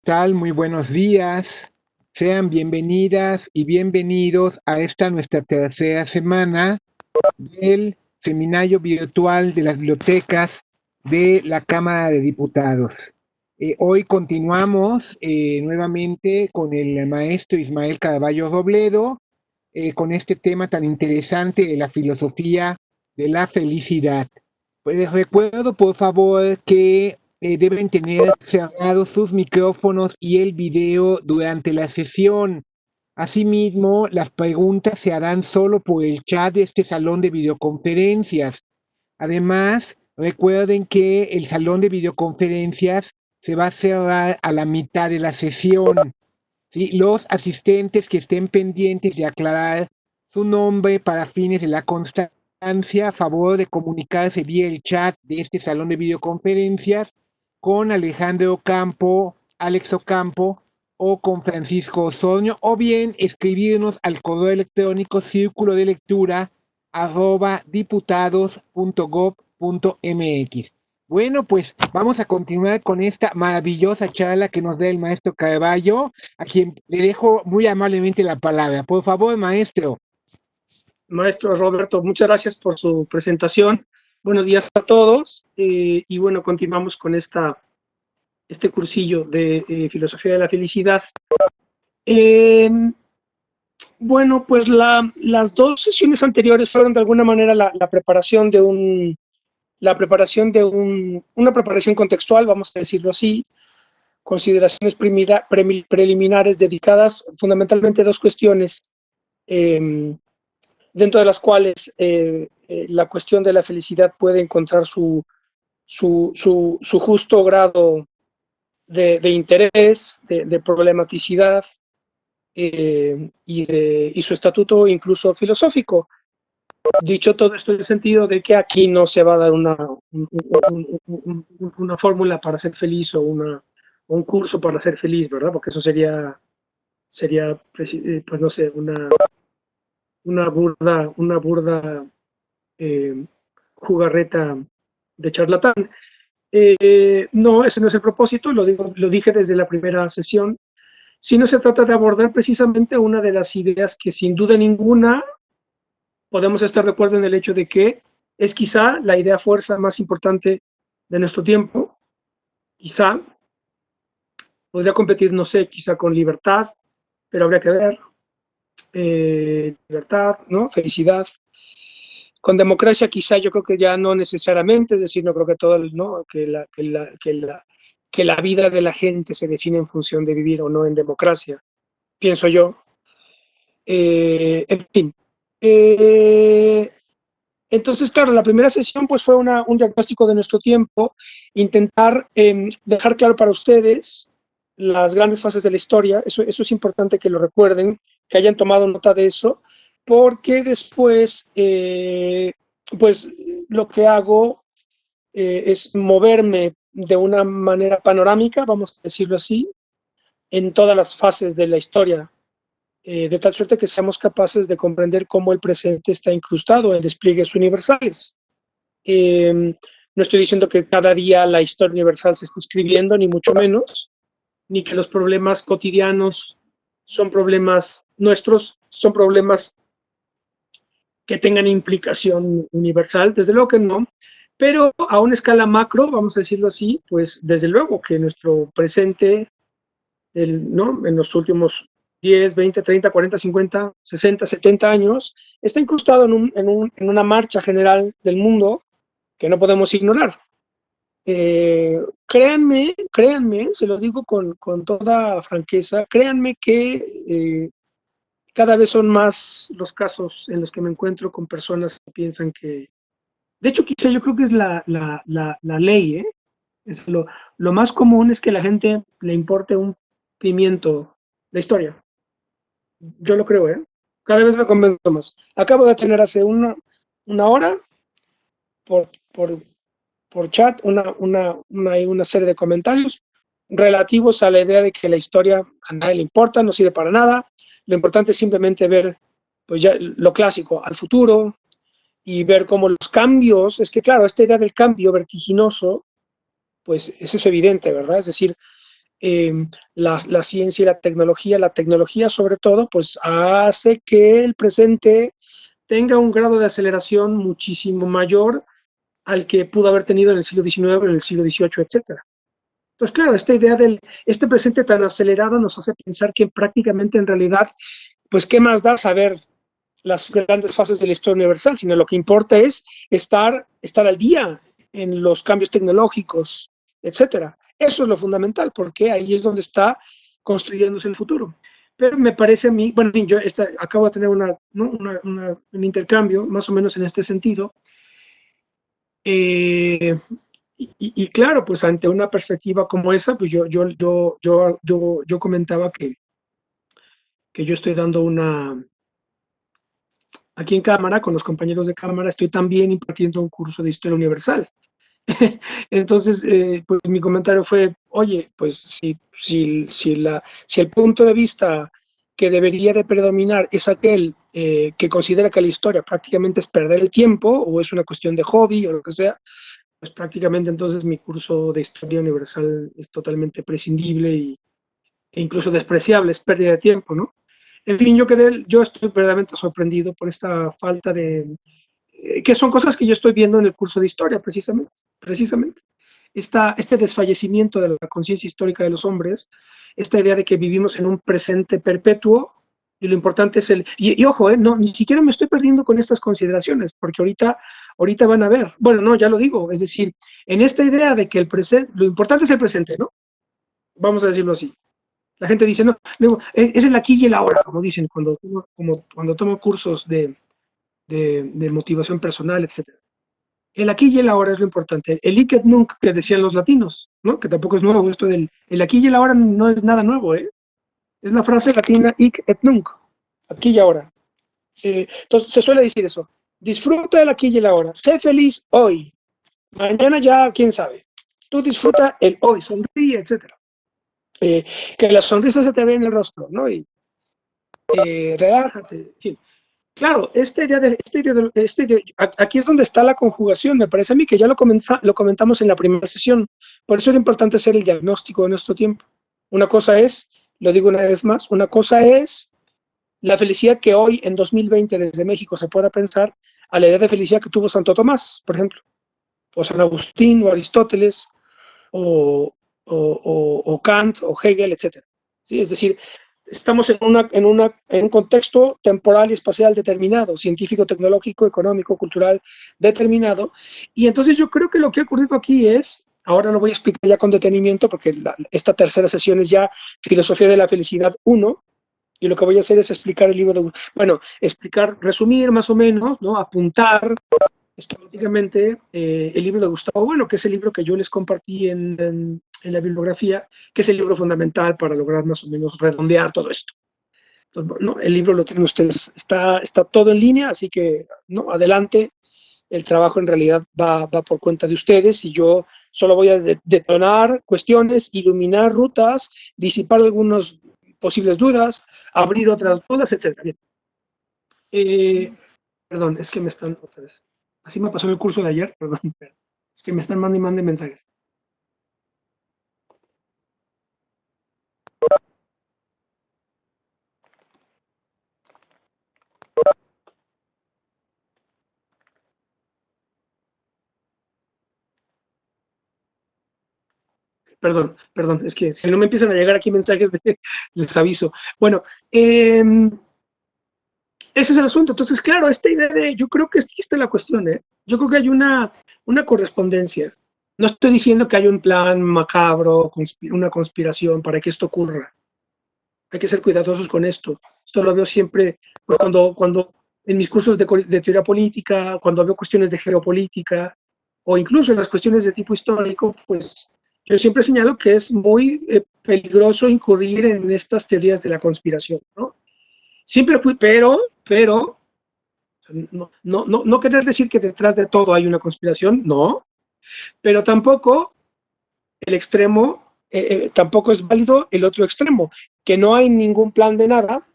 Tal? Muy buenos días. Sean bienvenidas y bienvenidos a esta nuestra tercera semana del seminario virtual de las bibliotecas de la Cámara de Diputados. Hoy continuamos nuevamente con el maestro Ismael Caraballo Robledo, con este tema tan interesante de la filosofía de la felicidad. Pues les recuerdo, por favor, que deben tener cerrados sus micrófonos y el video durante la sesión. Asimismo, las preguntas se harán solo por el chat de este salón de videoconferencias. Además, recuerden que el salón de videoconferencias se va a cerrar a la mitad de la sesión. ¿Sí? Los asistentes que estén pendientes de aclarar su nombre para fines de la constancia, a favor de comunicarse vía el chat de este salón de videoconferencias con Alejandro Ocampo, Alex Ocampo o con Francisco Osoño, o bien escribirnos al correo electrónico círculo de lectura @diputados.gov.mx. Bueno, pues vamos a continuar con esta maravillosa charla que nos da el maestro Carballo, a quien le dejo muy amablemente la palabra. Por favor, maestro. Maestro Roberto, muchas gracias por su presentación. Buenos días a todos. Y bueno, continuamos con este cursillo de Filosofía de la Felicidad. Bueno, pues las dos sesiones anteriores fueron de alguna manera una preparación contextual, vamos a decirlo así, consideraciones preliminares dedicadas fundamentalmente a dos cuestiones, dentro de las cuales la cuestión de la felicidad puede encontrar su justo grado de interés, de problematicidad, y su estatuto incluso filosófico. Dicho todo esto en el sentido de que aquí no se va a dar una fórmula para ser feliz o un curso para ser feliz, ¿verdad? Porque eso sería pues no sé, una burda jugarreta de charlatán. No, ese no es el propósito, lo dije desde la primera sesión, sino se trata de abordar precisamente una de las ideas que sin duda ninguna podemos estar de acuerdo en el hecho de que es quizá la idea fuerza más importante de nuestro tiempo. Quizá podría competir, no sé, quizá con libertad, pero habría que ver. Libertad, ¿no? Felicidad. Con democracia quizá yo creo que ya no necesariamente, es decir, no creo que todo ¿no? que la vida de la gente se define en función de vivir o no en democracia, pienso yo. En fin. Entonces, claro, la primera sesión pues fue un diagnóstico de nuestro tiempo, intentar dejar claro para ustedes las grandes fases de la historia. Eso es importante que lo recuerden, que hayan tomado nota de eso, porque después pues lo que hago es moverme de una manera panorámica, vamos a decirlo así, en todas las fases de la historia, de tal suerte que seamos capaces de comprender cómo el presente está incrustado en despliegues universales. No estoy diciendo que cada día la historia universal se esté escribiendo, ni mucho menos, ni que los problemas cotidianos son problemas nuestros, son problemas que tengan implicación universal, desde luego que no, pero a una escala macro, vamos a decirlo así, pues desde luego que nuestro presente, ¿no? En los últimos 10, 20, 30, 40, 50, 60, 70 años, está incrustado en una marcha general del mundo que no podemos ignorar. Créanme, se los digo con toda franqueza, créanme que cada vez son más los casos en los que me encuentro con personas que piensan que, de hecho quizá yo creo que es la ley, es lo más común es que la gente le importe un pimiento la historia. Yo lo creo, cada vez me convenzo más. Acabo de tener hace una hora por chat una serie de comentarios relativos a la idea de que la historia a nadie le importa, no sirve para nada, lo importante es simplemente ver pues ya lo clásico, al futuro, y ver cómo los cambios, es que claro, esta idea del cambio vertiginoso, pues eso es evidente, ¿verdad? Es decir, la ciencia y la tecnología sobre todo, pues hace que el presente tenga un grado de aceleración muchísimo mayor al que pudo haber tenido en el siglo XIX, en el siglo XVIII, etcétera. Entonces, claro, esta idea del este presente tan acelerado nos hace pensar que prácticamente en realidad, pues, ¿qué más da saber las grandes fases de la historia universal? Sino lo que importa es estar al día en los cambios tecnológicos, etcétera. Eso es lo fundamental, porque ahí es donde está construyéndose el futuro. Pero me parece a mí, bueno, yo acabo de tener un intercambio más o menos en este sentido. Y claro, pues ante una perspectiva como esa, pues yo comentaba que yo estoy dando aquí en cámara, con los compañeros de cámara, estoy también impartiendo un curso de historia universal. Entonces, pues mi comentario fue, oye, pues si el punto de vista que debería de predominar es aquel que considera que la historia prácticamente es perder el tiempo o es una cuestión de hobby o lo que sea, pues prácticamente entonces mi curso de historia universal es totalmente prescindible e incluso despreciable, es pérdida de tiempo, ¿no? En fin, yo estoy verdaderamente sorprendido por esta falta que son cosas que yo estoy viendo en el curso de historia, precisamente. Este desfallecimiento de la conciencia histórica de los hombres, esta idea de que vivimos en un presente perpetuo, y lo importante es y ojo, no, ni siquiera me estoy perdiendo con estas consideraciones, porque ahorita van a ver, bueno, no, ya lo digo, es decir, en esta idea de que el presente, lo importante es el presente, ¿no? Vamos a decirlo así. La gente dice, no, es el aquí y el ahora, como dicen cuando tomo cursos de motivación personal, etcétera. El aquí y el ahora es lo importante. El hic et nunc que decían los latinos, ¿no? Que tampoco es nuevo. Esto del el aquí y el ahora no es nada nuevo, ¿eh? Es la frase latina hic et nunc, aquí y ahora. Entonces se suele decir eso. Disfruta del aquí y el ahora. Sé feliz hoy. Mañana ya, quién sabe. Tú disfruta el hoy, sonríe, etcétera. Que la sonrisa se te ve en el rostro, ¿no? Y relájate, en fin. Claro, aquí es donde está la conjugación, me parece a mí que ya lo comentamos en la primera sesión, por eso es importante hacer el diagnóstico de nuestro tiempo. Una cosa es, lo digo una vez más, una cosa es la felicidad que hoy en 2020 desde México se pueda pensar a la idea de felicidad que tuvo Santo Tomás, por ejemplo, o San Agustín, o Aristóteles, o Kant, o Hegel, etc. ¿Sí? Es decir, estamos en un contexto temporal y espacial determinado, científico, tecnológico, económico, cultural determinado, y entonces yo creo que lo que ha ocurrido aquí es, ahora lo voy a explicar ya con detenimiento, porque esta tercera sesión es ya Filosofía de la Felicidad 1, y lo que voy a hacer es explicar el libro resumir más o menos, ¿no? Apuntar esquemáticamente el libro de Gustavo Bueno, que es el libro que yo les compartí en la bibliografía, que es el libro fundamental para lograr más o menos redondear todo esto. Entonces, ¿no? El libro lo tienen ustedes, está todo en línea, así que no, adelante, el trabajo en realidad va por cuenta de ustedes y yo solo voy a detonar cuestiones, iluminar rutas, disipar algunas posibles dudas, abrir otras dudas, etc. Perdón, es que me están otra vez. Así me pasó en el curso de ayer, perdón, pero es que me están mandando mensajes. Perdón, es que si no me empiezan a llegar aquí mensajes, les aviso. Bueno, ese es el asunto. Entonces, claro, esta idea yo creo que aquí está la cuestión, ¿eh? Yo creo que hay una correspondencia. No estoy diciendo que hay un plan macabro, una conspiración para que esto ocurra. Hay que ser cuidadosos con esto. Esto lo veo siempre pues, cuando en mis cursos de teoría política, cuando veo cuestiones de geopolítica, o incluso en las cuestiones de tipo histórico, pues yo siempre señalo que es muy peligroso incurrir en estas teorías de la conspiración, ¿no? Siempre fui, pero no querer decir que detrás de todo hay una conspiración, no, pero tampoco el extremo, tampoco es válido el otro extremo, que no hay ningún plan de nada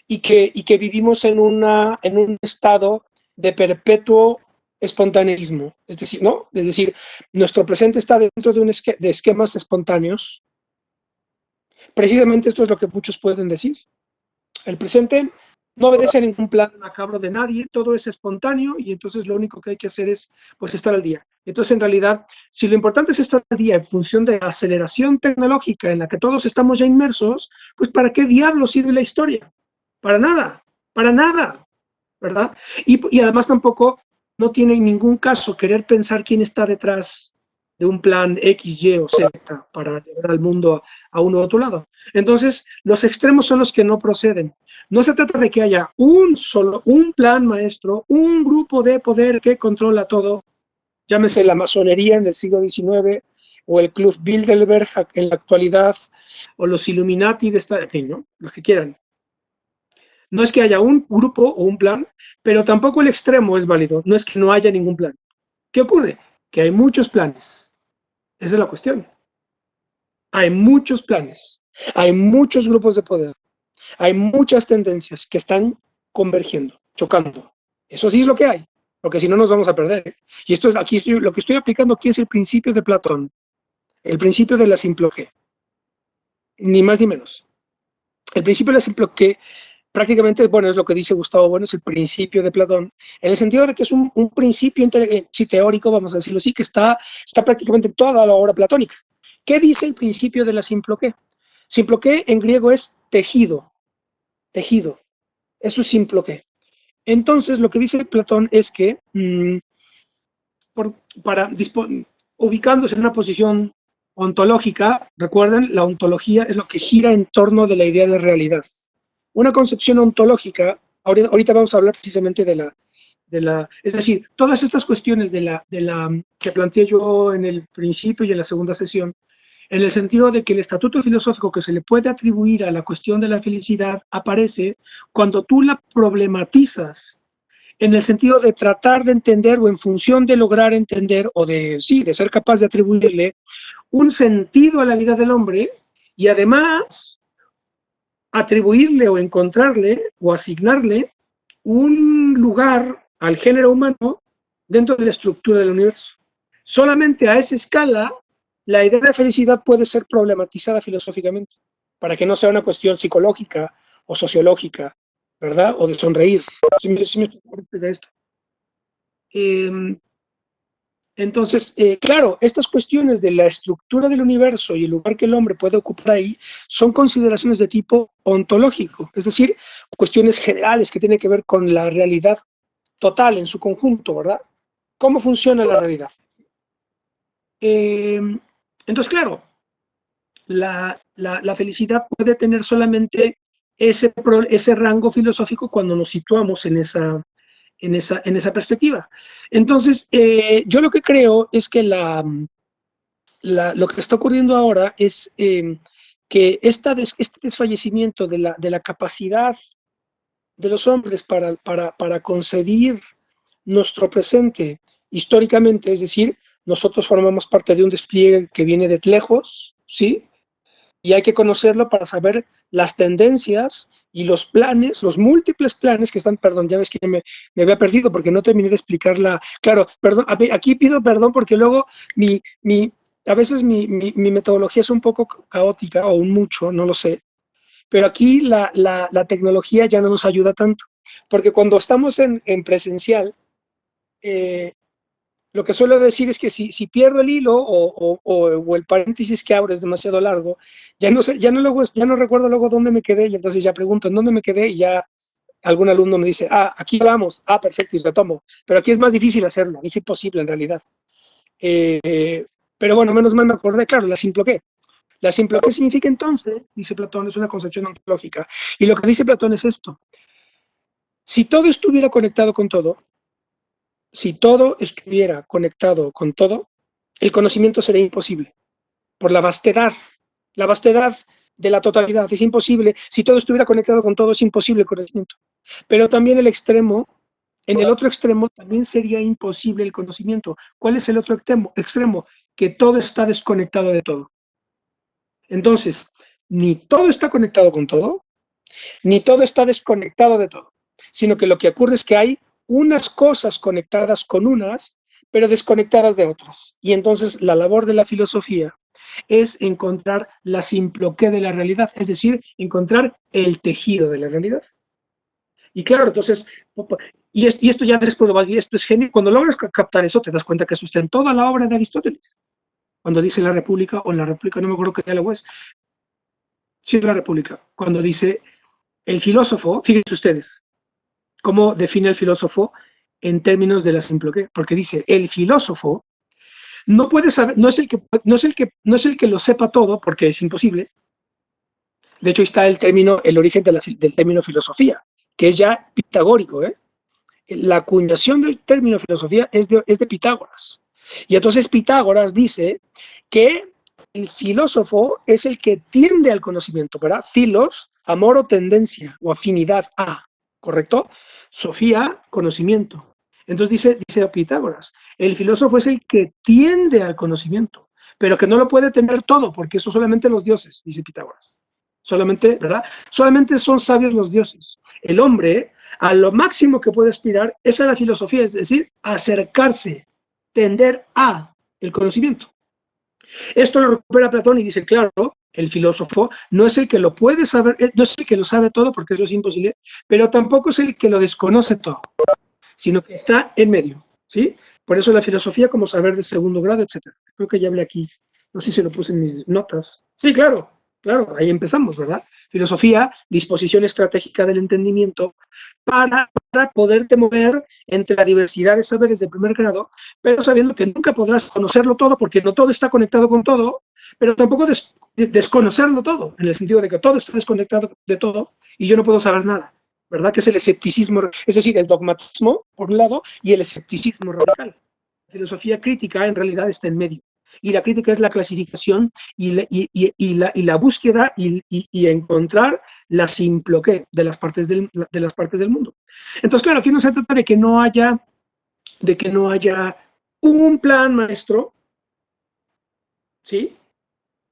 y que vivimos en un estado de perpetuo espontaneismo, es decir, ¿no? Es decir, nuestro presente está dentro de, de esquemas espontáneos. Precisamente esto es lo que muchos pueden decir. El presente no obedece a ningún plan macabro de nadie, todo es espontáneo y entonces lo único que hay que hacer es pues estar al día. Entonces en realidad, si lo importante es estar al día en función de la aceleración tecnológica en la que todos estamos ya inmersos, pues ¿para qué diablos sirve la historia? Para nada, ¿verdad? Y además tampoco no tiene ningún caso querer pensar quién está detrás de un plan X, Y o Z para llevar al mundo a uno u otro lado. Entonces, los extremos son los que no proceden. No se trata de que haya un plan maestro, un grupo de poder que controla todo, llámese la masonería en el siglo XIX, o el Club Bilderberg en la actualidad, o los Illuminati de esta, en fin, ¿no? Los que quieran. No es que haya un grupo o un plan, pero tampoco el extremo es válido. No es que no haya ningún plan. ¿Qué ocurre? Que hay muchos planes. Esa es la cuestión. Hay muchos planes, hay muchos grupos de poder, hay muchas tendencias que están convergiendo, chocando. Eso sí es lo que hay, porque si no nos vamos a perder. Y esto es aquí lo que estoy aplicando aquí es el principio de Platón, el principio de la simploqué, ni más ni menos. El principio de la simploqué prácticamente, bueno, es lo que dice Gustavo Bueno, es el principio de Platón, en el sentido de que es un principio sí, teórico, vamos a decirlo así, que está prácticamente en toda la obra platónica. ¿Qué dice el principio de la simploqué? Simploqué en griego es tejido, tejido, eso es simploqué. Entonces, lo que dice Platón es que, ubicándose en una posición ontológica, recuerden, la ontología es lo que gira en torno de la idea de realidad. Una concepción ontológica, ahorita vamos a hablar precisamente es decir, todas estas cuestiones que planteé yo en el principio y en la segunda sesión, en el sentido de que el estatuto filosófico que se le puede atribuir a la cuestión de la felicidad aparece cuando tú la problematizas en el sentido de tratar de entender o en función de lograr entender o de ser capaz de atribuirle un sentido a la vida del hombre y además atribuirle o encontrarle o asignarle un lugar al género humano dentro de la estructura del universo. Solamente a esa escala la idea de felicidad puede ser problematizada filosóficamente, para que no sea una cuestión psicológica o sociológica, ¿verdad? O de sonreír. ¿Sí me explica esto? Entonces, claro, estas cuestiones de la estructura del universo y el lugar que el hombre puede ocupar ahí son consideraciones de tipo ontológico, es decir, cuestiones generales que tienen que ver con la realidad total en su conjunto, ¿verdad? ¿Cómo funciona la realidad? Entonces, claro, la felicidad puede tener solamente ese rango filosófico cuando nos situamos en esa perspectiva. Entonces, yo lo que creo es que lo que está ocurriendo ahora es que este desfallecimiento de la capacidad de los hombres para concebir nuestro presente históricamente, es decir, nosotros formamos parte de un despliegue que viene de lejos, ¿sí? Y hay que conocerlo para saber las tendencias y los planes, los múltiples planes que están, perdón, ya ves que me había perdido porque no terminé de explicarla. Claro, perdón, aquí pido perdón porque luego a veces mi metodología es un poco caótica o un mucho, no lo sé, pero aquí la tecnología ya no nos ayuda tanto, porque cuando estamos en presencial, eh, lo que suelo decir es que si pierdo el hilo o el paréntesis que abro es demasiado largo, ya no recuerdo luego dónde me quedé y entonces ya pregunto en dónde me quedé y ya algún alumno me dice, aquí vamos, perfecto, y retomo. Pero aquí es más difícil hacerlo, es imposible en realidad. Pero bueno, menos mal me acordé, claro, la simploqué. La simploqué significa entonces, dice Platón, es una concepción ontológica. Y lo que dice Platón es esto. Si todo estuviera conectado con todo, si todo estuviera conectado con todo, el conocimiento sería imposible, por la vastedad de la totalidad, es imposible, si todo estuviera conectado con todo, es imposible el conocimiento. Pero también en el otro extremo también sería imposible el conocimiento. ¿Cuál es el otro extremo? Que todo está desconectado de todo. Entonces, ni todo está conectado con todo, ni todo está desconectado de todo, sino que lo que ocurre es que hay unas cosas conectadas con unas, pero desconectadas de otras. Y entonces la labor de la filosofía es encontrar la simploqué de la realidad, es decir, encontrar el tejido de la realidad. Y claro, entonces, y esto ya después, y esto es genial, cuando logras captar eso, te das cuenta que eso está en toda la obra de Aristóteles. Cuando dice la República, o en la República, no me acuerdo qué diálogo es, sí es la República, cuando dice el filósofo, fíjense ustedes, cómo define el filósofo en términos de la simploqué, porque dice, el filósofo no puede saber, no es el que lo sepa todo, porque es imposible. De hecho, ahí está el término, el origen del término filosofía, que es ya pitagórico, ¿eh? La acuñación del término filosofía es de Pitágoras. Y entonces Pitágoras dice que el filósofo es el que tiende al conocimiento, ¿verdad? Filos, amor o tendencia o afinidad a, ¿correcto? Sofía, conocimiento. Entonces dice Pitágoras, el filósofo es el que tiende al conocimiento, pero que no lo puede tener todo, porque eso solamente los dioses, dice Pitágoras. Solamente, ¿verdad? Solamente son sabios los dioses. El hombre, a lo máximo que puede aspirar, es a la filosofía, es decir, acercarse, tender a el conocimiento. Esto lo recupera Platón y dice, claro, el filósofo no es el que lo puede saber, no es el que lo sabe todo, porque eso es imposible, pero tampoco es el que lo desconoce todo, sino que está en medio, ¿sí? Por eso la filosofía como saber de segundo grado, etc. Creo que ya hablé aquí, no sé si lo puse en mis notas. Sí, claro, claro, ahí empezamos, ¿verdad? Filosofía, disposición estratégica del entendimiento para poderte mover entre la diversidad de saberes de primer grado, pero sabiendo que nunca podrás conocerlo todo porque no todo está conectado con todo, pero tampoco desconocerlo todo, en el sentido de que todo está desconectado de todo y yo no puedo saber nada. ¿Verdad? Que es el escepticismo, es decir, el dogmatismo, por un lado, y el escepticismo radical. La filosofía crítica en realidad está en medio. Y la crítica es la clasificación y la búsqueda y encontrar la simploqué de las partes del mundo. Entonces, claro, aquí no se trata de que no haya un plan maestro, ¿sí?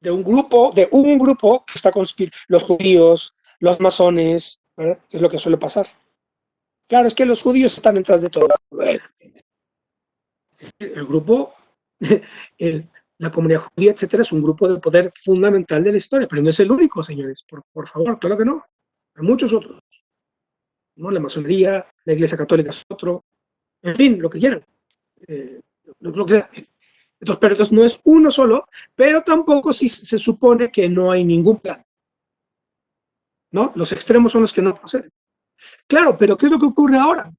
De un grupo que está conspirando, los judíos, los masones, ¿verdad? Es lo que suele pasar. Claro, es que los judíos están detrás de todo. El grupo, la comunidad judía, etcétera, es un grupo de poder fundamental de la historia, pero no es el único, señores, por favor, claro que no. Hay muchos otros, ¿no? La masonería, la Iglesia Católica es otro, en fin, lo que quieran. Lo que sea. Entonces no es uno solo, pero tampoco si se supone que no hay ningún plan, ¿no? Los extremos son los que no proceden. Claro, pero ¿qué es lo que ocurre ahora?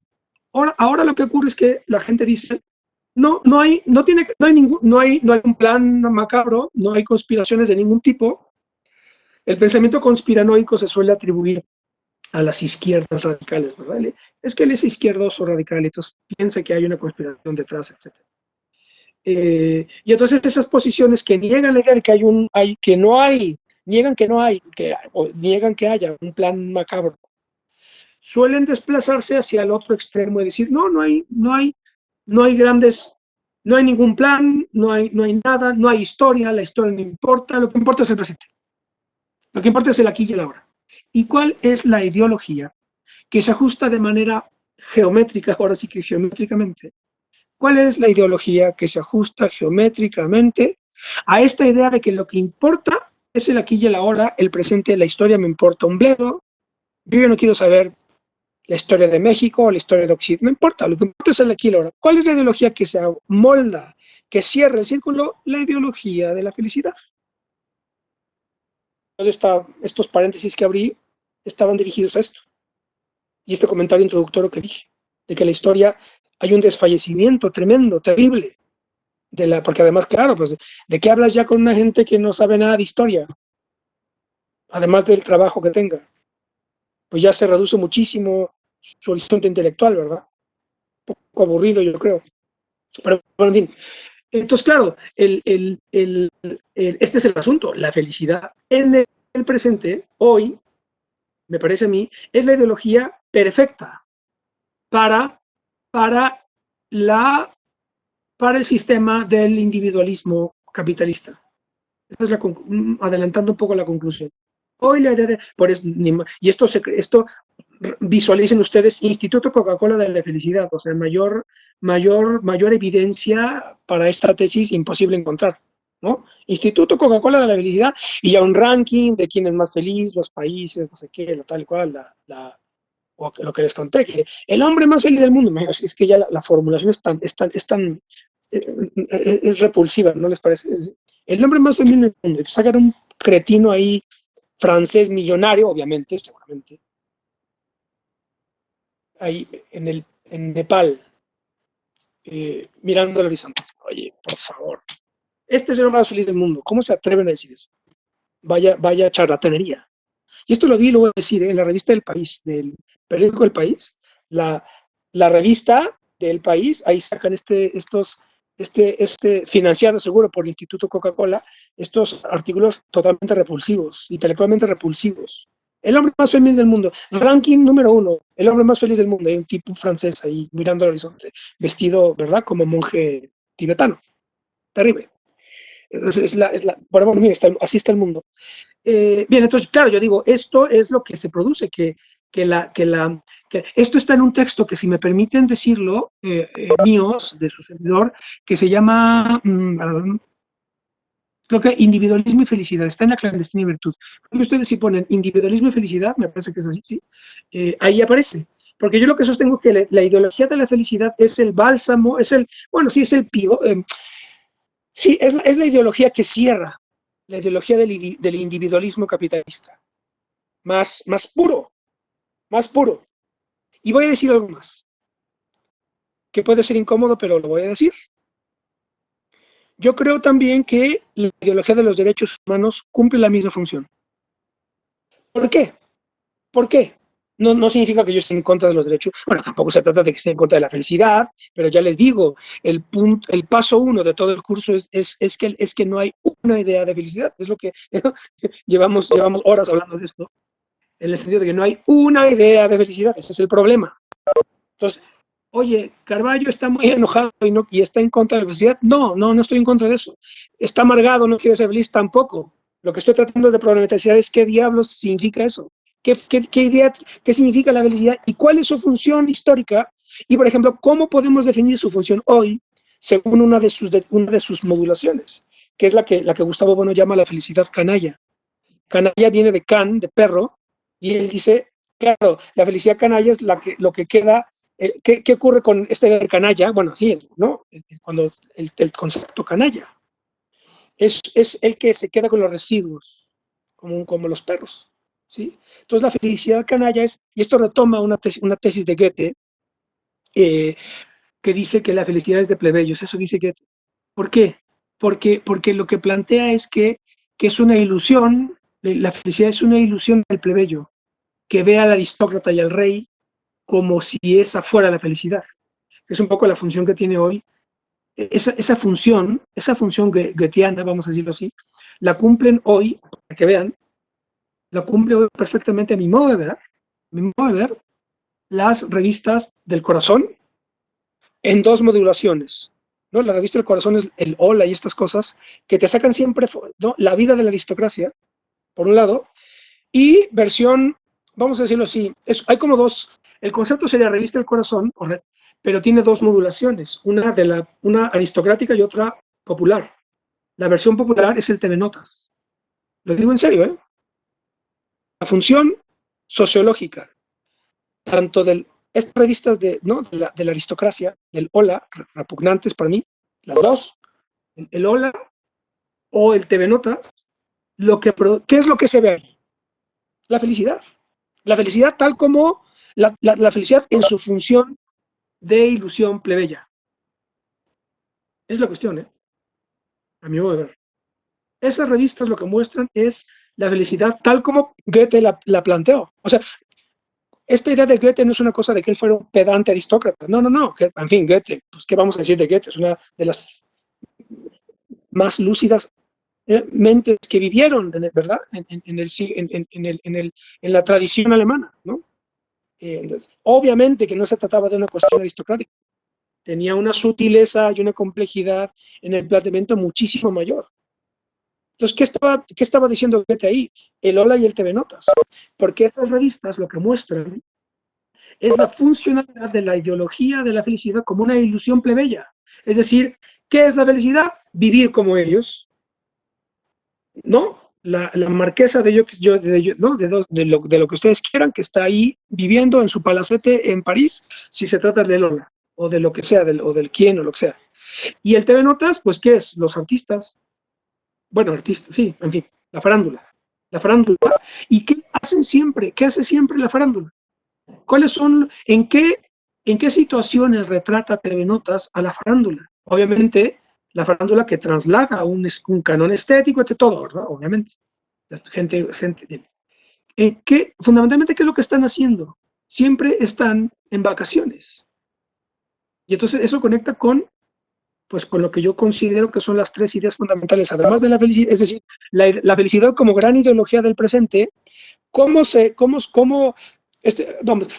Ahora lo que ocurre es que la gente dice, no hay un plan macabro, no hay conspiraciones de ningún tipo. El pensamiento conspiranoico se suele atribuir a las izquierdas radicales, ¿verdad? Es que él es izquierdoso radical, entonces piensa que hay una conspiración detrás, etc. Y entonces esas posiciones que niegan la idea de que niegan que haya un plan macabro, suelen desplazarse hacia el otro extremo y decir, no hay ningún plan, no hay nada, no hay historia, la historia no importa, lo que importa es el presente. Lo que importa es el aquí y el ahora. ¿Y cuál es la ideología que se ajusta de manera geométrica, ahora sí que geométricamente? ¿Cuál es la ideología que se ajusta geométricamente a esta idea de que lo que importa es el aquí y el ahora, el presente, la historia me importa un bledo, yo ya no quiero saber la historia de México o la historia de Occidente, no importa, lo que importa es el aquí y el ahora. ¿Cuál es la ideología que se amolda, que cierra el círculo? La ideología de la felicidad. Estos paréntesis que abrí estaban dirigidos a esto. Y este comentario introductorio que dije, de que la historia hay un desfallecimiento tremendo, terrible, porque además, claro, pues, ¿de qué hablas ya con una gente que no sabe nada de historia? Además del trabajo que tenga. Pues ya se reduce muchísimo su horizonte intelectual, ¿verdad? Un poco aburrido, yo creo. Pero, bueno, en fin. Entonces, claro, este es el asunto. La felicidad en el presente, hoy, me parece a mí, es la ideología perfecta para el sistema del individualismo capitalista. Esa es adelantando un poco la conclusión. Hoy la idea de, por eso, y esto visualicen ustedes Instituto Coca-Cola de la Felicidad, o sea, mayor evidencia para esta tesis imposible encontrar, ¿no? Instituto Coca-Cola de la Felicidad y ya un ranking de quién es más feliz, los países, no sé qué, lo tal cual, o lo que les conté, que el hombre más feliz del mundo, es que ya la formulación es repulsiva, ¿no les parece? El hombre más feliz del mundo, sacar un cretino ahí francés millonario, obviamente, seguramente, ahí en Nepal, mirando el horizonte. Oye, por favor, este es el hombre más feliz del mundo. ¿Cómo se atreven a decir eso? Vaya charlatanería. Y esto lo vi, lo voy a decir, en la revista del País, del periódico del País, la, la revista del País, ahí sacan financiado seguro por el Instituto Coca-Cola, estos artículos totalmente repulsivos, intelectualmente repulsivos. El hombre más feliz del mundo, ranking número 1, el hombre más feliz del mundo. Hay un tipo francés ahí mirando al horizonte, vestido, ¿verdad?, como monje tibetano. Terrible. Bueno, mira, así está el mundo. Bien, entonces, claro, yo digo, esto es lo que se produce, que esto está en un texto que, si me permiten decirlo, míos, de su servidor, que se llama, creo que individualismo y felicidad, está en la clandestina virtud. Ustedes si ponen individualismo y felicidad, me parece que es así, ¿sí? Ahí aparece. Porque yo lo que sostengo es que la ideología de la felicidad es el bálsamo, bueno, sí, es el pivo, sí, es la ideología que cierra, la ideología del individualismo capitalista. Más puro, más puro. Y voy a decir algo más, que puede ser incómodo, pero lo voy a decir. Yo creo también que la ideología de los derechos humanos cumple la misma función. ¿Por qué? ¿Por qué? No significa que yo esté en contra de los derechos. Bueno, tampoco se trata de que esté en contra de la felicidad, pero ya les digo, el paso 1 de todo el curso es que no hay una idea de felicidad. Es lo que llevamos horas hablando de esto, en el sentido de que no hay una idea de felicidad. Ese es el problema. Entonces, oye, Carballo está muy enojado y está en contra de la felicidad. No estoy en contra de eso. Está amargado, no quiere ser feliz tampoco. Lo que estoy tratando de problematizar es qué diablos significa eso. ¿Qué significa la felicidad y cuál es su función histórica? Y, por ejemplo, ¿cómo podemos definir su función hoy según una de sus modulaciones? Que es la que Gustavo Bueno llama la felicidad canalla. Canalla viene de can, de perro, y él dice, claro, la felicidad canalla es lo que queda. ¿Qué ocurre con este canalla? Bueno, sí, ¿no? Cuando el concepto canalla es el que se queda con los residuos, como los perros, ¿sí? Entonces la felicidad canalla y esto retoma una tesis de Goethe, que dice que la felicidad es de plebeyos, eso dice Goethe. ¿Por qué? Porque lo que plantea es que es una ilusión, la felicidad es una ilusión del plebeyo, que ve al aristócrata y al rey como si esa fuera la felicidad. Es un poco la función que tiene hoy. Esa función goetheana, vamos a decirlo así, la cumplen hoy, para que vean, la cumple hoy perfectamente a mi modo de ver, las revistas del corazón en dos modulaciones, ¿no? La revista del corazón es el Hola y estas cosas que te sacan siempre, ¿no?, la vida de la aristocracia, por un lado, y versión, vamos a decirlo así, hay como dos. El concepto sería revista del corazón, pero tiene dos modulaciones, una aristocrática y otra popular. La versión popular es el TV Notas. Lo digo en serio, ¿eh? La función sociológica, tanto de estas revistas ¿no?, de la aristocracia, del Hola, repugnantes para mí, las dos, el Hola o el TV Notas, ¿qué es lo que se ve ahí? La felicidad. La felicidad tal como la felicidad en su función de ilusión plebeya. Es la cuestión, ¿eh? A mi modo de ver. Esas revistas lo que muestran es la felicidad tal como Goethe la planteó. O sea, esta idea de Goethe no es una cosa de que él fuera un pedante aristócrata. No. En fin, Goethe, pues, ¿qué vamos a decir de Goethe? Es una de las más lúcidas mentes que vivieron, ¿verdad? En la tradición alemana, ¿no? Entonces, obviamente que no se trataba de una cuestión aristocrática. Tenía una sutileza y una complejidad en el planteamiento muchísimo mayor. Entonces, ¿qué estaba diciendo Goethe ahí? El Hola y el TV Notas. Porque estas revistas lo que muestran es la funcionalidad de la ideología de la felicidad como una ilusión plebeya. Es decir, ¿qué es la felicidad? Vivir como ellos, ¿no? La marquesa ¿no? De lo que ustedes quieran, que está ahí viviendo en su palacete en París, si se trata de Lola, o de lo que sea, o del quién, o lo que sea. Y el TV Notas, pues, ¿qué es? Los artistas. Bueno, artistas, sí, en fin, la farándula. La farándula. ¿Y qué hacen siempre? ¿Qué hace siempre la farándula? ¿Cuáles son, en qué situaciones retrata TV Notas a la farándula? Obviamente, la farándula que traslada un canon estético, entre todo, ¿verdad? Obviamente. Fundamentalmente, ¿qué es lo que están haciendo? Siempre están en vacaciones. Y entonces eso conecta con lo que yo considero que son las tres ideas fundamentales, además de la felicidad, es decir, la felicidad como gran ideología del presente.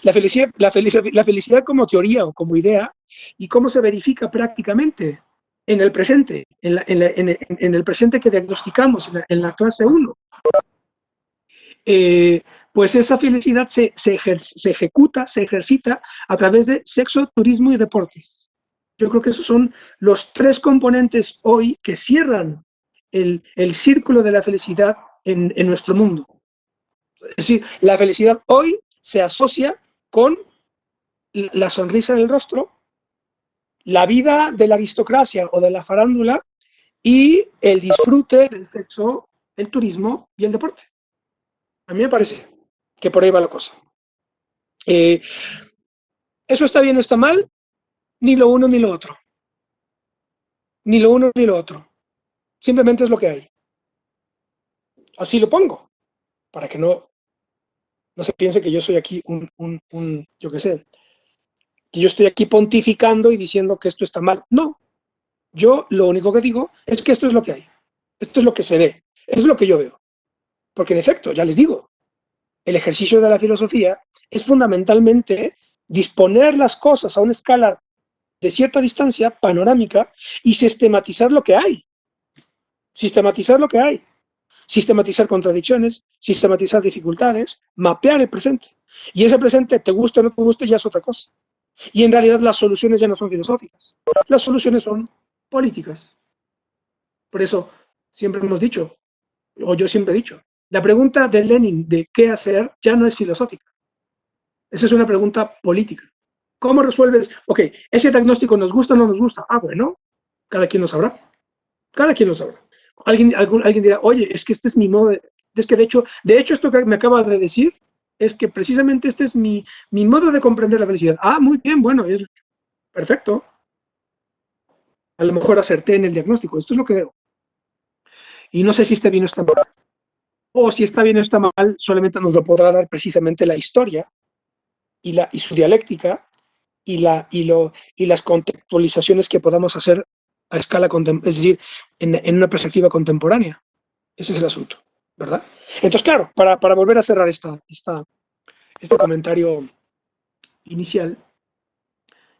La felicidad como teoría o como idea, y cómo se verifica prácticamente en el presente, en el presente que diagnosticamos en la clase 1. Pues esa felicidad se ejecuta, se ejercita a través de sexo, turismo y deportes. Yo creo que esos son los tres componentes hoy que cierran el círculo de la felicidad en nuestro mundo. Es decir, la felicidad hoy se asocia con la sonrisa en el rostro, la vida de la aristocracia o de la farándula y el disfrute del sexo, el turismo y el deporte. A mí me parece que por ahí va la cosa. ¿Eso está bien o está mal? Ni lo uno ni lo otro. Ni lo uno ni lo otro. Simplemente es lo que hay. Así lo pongo, para que no se piense que yo soy aquí yo qué sé, que yo estoy aquí pontificando y diciendo que esto está mal. No, yo lo único que digo es que esto es lo que hay. Esto es lo que se ve. Esto es lo que yo veo. Porque en efecto, ya les digo, el ejercicio de la filosofía es fundamentalmente disponer las cosas a una escala de cierta distancia panorámica y sistematizar lo que hay. Sistematizar lo que hay. Sistematizar contradicciones, sistematizar dificultades, mapear el presente. Y ese presente, te guste o no te guste, ya es otra cosa. Y en realidad las soluciones ya no son filosóficas. Las soluciones son políticas. Por eso siempre hemos dicho, o yo siempre he dicho, la pregunta de Lenin de qué hacer ya no es filosófica. Esa es una pregunta política. ¿Cómo resuelves? Ok, ese diagnóstico nos gusta o no nos gusta. Ah, bueno, cada quien lo sabrá. Cada quien lo sabrá. Alguien dirá, oye, es que este es mi modo de... Es que de hecho esto que me acaba de decir es que precisamente este es mi modo de comprender la felicidad. Ah, muy bien, bueno, es perfecto. A lo mejor acerté en el diagnóstico. Esto es lo que veo. Y no sé si está bien o está mal. O si está bien o está mal, solamente nos lo podrá dar precisamente la historia y su dialéctica y las contextualizaciones que podamos hacer a escala, es decir, en una perspectiva contemporánea. Ese es el asunto, ¿verdad? Entonces, claro, para volver a cerrar este comentario inicial,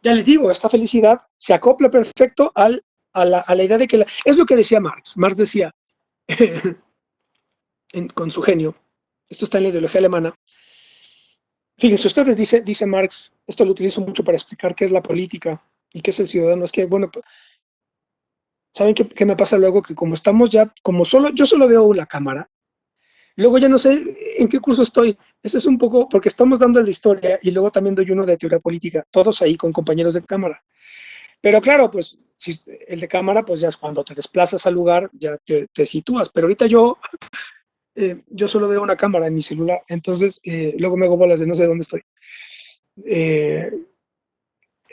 ya les digo, esta felicidad se acopla perfecto a la idea de que es lo que decía Marx. Marx decía, con su genio, esto está en la ideología alemana. Fíjense ustedes, dice Marx, esto lo utilizo mucho para explicar qué es la política y qué es el ciudadano. Es que, bueno, ¿saben qué me pasa luego? Que como estamos ya, yo solo veo la cámara, luego ya no sé en qué curso estoy. Ese es un poco, porque estamos dando el de historia y luego también doy uno de teoría política, todos ahí con compañeros de cámara. Pero claro, pues si el de cámara, pues ya es cuando te desplazas al lugar, ya te sitúas. Pero ahorita yo solo veo una cámara en mi celular, entonces luego me hago bolas de no sé dónde estoy. Eh,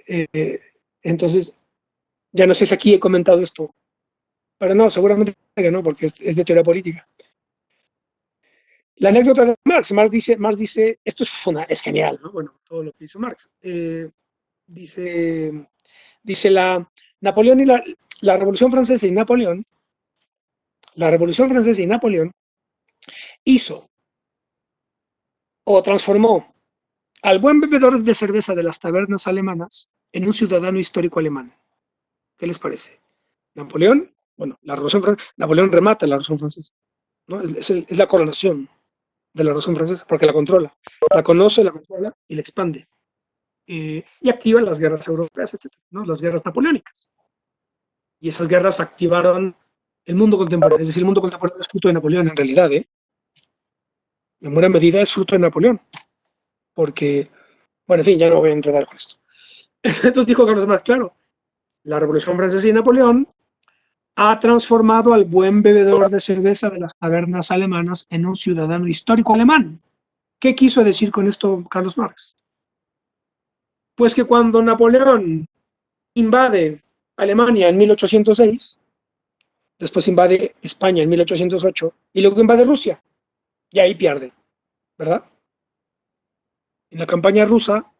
eh, entonces, ya no sé si aquí he comentado esto, pero no, seguramente que no, porque es de teoría política. La anécdota de Marx dice, esto es genial, ¿no? Bueno, todo lo que hizo Marx. Dice Napoleón y la Revolución Francesa y Napoleón, la Revolución Francesa y Napoleón hizo o transformó al buen bebedor de cerveza de las tabernas alemanas en un ciudadano histórico alemán. ¿Qué les parece? Napoleón, bueno, Napoleón remata la Revolución Francesa, ¿no? Es la coronación de la Revolución Francesa, porque la controla, la conoce, la controla y la expande. y activan las guerras europeas, etcétera, ¿no? Las guerras napoleónicas. Y esas guerras activaron el mundo contemporáneo, es decir, el mundo contemporáneo es fruto de Napoleón en realidad, en buena medida es fruto de Napoleón, porque, bueno, en fin, ya no voy a entrar con esto. Entonces dijo Carlos Marx, claro, la Revolución Francesa y Napoleón ha transformado al buen bebedor de cerveza de las tabernas alemanas en un ciudadano histórico alemán. ¿Qué quiso decir con esto Carlos Marx? Pues que cuando Napoleón invade Alemania en 1806, después invade España en 1808 y luego invade Rusia, y ahí pierde, ¿verdad? En la campaña rusa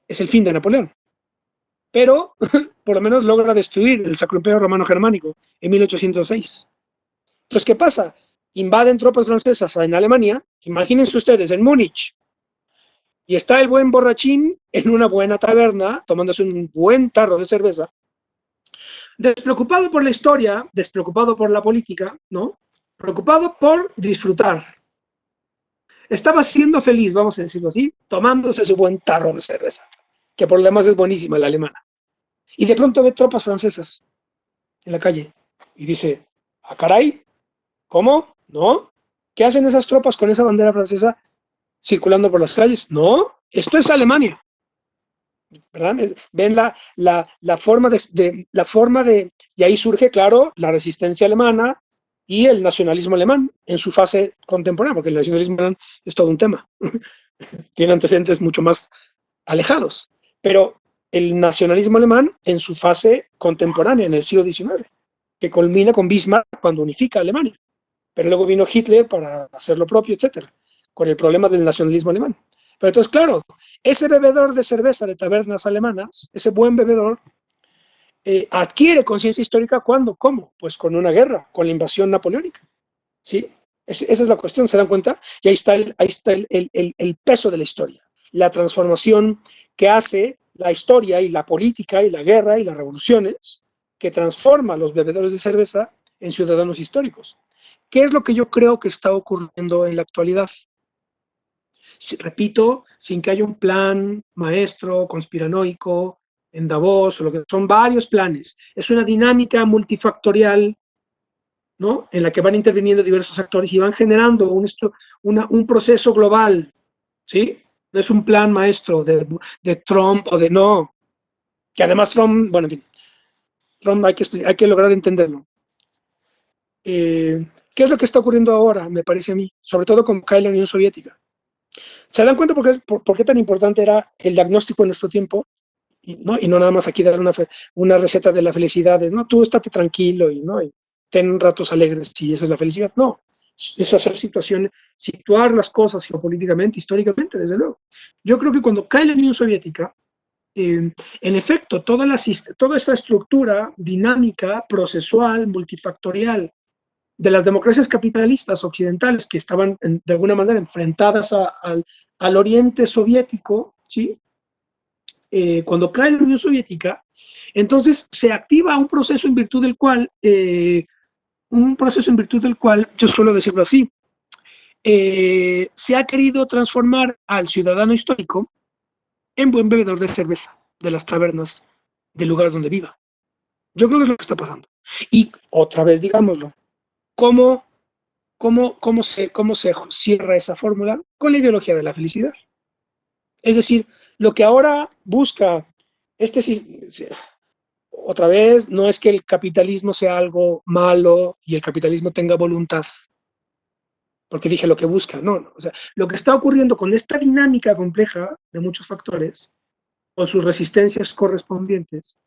es el fin de Napoleón, pero por lo menos logra destruir el Sacro Imperio Romano Germánico en 1806. Entonces, ¿qué pasa? Invaden tropas francesas en Alemania, imagínense ustedes, en Múnich, y está el buen borrachín en una buena taberna, tomándose un buen tarro de cerveza, despreocupado por la historia, despreocupado por la política, ¿no? Preocupado por disfrutar. Estaba siendo feliz, vamos a decirlo así, tomándose su buen tarro de cerveza, que por lo demás es buenísima la alemana. Y de pronto ve tropas francesas en la calle y dice, ah, caray, ¿cómo? ¿No? ¿Qué hacen esas tropas con esa bandera francesa circulando por las calles? No, esto es Alemania. ¿Verdad? Ven la forma y ahí surge, claro, la resistencia alemana y el nacionalismo alemán en su fase contemporánea, porque el nacionalismo alemán es todo un tema, tiene antecedentes mucho más alejados, pero el nacionalismo alemán en su fase contemporánea, en el siglo XIX, que culmina con Bismarck cuando unifica Alemania, pero luego vino Hitler para hacer lo propio, etcétera, con el problema del nacionalismo alemán. Pero entonces, claro, ese bebedor de cerveza de tabernas alemanas, ese buen bebedor, adquiere conciencia histórica ¿cuándo? ¿Cómo? Pues con una guerra, con la invasión napoleónica. ¿Sí? Esa es la cuestión, ¿se dan cuenta? Y ahí está el peso de la historia, la transformación que hace la historia y la política y la guerra y las revoluciones, que transforma a los bebedores de cerveza en ciudadanos históricos. ¿Qué es lo que yo creo que está ocurriendo en la actualidad? Repito, sin que haya un plan maestro, conspiranoico, en Davos, o lo que son varios planes. Es una dinámica multifactorial, ¿no? En la que van interviniendo diversos actores y van generando un proceso global, ¿sí? No es un plan maestro de Trump o de no, que además Trump, bueno, en fin, Trump hay que lograr entenderlo. ¿Qué es lo que está ocurriendo ahora, me parece a mí? Sobre todo con cae la Unión Soviética. ¿Se dan cuenta por qué tan importante era el diagnóstico en nuestro tiempo? Y no nada más aquí dar una receta de la felicidad, no, tú estate tranquilo y ten ratos alegres y esa es la felicidad. No, es hacer situaciones, situar las cosas geopolíticamente, históricamente, desde luego. Yo creo que cuando cae la Unión Soviética, en efecto, toda esta estructura dinámica, procesual, multifactorial de las democracias capitalistas occidentales que estaban de alguna manera enfrentadas al Oriente soviético, ¿sí? Cuando cae la Unión Soviética, entonces se activa un proceso en virtud del cual, yo suelo decirlo así, se ha querido transformar al ciudadano histórico en buen bebedor de cerveza de las tabernas del lugar donde viva. Yo creo que es lo que está pasando. Y otra vez, digámoslo, ¿cómo se cierra esa fórmula? Con la ideología de la felicidad. Es decir, lo que ahora busca otra vez, no es que el capitalismo sea algo malo y el capitalismo tenga voluntad, porque dije lo que busca, no, o sea, lo que está ocurriendo con esta dinámica compleja de muchos factores, con sus resistencias correspondientes,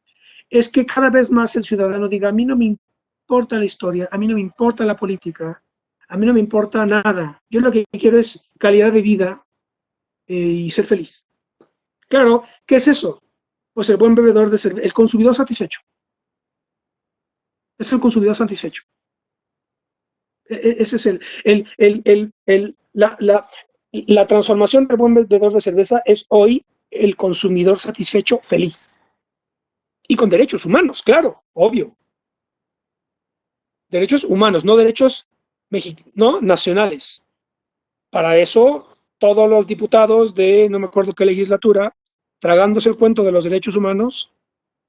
es que cada vez más el ciudadano diga, a mí no me importa la historia, a mí no me importa la política, a mí no me importa nada, yo lo que quiero es calidad de vida y ser feliz. Claro, ¿qué es eso? Pues el buen bebedor de cerveza, el consumidor satisfecho. Es el consumidor satisfecho. Ese es la transformación del buen bebedor de cerveza es hoy el consumidor satisfecho feliz. Y con derechos humanos, claro, obvio. Derechos humanos, no derechos nacionales. Para eso, todos los diputados de, no me acuerdo qué legislatura, tragándose el cuento de los derechos humanos,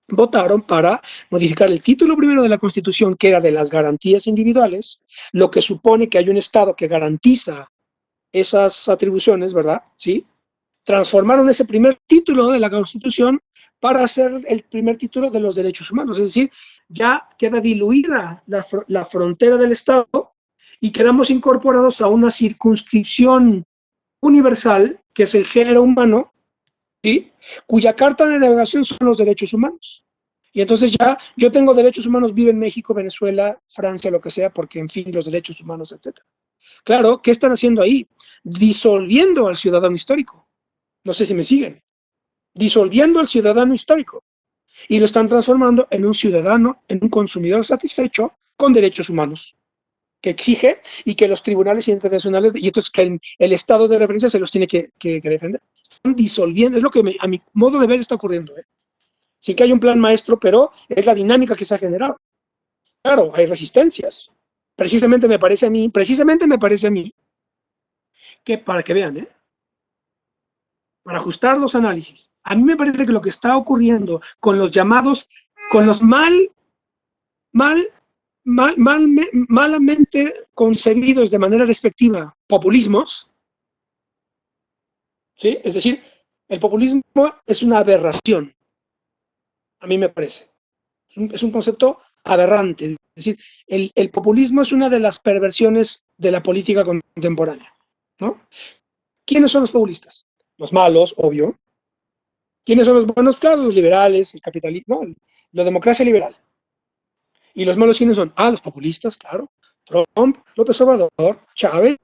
votaron para modificar el título primero de la Constitución, que era de las garantías individuales, lo que supone que hay un Estado que garantiza esas atribuciones, ¿verdad? ¿Sí? Transformaron ese primer título de la Constitución para hacer el primer título de los derechos humanos. Es decir, ya queda diluida la frontera del Estado y quedamos incorporados a una circunscripción universal, que es el género humano, ¿sí? Cuya carta de navegación son los derechos humanos. Y entonces ya yo tengo derechos humanos, vive en México, Venezuela, Francia, lo que sea, porque en fin, los derechos humanos, etc. Claro, ¿qué están haciendo ahí? Disolviendo al ciudadano histórico. No sé si me siguen. Disolviendo al ciudadano histórico. Y lo están transformando en un ciudadano, en un consumidor satisfecho con derechos humanos, que exige y que los tribunales internacionales, y entonces que el Estado de referencia se los tiene que defender. Están disolviendo, es lo que a mi modo de ver está ocurriendo. Sí que hay un plan maestro, pero es la dinámica que se ha generado. Claro, hay resistencias. Precisamente me parece a mí, que para que vean, para ajustar los análisis, a mí me parece que lo que está ocurriendo con los llamados, con los malamente concebidos de manera despectiva populismos, ¿sí? Es decir, el populismo es una aberración, a mí me parece. Es un concepto aberrante. Es decir, el populismo es una de las perversiones de la política contemporánea, ¿no? ¿Quiénes son los populistas? Los malos, obvio. ¿Quiénes son los buenos? Claro, los liberales, el capitalismo, no, la democracia liberal. ¿Y los malos quiénes son? Ah, los populistas, claro. Trump, López Obrador, Chávez,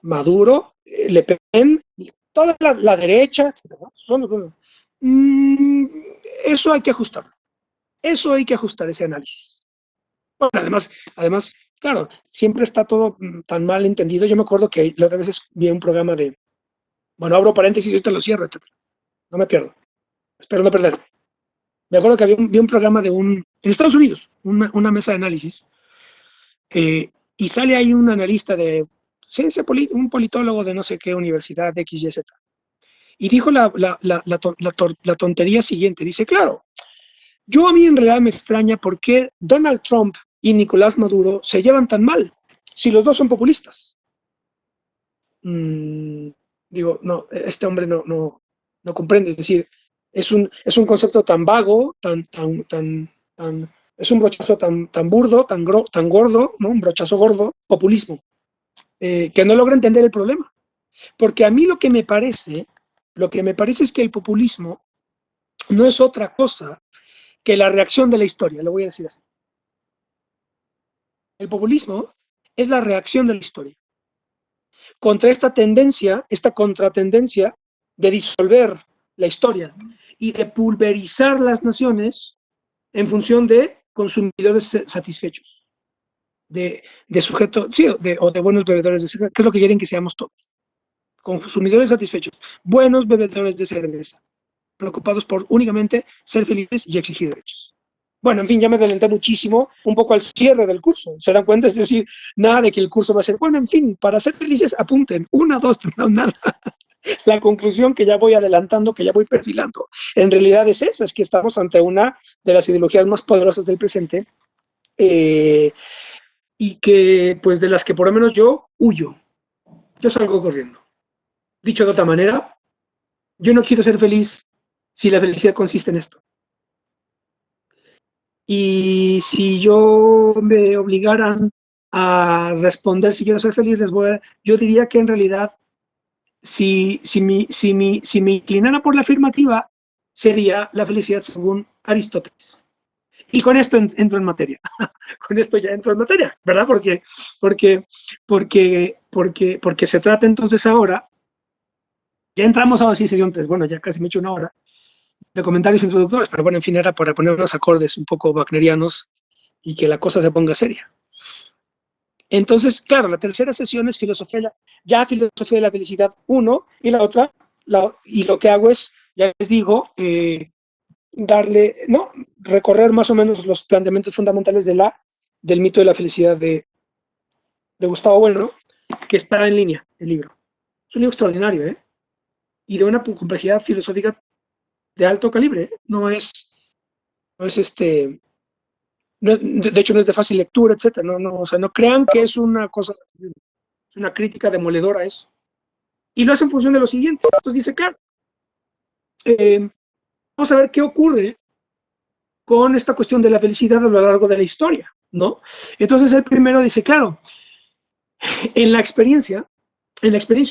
Maduro, Le Pen, toda la derecha, etc. Son los buenos. Eso hay que ajustarlo. Eso hay que ajustar, ese análisis. Bueno, además, claro, siempre está todo tan mal entendido. Yo me acuerdo que la otra vez vi un programa de, bueno, abro paréntesis y ahorita lo cierro, etc. No me pierdo. Espero no perderme. Me acuerdo que vi un programa en Estados Unidos, una mesa de análisis, y sale ahí un analista de ciencia política, un politólogo de no sé qué universidad, de X, Y, Z. Y dijo la tontería siguiente. Dice, claro, a mí en realidad me extraña por qué Donald Trump y Nicolás Maduro se llevan tan mal, si los dos son populistas. Digo, no, este hombre no comprende, es decir, es un concepto tan vago, es un brochazo tan burdo, tan gordo, ¿no? Un brochazo gordo, populismo, que no logra entender el problema. Porque a mí lo que me parece es que el populismo no es otra cosa que la reacción de la historia, lo voy a decir así. El populismo es la reacción de la historia contra esta contratendencia de disolver la historia y de pulverizar las naciones en función de consumidores satisfechos, de sujetos, sí, o de buenos bebedores de cerveza, que es lo que quieren que seamos todos. Consumidores satisfechos, buenos bebedores de cerveza, preocupados por únicamente ser felices y exigir derechos. Bueno, en fin, ya me adelanté muchísimo, un poco al cierre del curso, ¿se dan cuenta? Es decir, nada de que el curso va a ser, bueno, en fin, para ser felices apunten, 1, 2, no, nada. La conclusión que ya voy adelantando, que ya voy perfilando, en realidad es esa, es que estamos ante una de las ideologías más poderosas del presente, y que, pues, de las que por lo menos yo huyo, yo salgo corriendo. Dicho de otra manera, yo no quiero ser feliz si la felicidad consiste en esto. Y si yo me obligaran a responder si quiero ser feliz, yo diría que en realidad, si me inclinara por la afirmativa, sería la felicidad según Aristóteles. Y con esto entro en materia. Con esto ya entro en materia, ¿verdad? Porque se trata entonces ahora, ya entramos ahora sí, serían 3, bueno, ya casi me he hecho 1 hora de comentarios introductores, pero bueno, en fin, era para poner unos acordes un poco wagnerianos y que la cosa se ponga seria. Entonces, claro, la tercera sesión es filosofía de la felicidad 1, y la otra, y lo que hago es, ya les digo, recorrer más o menos los planteamientos fundamentales del mito de la felicidad de Gustavo Bueno, que está en línea, el libro. Es un libro extraordinario, y de una complejidad filosófica de alto calibre, de hecho no es de fácil lectura, etcétera. O sea, no crean que es una cosa, es una crítica demoledora a eso. Y lo hace en función de lo siguiente. Entonces dice, claro, vamos a ver qué ocurre con esta cuestión de la felicidad a lo largo de la historia, ¿no? Entonces el primero dice, claro, en la experiencia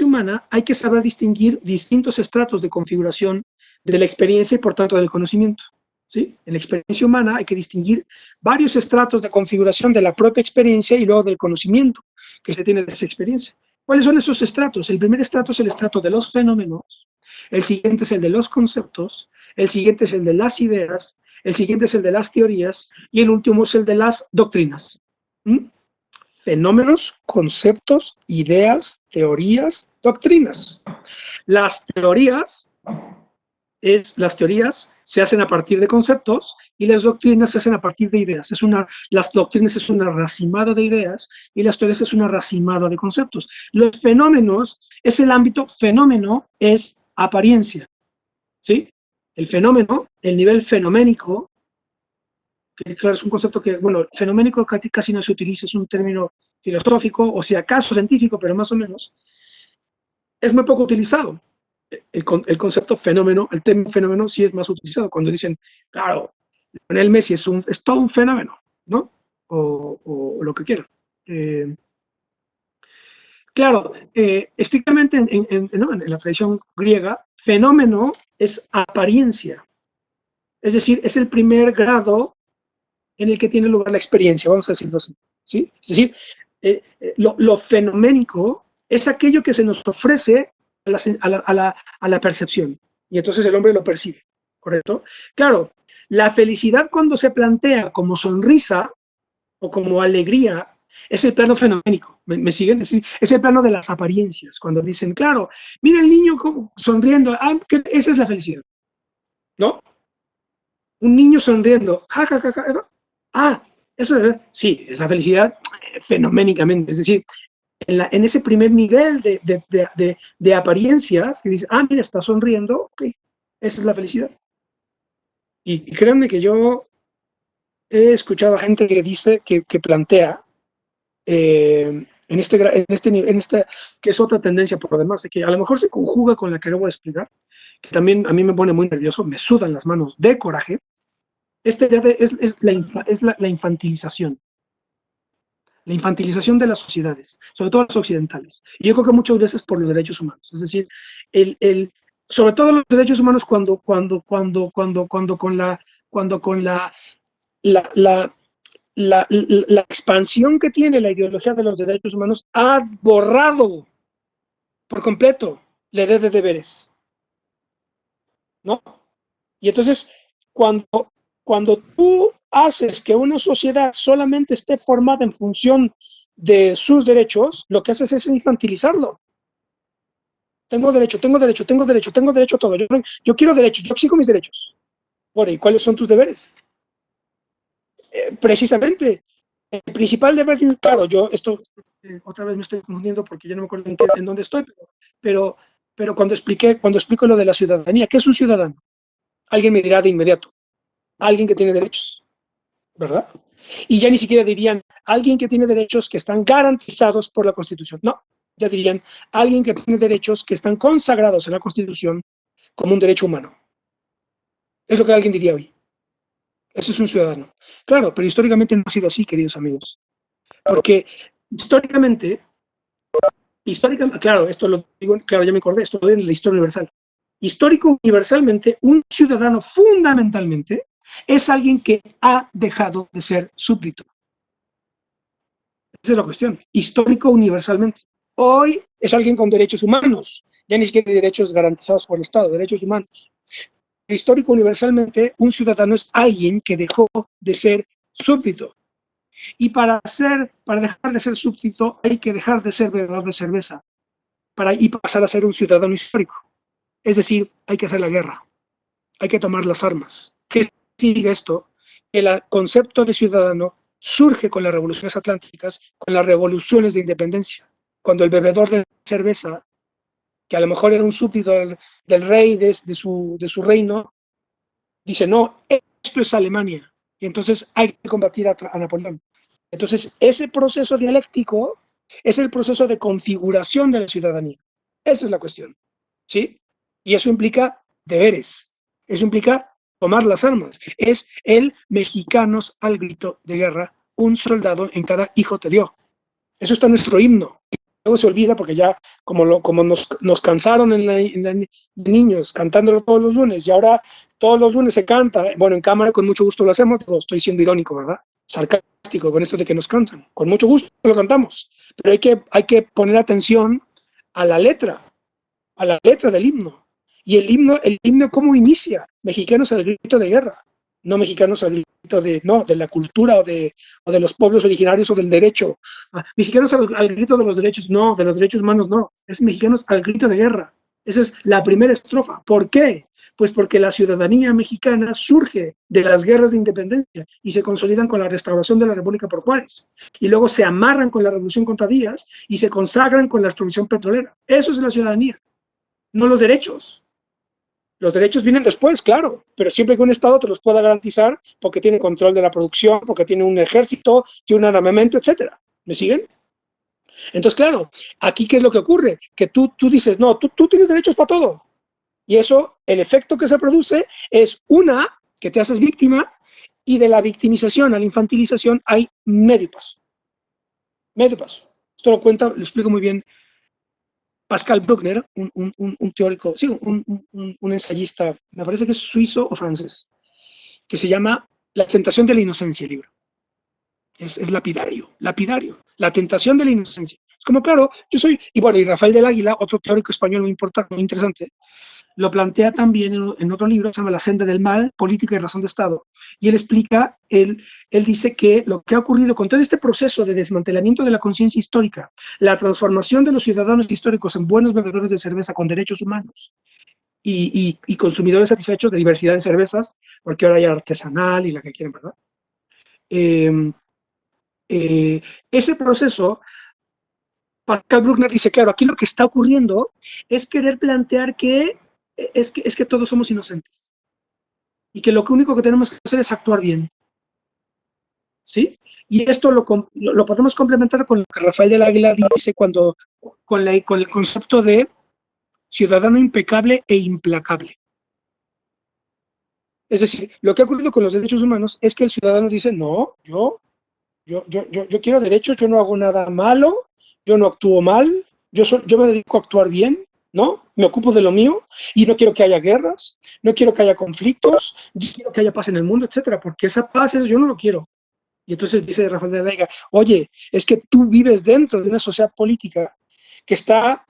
humana hay que saber distinguir distintos estratos de configuración de la experiencia y por tanto del conocimiento. ¿Sí? En la experiencia humana hay que distinguir varios estratos de configuración de la propia experiencia y luego del conocimiento que se tiene de esa experiencia. ¿Cuáles son esos estratos? El primer estrato es el estrato de los fenómenos, el siguiente es el de los conceptos, el siguiente es el de las ideas, el siguiente es el de las teorías y el último es el de las doctrinas. ¿Mm? Fenómenos, conceptos, ideas, teorías, doctrinas. Las teorías se hacen a partir de conceptos y las doctrinas se hacen a partir de ideas. Las doctrinas es una racimada de ideas y las teorías es una racimada de conceptos. Los fenómenos es el ámbito, fenómeno es apariencia, ¿sí? El fenómeno, el nivel fenoménico, que claro, es un concepto que, bueno, fenoménico casi no se utiliza, es un término filosófico, o si acaso científico, pero más o menos, es muy poco utilizado. El concepto fenómeno, el término fenómeno sí es más utilizado cuando dicen, claro, Lionel Messi es todo un fenómeno, ¿no? O lo que quieran. Claro, estrictamente en la tradición griega, fenómeno es apariencia, es decir, es el primer grado en el que tiene lugar la experiencia, vamos a decirlo así, ¿sí? Es decir, lo fenoménico es aquello que se nos ofrece a la percepción, y entonces el hombre lo percibe, ¿correcto? Claro, la felicidad cuando se plantea como sonrisa o como alegría es el plano fenoménico, ¿me siguen? Es el plano de las apariencias, cuando dicen, claro, mira el niño sonriendo, esa es la felicidad, ¿no? Un niño sonriendo, ja, ja, ja, ja, eso sí, es la felicidad fenoménicamente, es decir, en ese primer nivel de apariencias, que dice, mira, está sonriendo, ok, esa es la felicidad. Y créanme que yo he escuchado a gente que dice, que plantea, que es otra tendencia por lo demás, de que a lo mejor se conjuga con la que le voy a explicar, que también a mí me pone muy nervioso, me sudan las manos de coraje. Esta idea es la infantilización. La infantilización de las sociedades, sobre todo las occidentales. Y yo creo que muchas veces por los derechos humanos. Es decir, sobre todo los derechos humanos cuando con la expansión que tiene la ideología de los derechos humanos ha borrado por completo la idea de deberes, ¿no? Y entonces, cuando tú haces que una sociedad solamente esté formada en función de sus derechos, lo que haces es infantilizarlo. Tengo derecho, tengo derecho, tengo derecho, tengo derecho a todo. Yo quiero derechos, yo exijo mis derechos. Bueno, ¿y cuáles son tus deberes? Precisamente, el principal deber, claro, yo otra vez me estoy confundiendo porque yo no me acuerdo en dónde estoy, pero cuando explico lo de la ciudadanía, ¿qué es un ciudadano? Alguien me dirá de inmediato, alguien que tiene derechos, ¿verdad? Y ya ni siquiera dirían alguien que tiene derechos que están garantizados por la Constitución. No, ya dirían alguien que tiene derechos que están consagrados en la Constitución como un derecho humano. Es lo que alguien diría hoy. Eso es un ciudadano. Claro, pero históricamente no ha sido así, queridos amigos. Porque históricamente, claro, esto lo digo, claro, ya me acordé, esto lo digo en la historia universal. Histórico universalmente, un ciudadano fundamentalmente es alguien que ha dejado de ser súbdito. Esa es la cuestión. Histórico universalmente. Hoy es alguien con derechos humanos, ya ni siquiera derechos garantizados por el Estado, derechos humanos. Histórico universalmente, un ciudadano es alguien que dejó de ser súbdito. Y para dejar de ser súbdito hay que dejar de ser bebedor de cerveza y pasar a ser un ciudadano histórico. Es decir, hay que hacer la guerra, hay que tomar las armas. ¿Qué sigue esto? El concepto de ciudadano surge con las revoluciones atlánticas, con las revoluciones de independencia. Cuando el bebedor de cerveza, que a lo mejor era un súbdito del rey de su reino, dice, no, esto es Alemania, y entonces hay que combatir a Napoleón. Entonces, ese proceso dialéctico es el proceso de configuración de la ciudadanía. Esa es la cuestión, ¿sí? Y eso implica deberes, eso implica tomar las armas. Es el mexicanos al grito de guerra, un soldado en cada hijo te dio. Eso está en nuestro himno. Luego se olvida porque ya como nos cansaron de niños cantándolo todos los lunes y ahora todos los lunes se canta, bueno, en cámara con mucho gusto lo hacemos, lo estoy siendo irónico, ¿verdad? Sarcástico con esto de que nos cansan. Con mucho gusto lo cantamos, pero hay que poner atención a la letra del himno. Y el himno ¿cómo inicia? Mexicanos al grito de guerra, no mexicanos al grito de la cultura o de los pueblos originarios o del derecho. Mexicanos al grito de los derechos, no, de los derechos humanos, no. Es mexicanos al grito de guerra. Esa es la primera estrofa. ¿Por qué? Pues porque la ciudadanía mexicana surge de las guerras de independencia y se consolidan con la restauración de la República por Juárez. Y luego se amarran con la Revolución contra Díaz y se consagran con la extracción petrolera. Eso es la ciudadanía, no los derechos. Los derechos vienen después, claro, pero siempre que un Estado te los pueda garantizar porque tiene control de la producción, porque tiene un ejército, tiene un armamento, etcétera. ¿Me siguen? Entonces, claro, aquí ¿qué es lo que ocurre? Que tú dices, no, tú tienes derechos para todo. Y eso, el efecto que se produce es que te haces víctima, y de la victimización a la infantilización hay medio paso. Medio paso. Esto lo explico muy bien Pascal Bruckner, un teórico, sí, un ensayista, me parece que es suizo o francés, que se llama La tentación de la inocencia, el libro. Es lapidario, la tentación de la inocencia. Es como, claro, y bueno, y Rafael del Águila, otro teórico español muy importante, muy interesante, lo plantea también en otro libro, se llama La senda del mal, política y razón de Estado. Y él explica, él dice que lo que ha ocurrido con todo este proceso de desmantelamiento de la conciencia histórica, la transformación de los ciudadanos históricos en buenos bebedores de cerveza con derechos humanos y consumidores satisfechos de diversidad de cervezas, porque ahora hay artesanal y la que quieren, ¿verdad? Ese proceso, Pascal Bruckner dice, claro, aquí lo que está ocurriendo es querer plantear que es que todos somos inocentes y que lo único que tenemos que hacer es actuar bien, ¿sí? Y esto lo podemos complementar con lo que Rafael del Águila dice con el concepto de ciudadano impecable e implacable. Es decir, lo que ha ocurrido con los derechos humanos es que el ciudadano dice, no, yo quiero derechos, yo no hago nada malo, yo no actúo mal, yo me dedico a actuar bien, ¿no? Me ocupo de lo mío y no quiero que haya guerras, no quiero que haya conflictos, yo quiero que haya paz en el mundo, etcétera, porque esa paz yo no lo quiero. Y entonces dice Rafael de la Vega, oye, es que tú vives dentro de una sociedad política que está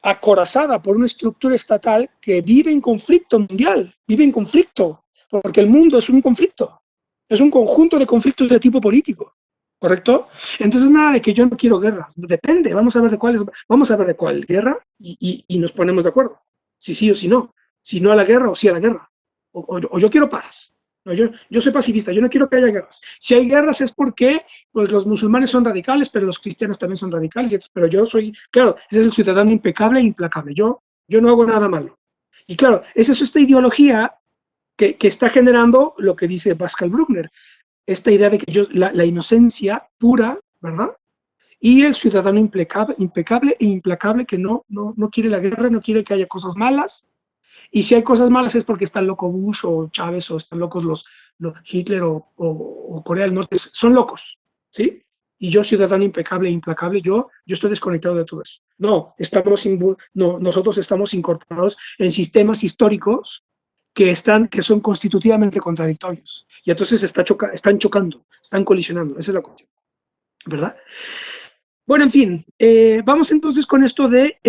acorazada por una estructura estatal que vive en conflicto mundial, vive en conflicto, porque el mundo es un conflicto, es un conjunto de conflictos de tipo político, ¿correcto? Entonces nada de que yo no quiero guerras, depende, vamos a ver de cuál guerra y nos ponemos de acuerdo, si sí o si no a la guerra o sí a la guerra, o yo quiero paz. No, yo soy pacifista, yo no quiero que haya guerras. Si hay guerras es porque pues, los musulmanes son radicales, pero los cristianos también son radicales. Pero yo soy, claro, ese es el ciudadano impecable e implacable. Yo no hago nada malo. Y claro, esa es esta ideología que está generando lo que dice Pascal Bruckner. Esta idea de que la inocencia pura, ¿verdad? Y el ciudadano impecable e implacable que no quiere la guerra, no quiere que haya cosas malas. Y si hay cosas malas es porque está loco Bush o Chávez o están locos los Hitler o Corea del Norte. Son locos, ¿sí? Y yo, ciudadano impecable e implacable, yo estoy desconectado de todo eso. No, nosotros estamos incorporados en sistemas históricos que son constitutivamente contradictorios. Y entonces están chocando, están colisionando. Esa es la cuestión, ¿verdad? Bueno, en fin, vamos entonces con esto de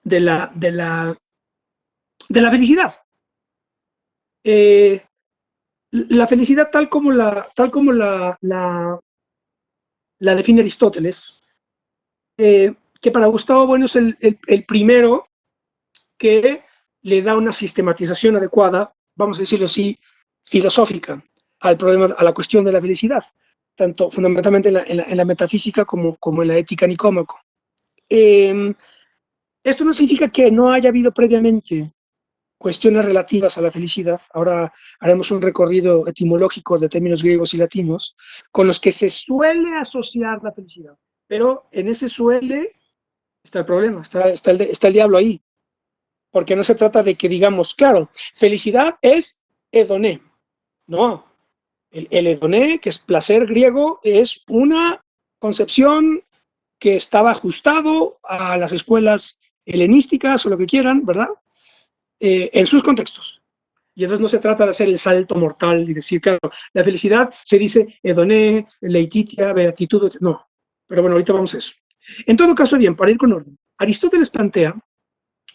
la felicidad. La felicidad tal como la define Aristóteles, que para Gustavo Bueno es el primero que le da una sistematización adecuada, vamos a decirlo así, filosófica al problema, a la cuestión de la felicidad, tanto fundamentalmente en la metafísica como en la ética Nicómaco. Esto no significa que no haya habido previamente cuestiones relativas a la felicidad. Ahora haremos un recorrido etimológico de términos griegos y latinos con los que se suele asociar la felicidad. Pero en ese suele está el problema, está el diablo ahí. Porque no se trata de que digamos, claro, felicidad es hedoné. No, el hedoné, que es placer griego, es una concepción que estaba ajustado a las escuelas helenísticas o lo que quieran, ¿verdad? En sus contextos. Y entonces no se trata de hacer el salto mortal y decir, claro, la felicidad se dice hedoné, leititia, beatitud, no. Pero bueno, ahorita vamos a eso. En todo caso, bien, para ir con orden, Aristóteles plantea,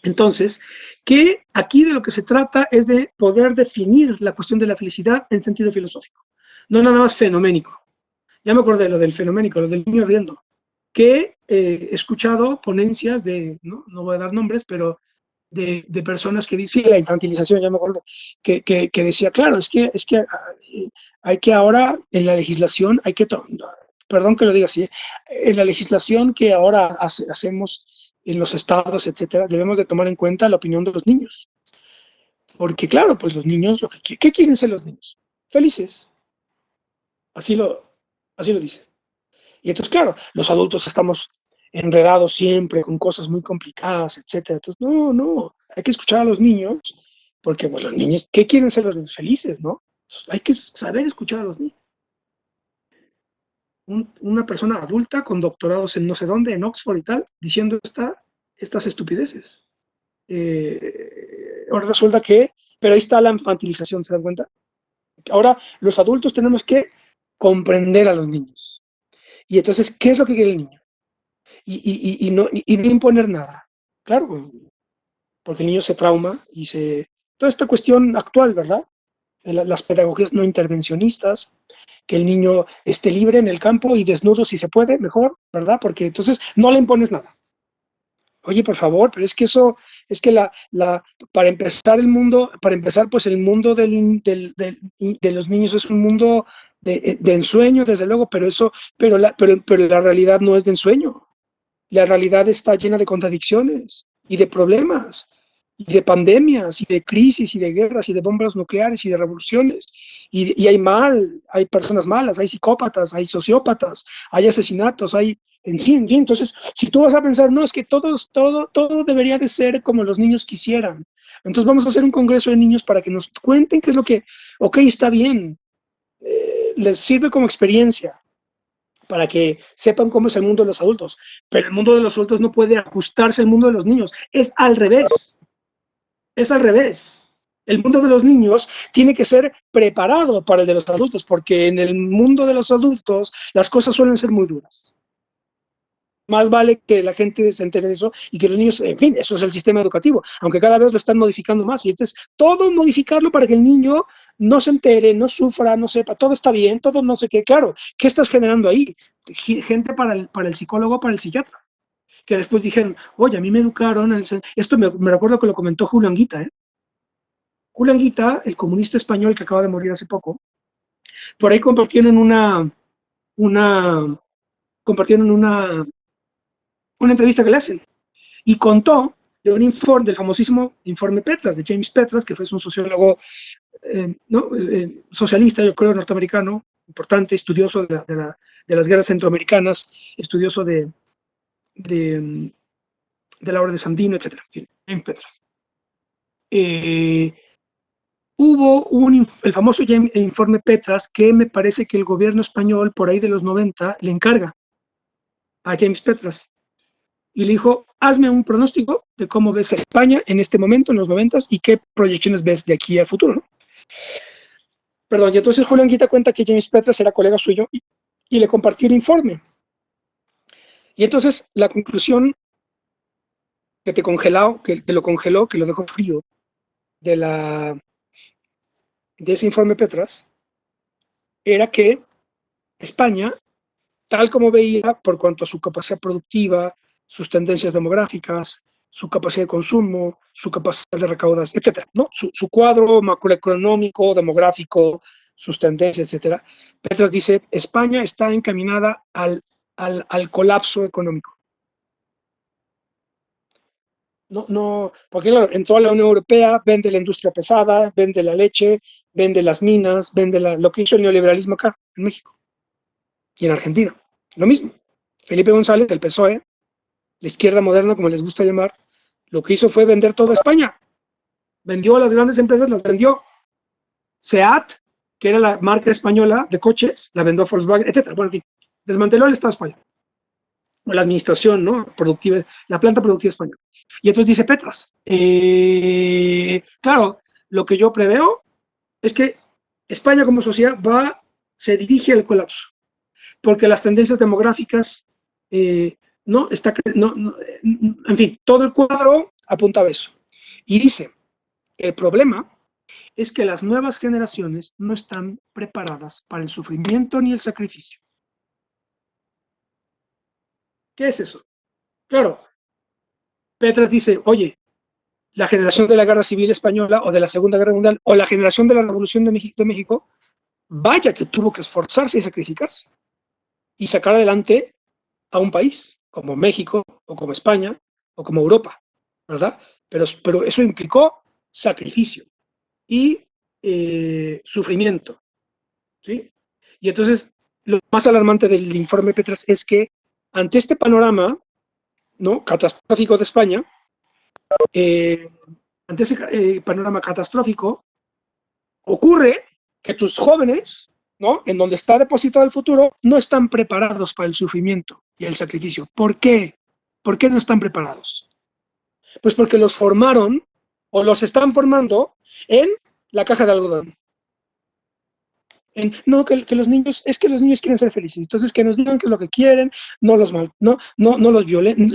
entonces, que aquí de lo que se trata es de poder definir la cuestión de la felicidad en sentido filosófico, no nada más fenoménico. Ya me acordé lo del fenoménico, lo del niño riendo, que he escuchado ponencias de, no voy a dar nombres, pero de personas que dicen, sí, la infantilización, ya me acuerdo, que decía, claro, es que hay que ahora en la legislación, hay que, perdón que lo diga así, en la legislación que ahora hacemos en los estados, etcétera, debemos de tomar en cuenta la opinión de los niños. Porque claro, pues los niños, ¿qué quieren ser los niños? Felices. Así lo dice. Y entonces, claro, los adultos estamos enredados siempre con cosas muy complicadas, etcétera. Entonces, no, hay que escuchar a los niños, porque pues los niños, ¿qué quieren ser los niños? Felices, ¿no? Entonces, hay que saber escuchar a los niños. Una persona adulta con doctorados en no sé dónde, en Oxford y tal, diciendo estas estupideces. Ahora resulta que, pero ahí está la infantilización, ¿se dan cuenta? Ahora los adultos tenemos que comprender a los niños. Y entonces, ¿qué es lo que quiere el niño? Y no imponer nada. Claro, porque el niño se trauma y se... Toda esta cuestión actual, ¿verdad? De las pedagogías no intervencionistas, que el niño esté libre en el campo y desnudo si se puede, mejor, ¿verdad? Porque entonces no le impones nada. Oye, por favor, pero es que eso, es que para empezar para empezar, pues el mundo de los niños es un mundo de ensueño, desde luego, pero la realidad no es de ensueño. La realidad está llena de contradicciones y de problemas, y de pandemias, y de crisis, y de guerras, y de bombas nucleares, y de revoluciones. Y hay personas malas, hay psicópatas, hay sociópatas, hay asesinatos, en fin. Entonces, si tú vas a pensar, no, es que todo debería de ser como los niños quisieran. Entonces vamos a hacer un congreso de niños para que nos cuenten qué es lo que, ok, está bien, les sirve como experiencia, para que sepan cómo es el mundo de los adultos. Pero el mundo de los adultos no puede ajustarse al mundo de los niños. Es al revés. Es al revés. El mundo de los niños tiene que ser preparado para el de los adultos, porque en el mundo de los adultos las cosas suelen ser muy duras. Más vale que la gente se entere de eso y que los niños, en fin, eso es el sistema educativo, aunque cada vez lo están modificando más. Y este es todo modificarlo para que el niño no se entere, no sufra, no sepa, todo está bien, todo no sé qué. Claro, ¿qué estás generando ahí? Gente para el psicólogo, para el psiquiatra. Que después dijeron, oye, a mí me educaron, esto me recuerdo que lo comentó Julio Anguita, ¿eh? Julio Anguita, el comunista español que acaba de morir hace poco, por ahí compartieron una, compartieron una entrevista que le hacen y contó de un informe, del famosísimo informe Petras, de James Petras, que fue un sociólogo socialista, yo creo, norteamericano, importante, estudioso de las guerras centroamericanas, estudioso de la obra de Sandino, etc. James Petras. Hubo el famoso informe Petras que me parece que el gobierno español, por ahí de los 90, le encarga a James Petras y le dijo, hazme un pronóstico de cómo ves a España en este momento, en los 90, y qué proyecciones ves de aquí al futuro, ¿no? Perdón, y entonces Julio Anguita cuenta que James Petras era colega suyo y le compartió el informe. Y entonces la conclusión que lo congeló, que lo dejó frío, de ese informe Petras, era que España, tal como veía, por cuanto a su capacidad productiva, sus tendencias demográficas, su capacidad de consumo, su capacidad de recaudación, etcétera, ¿no? Su cuadro macroeconómico, demográfico, sus tendencias, etcétera. Petras dice, España está encaminada al colapso económico. porque claro, entró a la Unión Europea, vende la industria pesada, vende la leche, vende las minas, vende lo que hizo el neoliberalismo acá, en México y en Argentina. Lo mismo. Felipe González, del PSOE, la izquierda moderna, como les gusta llamar, lo que hizo fue vender toda España. Vendió a las grandes empresas, las vendió. SEAT, que era la marca española de coches, la vendió a Volkswagen, etc. Bueno, en fin, desmanteló el Estado español. La administración, ¿no? Productiva, la planta productiva española. Y entonces dice Petras, claro, lo que yo preveo es que España como sociedad se dirige al colapso, porque las tendencias demográficas, no, en fin, todo el cuadro apunta a eso. Y dice, el problema es que las nuevas generaciones no están preparadas para el sufrimiento ni el sacrificio. ¿Qué es eso? Claro, Petras dice, oye, la generación de la Guerra Civil Española o de la Segunda Guerra Mundial o la generación de la Revolución de México, vaya que tuvo que esforzarse y sacrificarse y sacar adelante a un país como México o como España o como Europa, ¿verdad? Pero eso implicó sacrificio y sufrimiento, ¿sí? Y entonces, lo más alarmante del informe Petras es que ante este panorama, ¿no?, catastrófico de España, ante ese panorama catastrófico, ocurre que tus jóvenes, ¿no?, en donde está depositado el futuro, no están preparados para el sufrimiento y el sacrificio. ¿Por qué? ¿Por qué no están preparados? Pues porque los formaron o los están formando en la caja de algodón. No, que los niños, es que los niños quieren ser felices, entonces que nos digan qué es lo que quieren, no los los violen,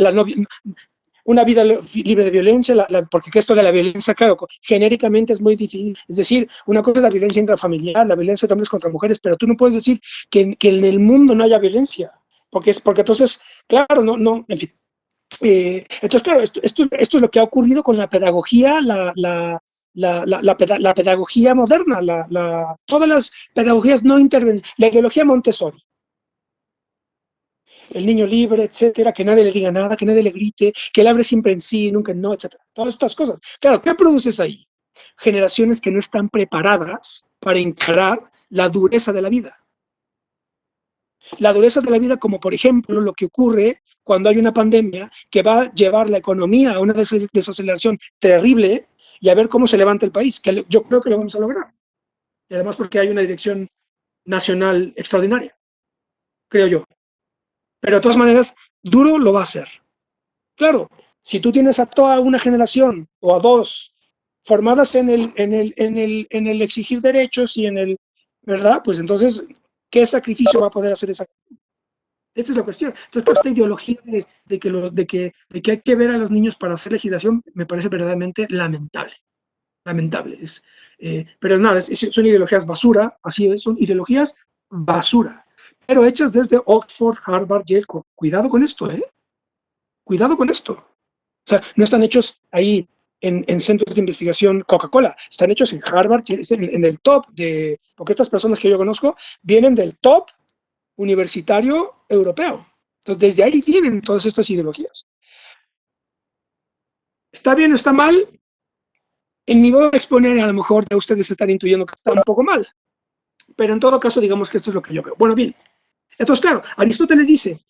una vida libre de violencia, porque esto de la violencia, claro, genéricamente es muy difícil, es decir, una cosa es la violencia intrafamiliar, la violencia de hombres contra mujeres, pero tú no puedes decir que en el mundo no haya violencia, porque entonces, claro, en fin. Entonces, claro, esto es lo que ha ocurrido con la pedagogía, la pedagogía moderna, todas las pedagogías no intervenidas, la ideología Montessori, el niño libre, etcétera, que nadie le diga nada, que nadie le grite, que él hable siempre en sí, nunca en no, etcétera. Todas estas cosas. Claro, ¿qué produces ahí? Generaciones que no están preparadas para encarar la dureza de la vida. La dureza de la vida, como por ejemplo lo que ocurre cuando hay una pandemia que va a llevar la economía a una desaceleración terrible y a ver cómo se levanta el país, que yo creo que lo vamos a lograr. Y además porque hay una dirección nacional extraordinaria, creo yo. Pero de todas maneras, duro lo va a hacer. Claro, si tú tienes a toda una generación o a dos formadas en el exigir derechos y ¿verdad? Pues entonces, ¿qué sacrificio va a poder hacer esa? Esa es la cuestión. Entonces, toda esta ideología de que hay que ver a los niños para hacer legislación me parece verdaderamente lamentable. Lamentable. Pero nada, son ideologías basura, así es, son ideologías basura, pero hechas desde Oxford, Harvard, Yale. Cuidado con esto, ¿eh? Cuidado con esto. O sea, no están hechos ahí en centros de investigación Coca-Cola, están hechos en Harvard, en el top porque estas personas que yo conozco vienen del top universitario europeo. Entonces, desde ahí vienen todas estas ideologías. ¿Está bien o está mal? En mi modo de exponer, a lo mejor ya ustedes están intuyendo que está un poco mal, pero en todo caso, digamos que esto es lo que yo veo. Bueno, bien. Entonces, claro, Aristóteles dice,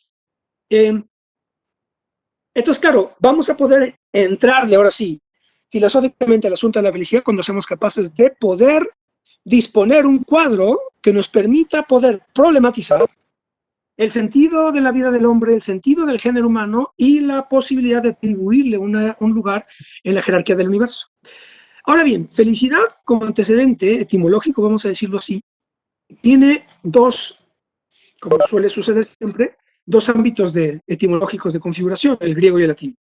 entonces, claro, vamos a poder entrarle ahora sí, filosóficamente al asunto de la felicidad cuando seamos capaces de poder disponer un cuadro que nos permita poder problematizar el sentido de la vida del hombre, el sentido del género humano y la posibilidad de atribuirle un lugar en la jerarquía del universo. Ahora bien, felicidad como antecedente etimológico, vamos a decirlo así, tiene dos, como suele suceder siempre, dos ámbitos etimológicos de configuración, el griego y el latín.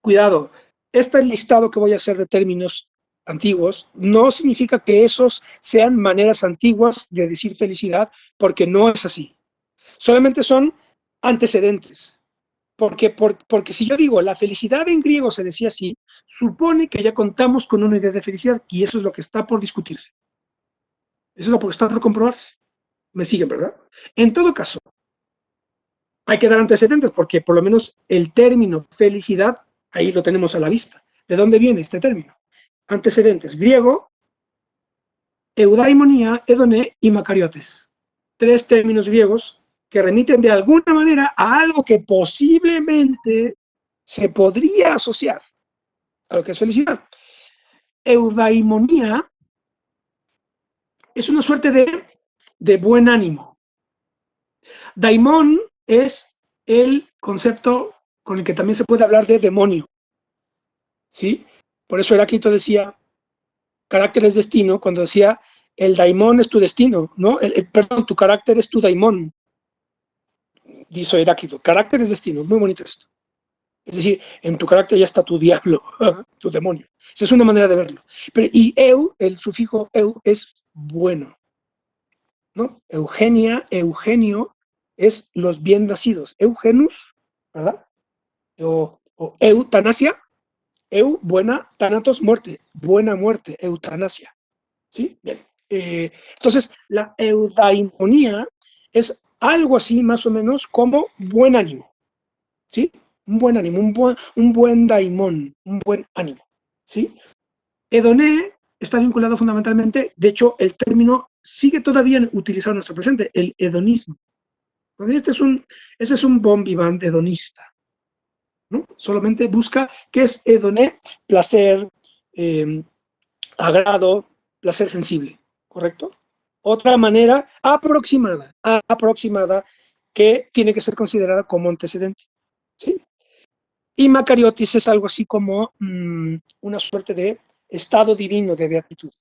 Cuidado, este listado que voy a hacer de términos antiguos no significa que esos sean maneras antiguas de decir felicidad, porque no es así. Solamente son antecedentes. Porque si yo digo la felicidad en griego se decía así, supone que ya contamos con una idea de felicidad y eso es lo que está por discutirse. Eso es lo que está por comprobarse. Me siguen, ¿verdad? En todo caso, hay que dar antecedentes porque por lo menos el término felicidad, ahí lo tenemos a la vista. ¿De dónde viene este término? Antecedentes, griego, eudaimonía, hedoné y macariotes. 3 términos griegos que remiten de alguna manera a algo que posiblemente se podría asociar a lo que es felicidad. Eudaimonía es una suerte de buen ánimo. Daimon es el concepto con el que también se puede hablar de demonio, ¿sí? Por eso Heráclito decía, carácter es destino, cuando decía, el daimón es tu destino, ¿no? Perdón, tu carácter es tu daimón, dice Heráclito, carácter es destino, muy bonito esto. Es decir, en tu carácter ya está tu diablo, tu demonio. Esa es una manera de verlo. Y eu, el sufijo eu, es bueno, ¿no? Eugenia, Eugenio, es los bien nacidos. Eugenus, ¿verdad? O eutanasia, buena, thanatos, muerte, buena muerte, eutanasia. ¿Sí? Bien. Entonces, la eudaimonía es algo así más o menos como buen ánimo. ¿Sí? Un buen ánimo, un buen daimón, un buen ánimo. ¿Sí? Hedoné está vinculado fundamentalmente, de hecho, el término sigue todavía utilizado en nuestro presente, el hedonismo. Ese es un bon vivant hedonista, ¿no? Solamente busca, ¿qué es hedoné? Placer, agrado, placer sensible, ¿correcto? Otra manera aproximada que tiene que ser considerada como antecedente, ¿sí? Y macariotis es algo así como una suerte de estado divino de beatitud,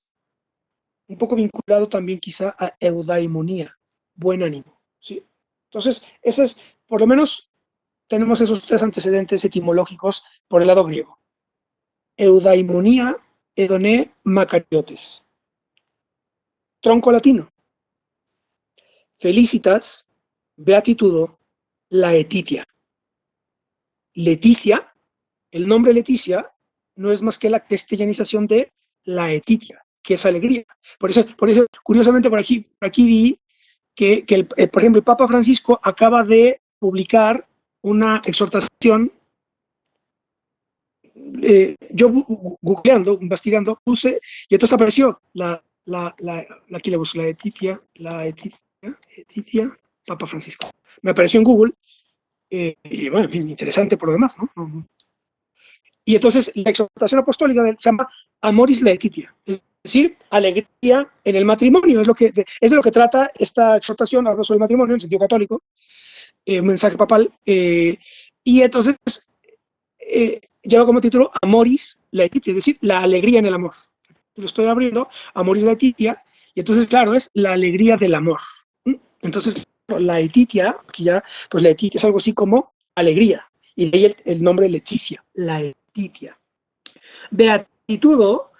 un poco vinculado también quizá a eudaimonía, buen ánimo, ¿sí? Entonces, ese es, por lo menos, tenemos esos 3 antecedentes etimológicos por el lado griego. Eudaimonía, hedoné, macariotes. Tronco latino. Felicitas, beatitudo, laetitia. Leticia, el nombre Leticia no es más que la castellanización de laetitia, que es alegría. Por eso curiosamente, por aquí vi que por ejemplo, el Papa Francisco acaba de publicar una exhortación. Yo googleando, investigando, puse, y entonces apareció aquí la busco, Letitia, Papa Francisco. Me apareció en Google, y bueno, en fin, interesante por lo demás, ¿no? Y entonces la exhortación apostólica se llama Amoris Laetitia, es decir, alegría en el matrimonio, es de lo que trata esta exhortación, hablo sobre el matrimonio en sentido católico, un mensaje papal, y entonces lleva como título Amoris Laetitia, es decir, la alegría en el amor. Lo estoy abriendo, Amoris Laetitia, y entonces, claro, es la alegría del amor. Entonces, Laetitia, aquí ya, pues Laetitia es algo así como alegría, y de ahí el nombre Leticia, Laetitia. Beatitudo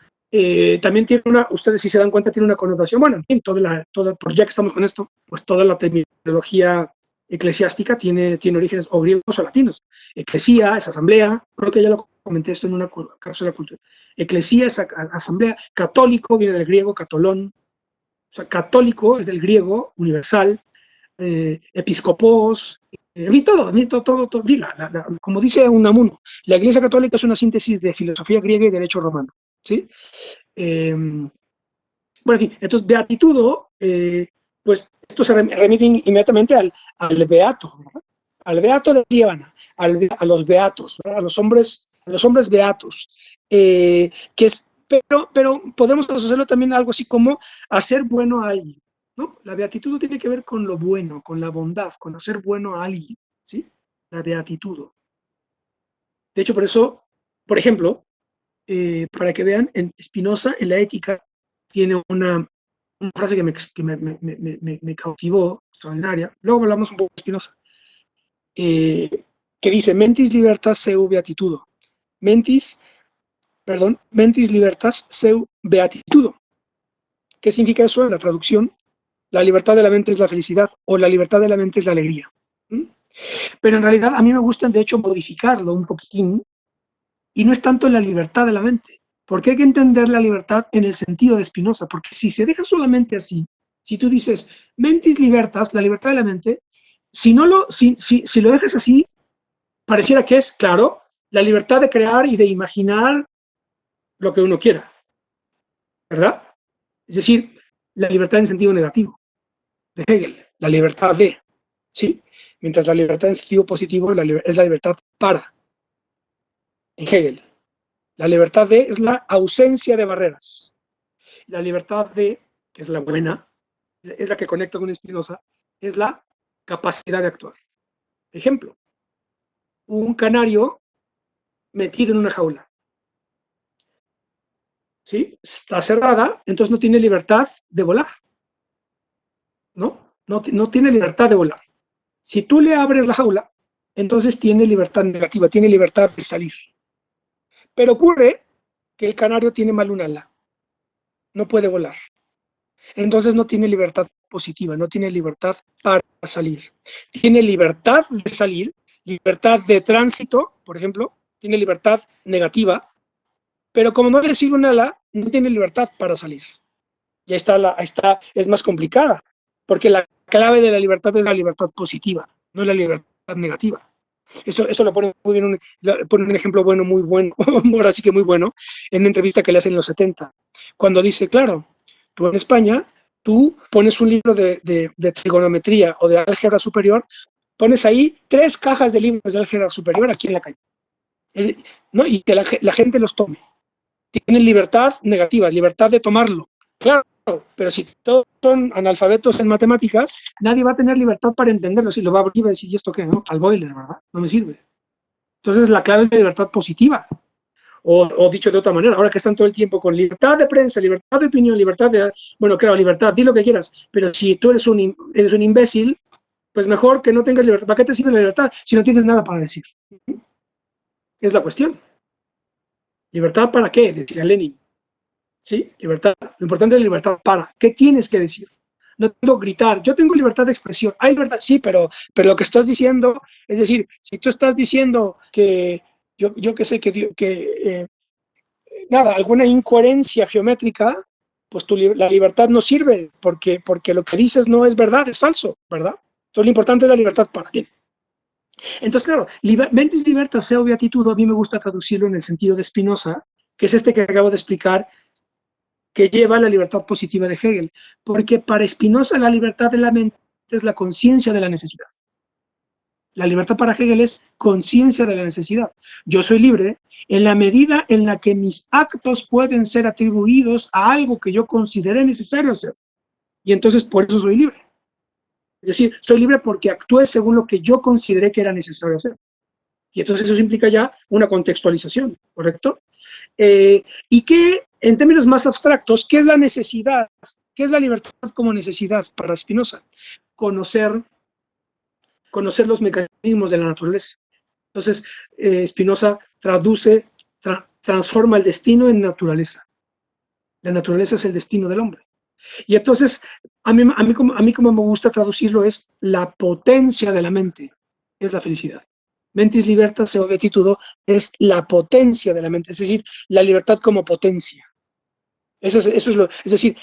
también tiene ustedes si se dan cuenta, tiene una connotación, bueno, en fin, ya que estamos con esto, pues toda la terminología eclesiástica tiene orígenes o griegos o latinos. Eclesía es asamblea, creo que ya lo comenté esto en una cápsula de cultura. Eclesía es asamblea, católico viene del griego catolón, o sea, católico es del griego universal, episcopos, en fin, todo, como dice Unamuno, la Iglesia Católica es una síntesis de filosofía griega y derecho romano, ¿sí? Bueno, en fin, entonces, beatitudo, pues esto se remite inmediatamente al beato, ¿verdad? Al beato de Líbana, a los beatos, ¿verdad? A los hombres beatos, que es, pero podemos asociarlo también a algo así como hacer bueno a alguien, ¿no? La beatitud tiene que ver con lo bueno, con la bondad, con hacer bueno a alguien, ¿sí? La beatitud. De hecho, por eso, por ejemplo, para que vean, en Spinoza, en la ética, tiene una frase que me cautivó, extraordinaria. Luego hablamos un poco de Spinoza, que dice, mentis libertas seu beatitudo. Mentis libertas seu beatitudo. ¿Qué significa eso en la traducción? La libertad de la mente es la felicidad, o la libertad de la mente es la alegría. Pero en realidad a mí me gusta, de hecho, modificarlo un poquitín, y no es tanto la libertad de la mente, porque hay que entender la libertad en el sentido de Spinoza, porque si se deja solamente así, si tú dices mentis libertas, la libertad de la mente, si lo dejas así, pareciera que es, claro, la libertad de crear y de imaginar lo que uno quiera, ¿verdad? Es decir, la libertad en sentido negativo, de Hegel, la libertad de, ¿sí? Mientras la libertad en sentido positivo es la libertad para, en Hegel. La libertad de es la ausencia de barreras. La libertad de, que es la buena, es la que conecta con Spinoza, es la capacidad de actuar. Ejemplo, un canario metido en una jaula, ¿sí? Está cerrada, entonces no tiene libertad de volar, ¿no? No tiene libertad de volar. Si tú le abres la jaula, entonces tiene libertad negativa, tiene libertad de salir. Pero ocurre que el canario tiene mal un ala, no puede volar. Entonces no tiene libertad positiva, no tiene libertad para salir. Tiene libertad de salir, libertad de tránsito, por ejemplo, tiene libertad negativa, pero como no le sirve un ala, no tiene libertad para salir. Y ahí está, es más complicada, porque la clave de la libertad es la libertad positiva, no la libertad negativa. Esto lo pone muy bien, pone un ejemplo bueno, muy bueno, ahora sí que muy bueno, en una entrevista que le hacen en los 70, cuando dice, claro, tú en España, tú pones un libro de trigonometría o de álgebra superior, pones ahí 3 cajas de libros de álgebra superior aquí en la calle, ¿no? Y que la gente los tome. Tienen libertad negativa, libertad de tomarlo. Claro, pero si todos son analfabetos en matemáticas, nadie va a tener libertad para entenderlo. Si lo va a abrir y va a decir, ¿y esto qué? ¿No? Al boiler, ¿verdad? No me sirve. Entonces la clave es la libertad positiva. O dicho de otra manera, ahora que están todo el tiempo con libertad de prensa, libertad de opinión, libertad de... Bueno, claro, libertad, di lo que quieras, pero si tú eres un imbécil, pues mejor que no tengas libertad. ¿Para qué te sirve la libertad si no tienes nada para decir? Es la cuestión. ¿Libertad para qué? Decía Lenin. ¿Sí? Libertad. Lo importante es la libertad para. ¿Qué tienes que decir? No tengo que gritar. Yo tengo libertad de expresión. Hay libertad, sí, pero lo que estás diciendo, es decir, si tú estás diciendo que yo qué sé, nada, alguna incoherencia geométrica, pues la libertad no sirve porque lo que dices no es verdad, es falso, ¿verdad? Entonces lo importante es la libertad para. Bien. Entonces, claro, mentis libertas seu beatitudo, a mí me gusta traducirlo en el sentido de Spinoza, que es este que acabo de explicar, que lleva a la libertad positiva de Hegel, porque para Spinoza la libertad de la mente es la conciencia de la necesidad. La libertad para Hegel es conciencia de la necesidad. Yo soy libre en la medida en la que mis actos pueden ser atribuidos a algo que yo consideré necesario hacer. Y entonces por eso soy libre. Es decir, soy libre porque actué según lo que yo consideré que era necesario hacer. Y entonces eso implica ya una contextualización, ¿correcto? Y que, en términos más abstractos, ¿qué es la necesidad? ¿Qué es la libertad como necesidad para Spinoza? Conocer los mecanismos de la naturaleza. Entonces, Spinoza transforma el destino en naturaleza. La naturaleza es el destino del hombre. Y entonces, a mí como me gusta traducirlo es la potencia de la mente, es la felicidad. Mentis libertas seu beatitudo es la potencia de la mente, es decir, la libertad como potencia. Eso es es decir,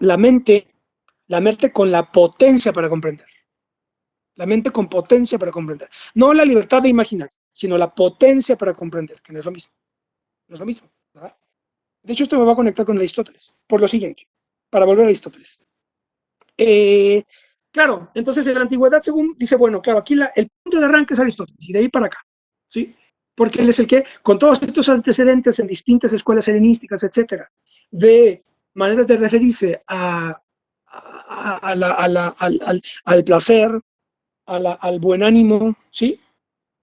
la mente con la potencia para comprender. La mente con potencia para comprender. No la libertad de imaginar, sino la potencia para comprender, que no es lo mismo. No es lo mismo, ¿verdad? De hecho, esto me va a conectar con Aristóteles, por lo siguiente, para volver a Aristóteles. Claro, entonces en la antigüedad, según dice, bueno, claro, aquí el punto de arranque es Aristóteles, y de ahí para acá, ¿sí? Porque él es el que, con todos estos antecedentes en distintas escuelas helenísticas, etcétera, de maneras de referirse al placer, al buen ánimo, ¿sí?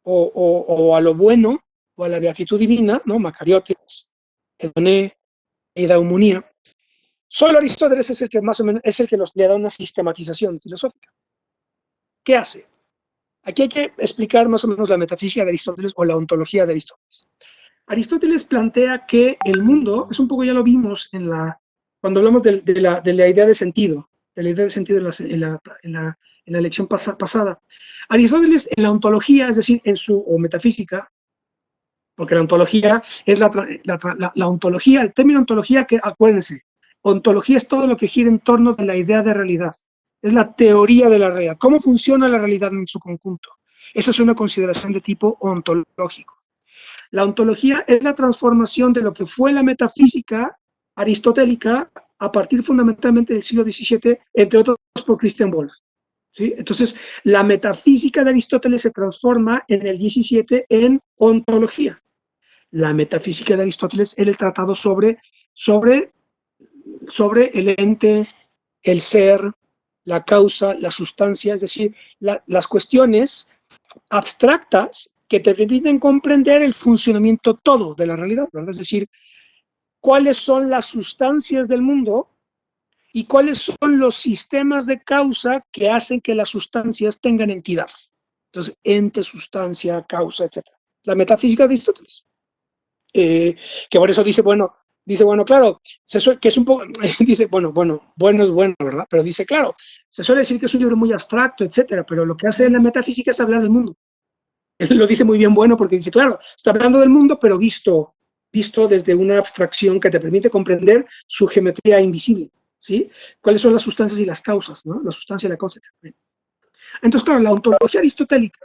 O a lo bueno, o a la beatitud divina, ¿no? Macariotes, Edoné, Eudaimonía. Solo Aristóteles es el que más o menos es el que le da una sistematización filosófica. ¿Qué hace? Aquí hay que explicar más o menos la metafísica de Aristóteles o la ontología de Aristóteles. Aristóteles plantea que el mundo, es un poco ya lo vimos cuando hablamos de la idea de sentido, en la lección pasada. Aristóteles en la ontología, es decir, o metafísica, porque la ontología es la ontología, el término ontología, que acuérdense, ontología es todo lo que gira en torno de la idea de realidad. es la teoría de la realidad. ¿Cómo funciona la realidad en su conjunto? Esa es una consideración de tipo ontológico. La ontología es la transformación de lo que fue la metafísica aristotélica a partir fundamentalmente del siglo XVII, entre otros por Christian Wolff. ¿Sí? Entonces, la metafísica de Aristóteles se transforma en el XVII en ontología. La metafísica de Aristóteles era el tratado sobre el ente, el ser, la causa, la sustancia, es decir, las cuestiones abstractas que te permiten comprender el funcionamiento todo de la realidad, ¿verdad? Es decir, cuáles son las sustancias del mundo y cuáles son los sistemas de causa que hacen que las sustancias tengan entidad. Entonces, ente, sustancia, causa, etc. La metafísica de Aristóteles. Que por eso dice, bueno, claro, que es un poco, dice, bueno es bueno, ¿verdad? Pero dice, claro, se suele decir que es un libro muy abstracto, etcétera, pero lo que hace en la metafísica es hablar del mundo. Él lo dice muy bien bueno porque dice, claro, está hablando del mundo, pero visto desde una abstracción que te permite comprender su geometría invisible, ¿sí? ¿Cuáles son las sustancias y las causas, ¿no? La sustancia y la causa. Entonces, claro, la ontología aristotélica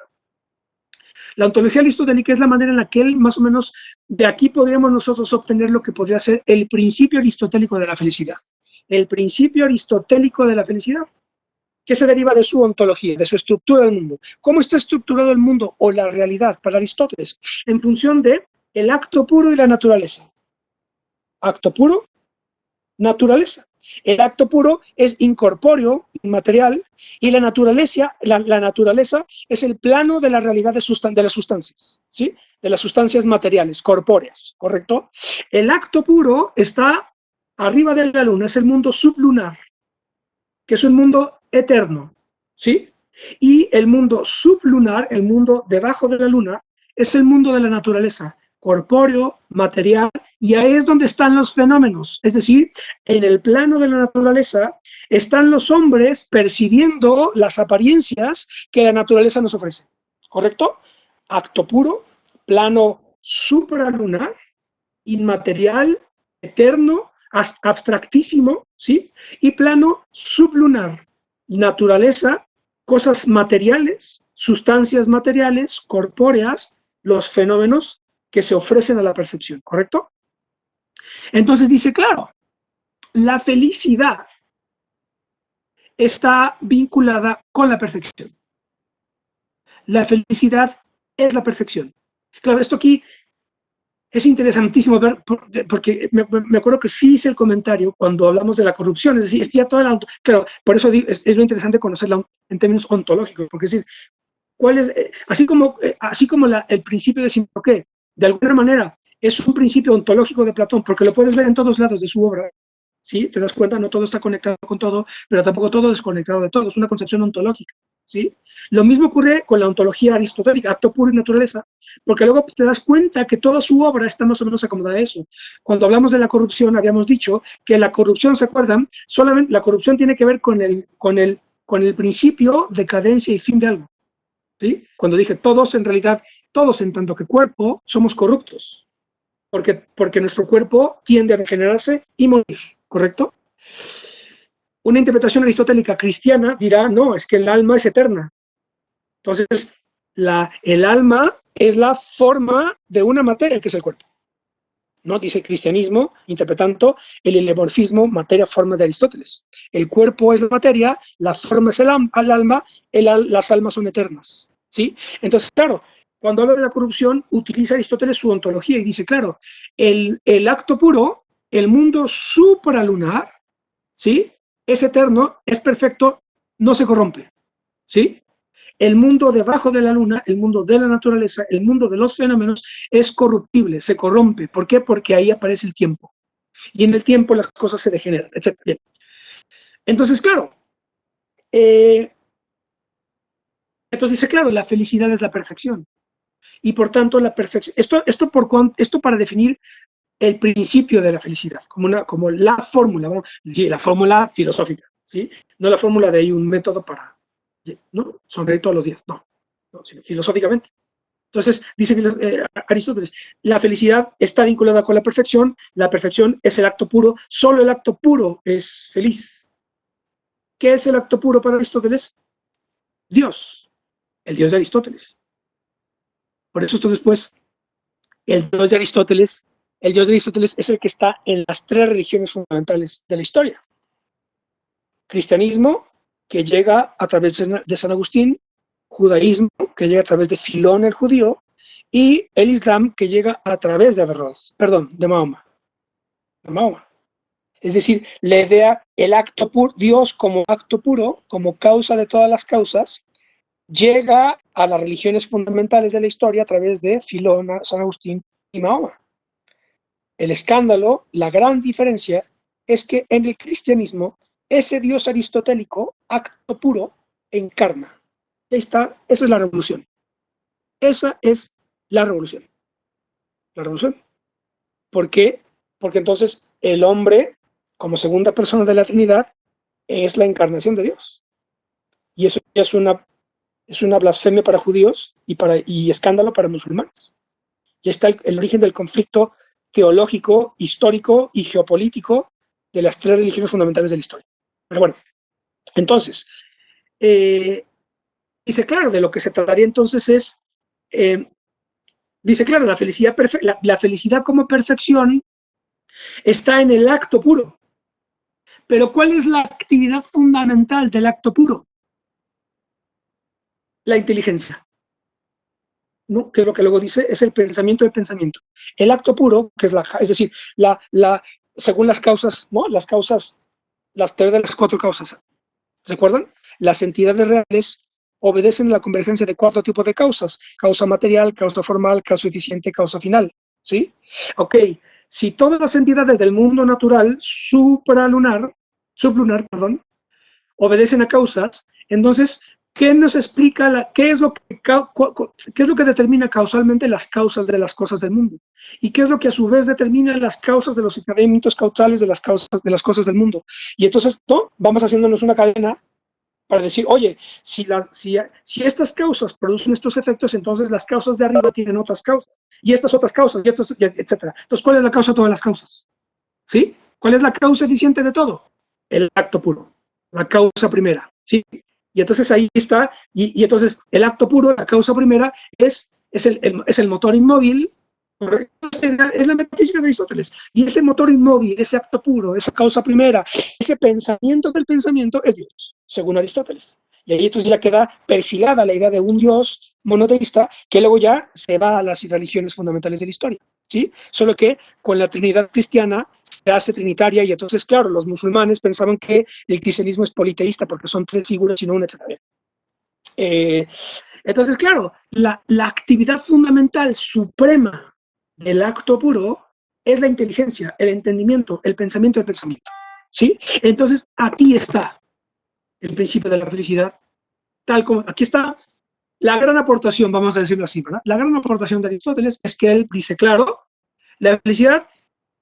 es la manera en la que él, más o menos, de aquí podríamos nosotros obtener lo que podría ser el principio aristotélico de la felicidad. El principio aristotélico de la felicidad, que se deriva de su ontología, de su estructura del mundo. ¿Cómo está estructurado el mundo o la realidad para Aristóteles? En función de el acto puro y la naturaleza. Acto puro, naturaleza. El acto puro es incorpóreo, inmaterial, y la naturaleza es el plano de la realidad de las sustancias, ¿sí? De las sustancias materiales, corpóreas, ¿correcto? El acto puro está arriba de la luna, es el mundo sublunar, que es un mundo eterno, ¿sí? Y el mundo sublunar, el mundo debajo de la luna, es el mundo de la naturaleza, corpóreo, material, y ahí es donde están los fenómenos. Es decir, en el plano de la naturaleza están los hombres percibiendo las apariencias que la naturaleza nos ofrece, ¿correcto? Acto puro, plano supralunar, inmaterial, eterno, abstractísimo, ¿sí? Y plano sublunar, naturaleza, cosas materiales, sustancias materiales, corpóreas, los fenómenos que se ofrecen a la percepción, ¿correcto? Entonces dice, claro, la felicidad está vinculada con la perfección. La felicidad es la perfección. Claro, esto aquí es interesantísimo ver, porque me acuerdo que sí hice el comentario cuando hablamos de la corrupción, es decir, es ya toda la, claro, por eso es lo interesante conocerla en términos ontológicos, porque es decir, ¿cuál es, así como el principio de Simproqué, de alguna manera es un principio ontológico de Platón, porque lo puedes ver en todos lados de su obra, ¿sí? Te das cuenta, no todo está conectado con todo, pero tampoco todo es desconectado de todo, es una concepción ontológica, ¿sí? Lo mismo ocurre con la ontología aristotélica, acto puro y naturaleza, porque luego te das cuenta que toda su obra está más o menos acomodada a eso. Cuando hablamos de la corrupción, habíamos dicho que la corrupción, ¿se acuerdan? Solamente la corrupción tiene que ver con el principio de cadencia y fin de algo, ¿sí? Cuando dije todos, en realidad, todos en tanto que cuerpo, somos corruptos, porque nuestro cuerpo tiende a degenerarse y morir, ¿correcto? Una interpretación aristotélica cristiana dirá, no, es que el alma es eterna. Entonces, el alma es la forma de una materia, que es el cuerpo, ¿no? Dice el cristianismo, interpretando el heliomorfismo materia-forma de Aristóteles. El cuerpo es la materia, la forma es el alma, las almas son eternas, ¿sí? Entonces, claro, cuando habla de la corrupción, utiliza Aristóteles su ontología y dice, claro, el acto puro, el mundo supralunar, ¿sí? Es eterno, es perfecto, no se corrompe, ¿sí? El mundo debajo de la luna, el mundo de la naturaleza, el mundo de los fenómenos es corruptible, se corrompe. ¿Por qué? Porque ahí aparece el tiempo. Y en el tiempo las cosas se degeneran, etc. Bien. Entonces, claro, entonces dice, claro, la felicidad es la perfección. Y por tanto, la perfección, esto para definir el principio de la felicidad, como la fórmula, la fórmula filosófica, ¿sí? No la fórmula de ahí un método para, ¿no? Sonreír todos los días, no, sino filosóficamente. Entonces, dice Aristóteles, la felicidad está vinculada con la perfección es el acto puro, solo el acto puro es feliz. ¿Qué es el acto puro para Aristóteles? Dios, el Dios de Aristóteles. Por eso esto después, el Dios de Aristóteles, el Dios de Aristóteles es el que está en las tres religiones fundamentales de la historia. Cristianismo, que llega a través de San Agustín, judaísmo, que llega a través de Filón el judío, y el Islam, que llega a través de Averroes, perdón, de Mahoma. De Mahoma. Es decir, la idea, el acto puro, Dios como acto puro, como causa de todas las causas, llega a las religiones fundamentales de la historia a través de Filón, San Agustín y Mahoma. El escándalo, la gran diferencia, es que en el cristianismo, ese Dios aristotélico, acto puro, encarna. Ahí está, esa es la revolución. Esa es la revolución. La revolución. ¿Por qué? Porque entonces el hombre, como segunda persona de la Trinidad, es la encarnación de Dios. Y eso ya es una blasfemia para judíos y escándalo para musulmanes. Y está el origen del conflicto teológico, histórico y geopolítico de las tres religiones fundamentales de la historia. Pero bueno, entonces, dice, claro, de lo que se trataría entonces es, dice, claro, la felicidad como perfección está en el acto puro. Pero ¿cuál es la actividad fundamental del acto puro? La inteligencia. ¿No? Que es lo que luego dice, es el pensamiento del pensamiento. El acto puro, que es decir, según las causas, ¿no? Las causas, las teorías de las cuatro causas. ¿Recuerdan? Las entidades reales obedecen a la convergencia de cuatro tipos de causas: causa material, causa formal, causa eficiente, causa final. ¿Sí? Ok, si todas las entidades del mundo natural sublunar, perdón, obedecen a causas, entonces, ¿qué nos explica, qué es lo que determina causalmente las causas de las cosas del mundo? ¿Y qué es lo que a su vez determina las causas de los incrementos causales de las cosas del mundo? Y entonces, ¿no? Vamos haciéndonos una cadena para decir, oye, si estas causas producen estos efectos, entonces las causas de arriba tienen otras causas, y estas otras causas, etc. Entonces, ¿cuál es la causa de todas las causas? ¿Sí? ¿Cuál es la causa eficiente de todo? El acto puro, la causa primera, ¿sí? Y entonces ahí está, y entonces el acto puro, la causa primera, es el motor inmóvil, es la metafísica de Aristóteles, y ese motor inmóvil, ese acto puro, esa causa primera, ese pensamiento del pensamiento es Dios, según Aristóteles. Y ahí entonces ya queda perfilada la idea de un Dios monoteísta que luego ya se va a las religiones fundamentales de la historia, ¿sí? Solo que con la Trinidad cristiana se hace trinitaria y entonces, claro, los musulmanes pensaban que el cristianismo es politeísta porque son tres figuras y no una, etc. Entonces, claro, la actividad fundamental suprema del acto puro es la inteligencia, el entendimiento, el pensamiento del pensamiento, ¿sí? Entonces, aquí está el principio de la felicidad, tal como, aquí está la gran aportación, vamos a decirlo así, ¿verdad? La gran aportación de Aristóteles es que él dice, claro, la felicidad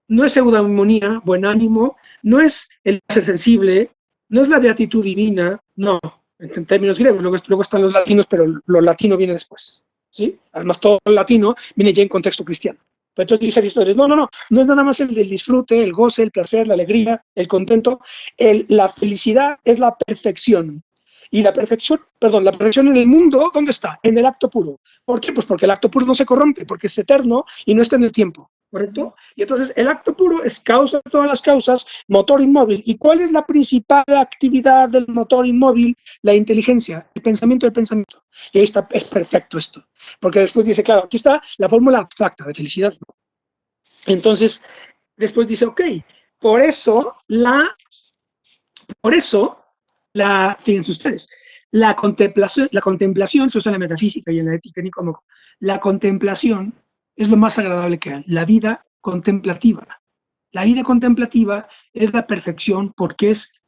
no es eudamonía, buen ánimo, no es el ser sensible, no es la beatitud divina, no, en términos griegos, luego están los latinos, pero lo latino viene después, ¿sí? Además, todo el latino viene ya en contexto cristiano. Pero entonces dice Aristóteles, no es nada más el del disfrute, el goce, el placer, la alegría, el contento, la felicidad es la perfección. Y la perfección en el mundo, ¿dónde está? En el acto puro. ¿Por qué? Pues porque el acto puro no se corrompe, porque es eterno y no está en el tiempo, ¿correcto? Y entonces el acto puro es causa de todas las causas, motor inmóvil. ¿Y cuál es la principal actividad del motor inmóvil? La inteligencia, el pensamiento del pensamiento. Y ahí está, es perfecto esto. Porque después dice, claro, aquí está la fórmula abstracta de felicidad. Entonces, después dice, ok, por eso, fíjense ustedes, la contemplación se usa en la metafísica y en la ética Nicómaco. La contemplación es lo más agradable que hay, la vida contemplativa. La vida contemplativa es la perfección porque es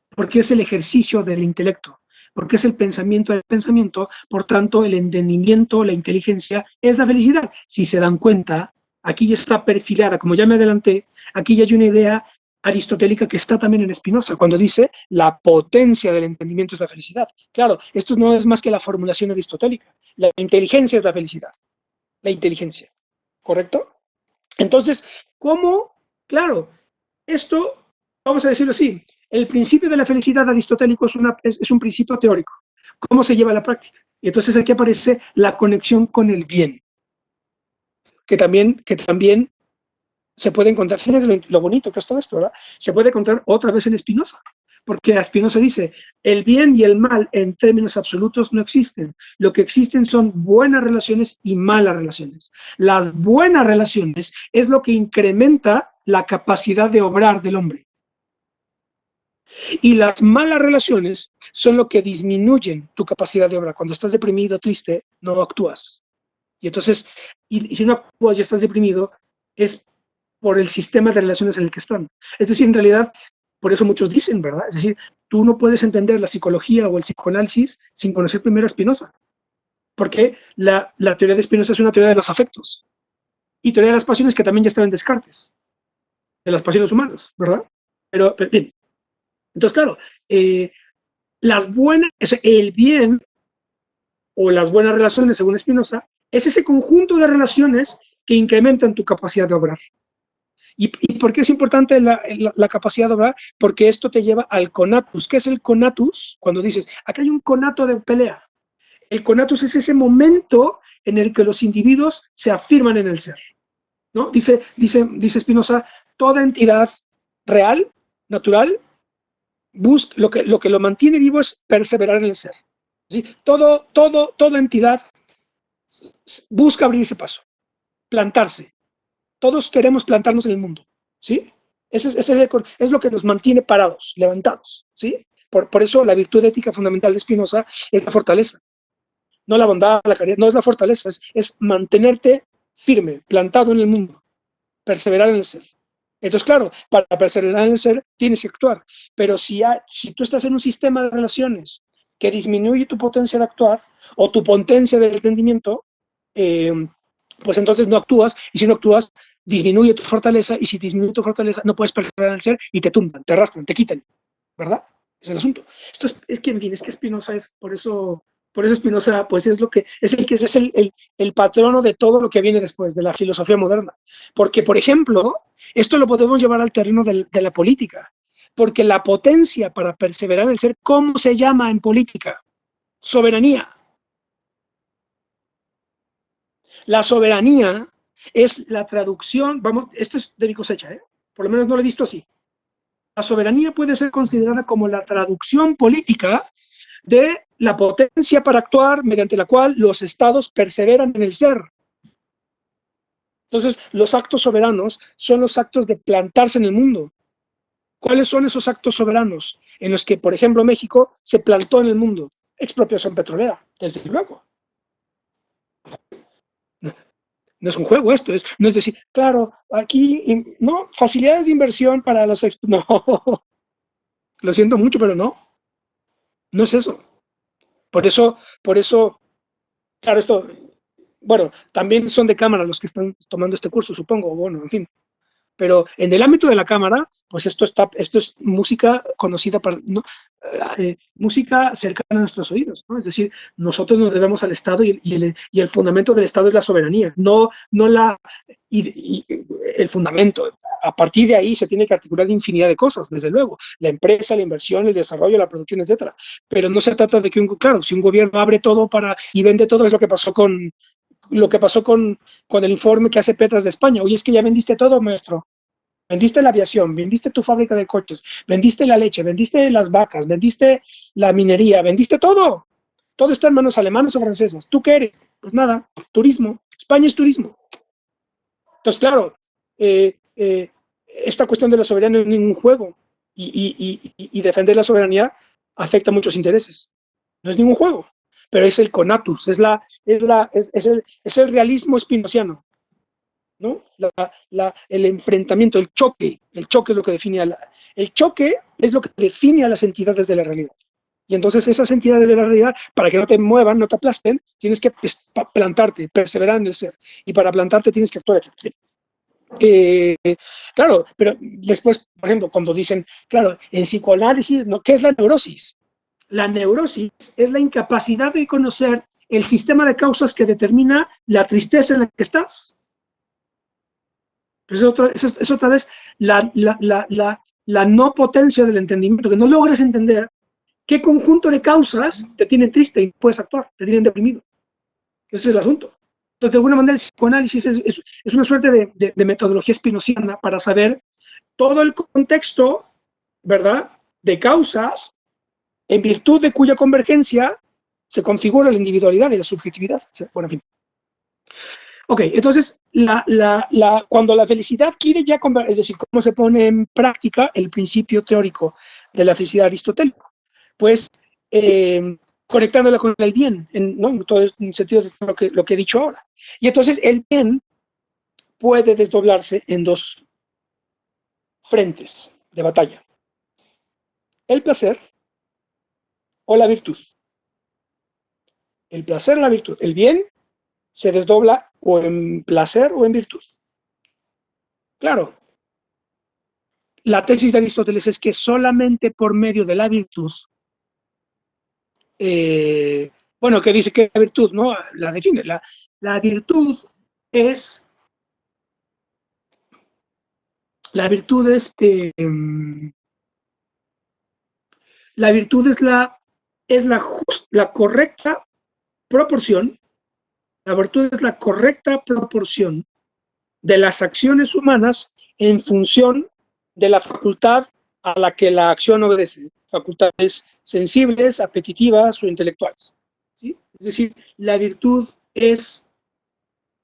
el ejercicio del intelecto, porque es el pensamiento del pensamiento, por tanto el entendimiento, la inteligencia es la felicidad. Si se dan cuenta, aquí ya está perfilada, como ya me adelanté, aquí ya hay una idea aristotélica que está también en Spinoza, cuando dice la potencia del entendimiento es la felicidad. Claro, esto no es más que la formulación aristotélica. La inteligencia es la felicidad. La inteligencia. ¿Correcto? Entonces, ¿cómo? Claro, esto, vamos a decirlo así, El principio de la felicidad aristotélico es un principio teórico. ¿Cómo se lleva a la práctica? Y entonces aquí aparece la conexión con el bien, que también se puede encontrar, fíjense lo bonito que es todo esto, ¿verdad? Se puede encontrar otra vez en Spinoza, porque Spinoza dice, el bien y el mal en términos absolutos no existen. Lo que existen son buenas relaciones y malas relaciones. Las buenas relaciones es lo que incrementa la capacidad de obrar del hombre. Y las malas relaciones son lo que disminuyen tu capacidad de obrar. Cuando estás deprimido, triste, no actúas. Y entonces, y si no actúas y estás deprimido, es por el sistema de relaciones en el que están. Es decir, en realidad, por eso muchos dicen, ¿verdad? Es decir, tú no puedes entender la psicología o el psicoanálisis sin conocer primero a Spinoza. Porque la teoría de Spinoza es una teoría de los afectos. Y teoría de las pasiones que también ya están en Descartes. De las pasiones humanas, ¿verdad? Pero bien. Entonces, claro, las buenas, el bien o las buenas relaciones, según Spinoza, es ese conjunto de relaciones que incrementan tu capacidad de obrar. ¿Y por qué es importante la capacidad de obrar? Porque esto te lleva al conatus. ¿Qué es el conatus? Cuando dices, acá hay un conato de pelea. El conatus es ese momento en el que los individuos se afirman en el ser, ¿no? Dice Spinoza, toda entidad real, natural, lo que lo mantiene vivo es perseverar en el ser. ¿Sí? Toda entidad busca abrirse paso, plantarse. Todos queremos plantarnos en el mundo, ¿sí? Es lo que nos mantiene parados, levantados, ¿sí? Por eso la virtud ética fundamental de Spinoza es la fortaleza. No la bondad, la caridad, no es la fortaleza, es mantenerte firme, plantado en el mundo, perseverar en el ser. Entonces, claro, para perseverar en el ser tienes que actuar, pero si tú estás en un sistema de relaciones que disminuye tu potencia de actuar o tu potencia de entendimiento, pues entonces no actúas, y si no actúas, disminuye tu fortaleza, y si disminuye tu fortaleza, no puedes perseverar en el ser y te tumban, te arrastran, te quitan, ¿verdad? Es el asunto. Esto es que, en fin, es que Spinoza es, por eso Spinoza, pues es el patrono de todo lo que viene después, de la filosofía moderna. Porque, por ejemplo, esto lo podemos llevar al terreno de la política, porque la potencia para perseverar en el ser, ¿cómo se llama en política? Soberanía. La soberanía es la traducción, vamos, esto es de mi cosecha, por lo menos no lo he visto así. La soberanía puede ser considerada como la traducción política de la potencia para actuar mediante la cual los estados perseveran en el ser. Entonces, los actos soberanos son los actos de plantarse en el mundo. ¿Cuáles son esos actos soberanos en los que, por ejemplo, México se plantó en el mundo? Expropiación petrolera, desde luego. No es un juego esto, no es decir, claro, aquí, no, facilidades de inversión para los... No, lo siento mucho, pero no es eso. Por eso, claro, esto, bueno, también son de cámara los que están tomando este curso, supongo, bueno, en fin. Pero en el ámbito de la cámara, pues esto es música conocida para, ¿no? Música cercana a nuestros oídos, ¿no? Es decir, nosotros nos debemos al Estado y el fundamento del Estado es la soberanía, y el fundamento. A partir de ahí se tiene que articular infinidad de cosas, desde luego, la empresa, la inversión, el desarrollo, la producción, etcétera. Pero no se trata de que, claro, si un gobierno abre todo y vende todo, es lo que pasó con el informe que hace Petras de España. Oye, es que ya vendiste todo, maestro. Vendiste la aviación, vendiste tu fábrica de coches, vendiste la leche, vendiste las vacas, vendiste la minería, vendiste todo. Todo está en manos alemanas o francesas. ¿Tú qué eres? Pues nada, turismo. España es turismo. Entonces, claro, esta cuestión de la soberanía no es ningún juego. Y defender la soberanía afecta a muchos intereses. No es ningún juego. Pero es el conatus, es el realismo spinoziano, ¿no? El enfrentamiento, el choque es lo que define el choque es lo que define a las entidades de la realidad. Y entonces esas entidades de la realidad, para que no te muevan, no te aplasten, tienes que plantarte, perseverar en el ser. Y para plantarte tienes que actuar, etc. Claro, pero después, por ejemplo, cuando dicen, claro, en psicoanálisis, ¿no? ¿Qué es la neurosis? La neurosis es la incapacidad de conocer el sistema de causas que determina la tristeza en la que estás. Es otra vez la no potencia del entendimiento, que no logres entender qué conjunto de causas te tienen triste y no puedes actuar, te tienen deprimido. Ese es el asunto. Entonces, de alguna manera, el psicoanálisis es una suerte de metodología spinoziana para saber todo el contexto, ¿verdad?, de causas en virtud de cuya convergencia se configura la individualidad y la subjetividad. Bueno, en fin. Ok, entonces, cuando la felicidad quiere ya, es decir, cómo se pone en práctica el principio teórico de la felicidad aristotélica, pues conectándola con el bien, ¿no? En todo el sentido de lo que he dicho ahora. Y entonces el bien puede desdoblarse en dos frentes de batalla: el placer o la virtud. El placer o la virtud. El bien se desdobla o en placer o en virtud. Claro, la tesis de Aristóteles es que solamente por medio de la virtud, bueno, que dice que la virtud, ¿no? La define. La virtud es, la virtud es, la virtud es la correcta proporción, la virtud es la correcta proporción de las acciones humanas en función de la facultad a la que la acción obedece, facultades sensibles, apetitivas o intelectuales. ¿Sí? Es decir, la virtud es,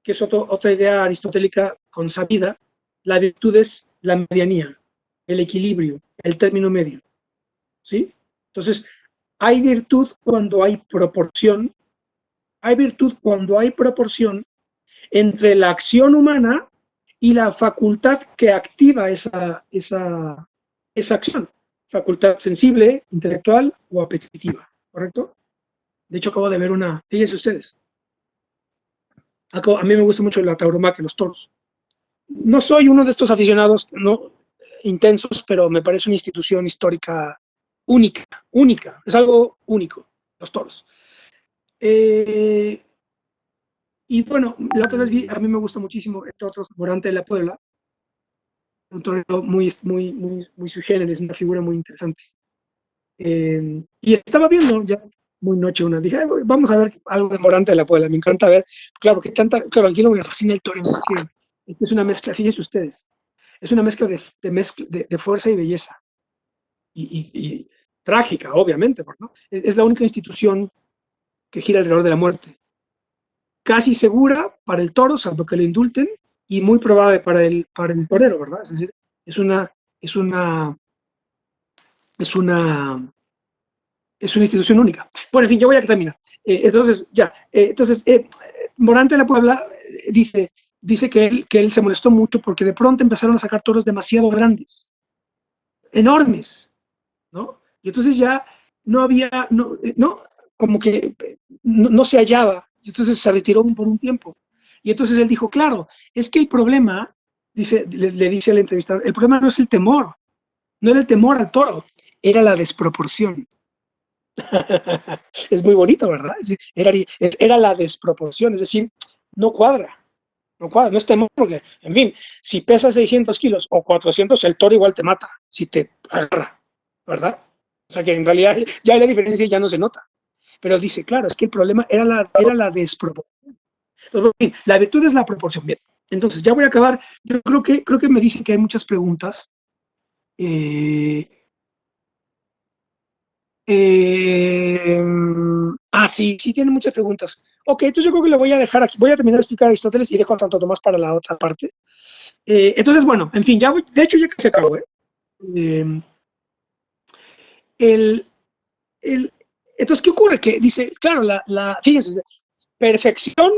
que es otra idea aristotélica consabida, la virtud es la medianía, el equilibrio, el término medio. ¿Sí? Entonces, hay virtud cuando hay proporción, entre la acción humana y la facultad que activa esa acción, facultad sensible, intelectual o apetitiva, ¿correcto? De hecho, acabo de ver fíjense ustedes, a mí me gusta mucho la tauromaquia, los toros. No soy uno de estos aficionados no intensos, pero me parece una institución histórica única, es algo único, los toros. Y bueno, la otra vez a mí me gusta muchísimo, entre otros, Morante de la Puebla, un torero muy sui generis, una figura muy interesante. Y estaba viendo ya muy noche dije, vamos a ver algo de Morante de la Puebla, me encanta ver, claro, aquí lo que me fascina el torero es que es una mezcla, fíjense ustedes, es una mezcla de fuerza y belleza, y trágica, obviamente, ¿no? Es la única institución que gira alrededor de la muerte, casi segura para el toro, salvo que le indulten, y muy probable para el torero, ¿verdad? Es decir, es una institución única. Bueno, en fin, yo voy a terminar. Entonces, Morante de la Puebla dice que él se molestó mucho porque de pronto empezaron a sacar toros demasiado grandes, enormes, ¿no? Y entonces ya no había, como que no se hallaba, y entonces se retiró por un tiempo. Y entonces él dijo, claro, es que el problema, le dice al entrevistador, el problema no es el temor, no era el temor al toro, era la desproporción. Es muy bonito, ¿verdad? Era la desproporción, es decir, no cuadra, no es temor, porque, en fin, si pesas 600 kilos o 400, el toro igual te mata, si te agarra, ¿verdad? O sea que en realidad ya la diferencia ya no se nota. Pero dice, claro, es que el problema era la desproporción. Entonces, en fin, la virtud es la proporción. Bien, entonces ya voy a acabar. Yo creo que me dicen que hay muchas preguntas. Sí tiene muchas preguntas. Ok, entonces yo creo que lo voy a dejar aquí. Voy a terminar de explicar a Aristóteles y dejo a Santo Tomás para la otra parte. Entonces, bueno, en fin, de hecho ya casi acabo. Entonces, ¿qué ocurre? Que dice, claro, fíjense, perfección,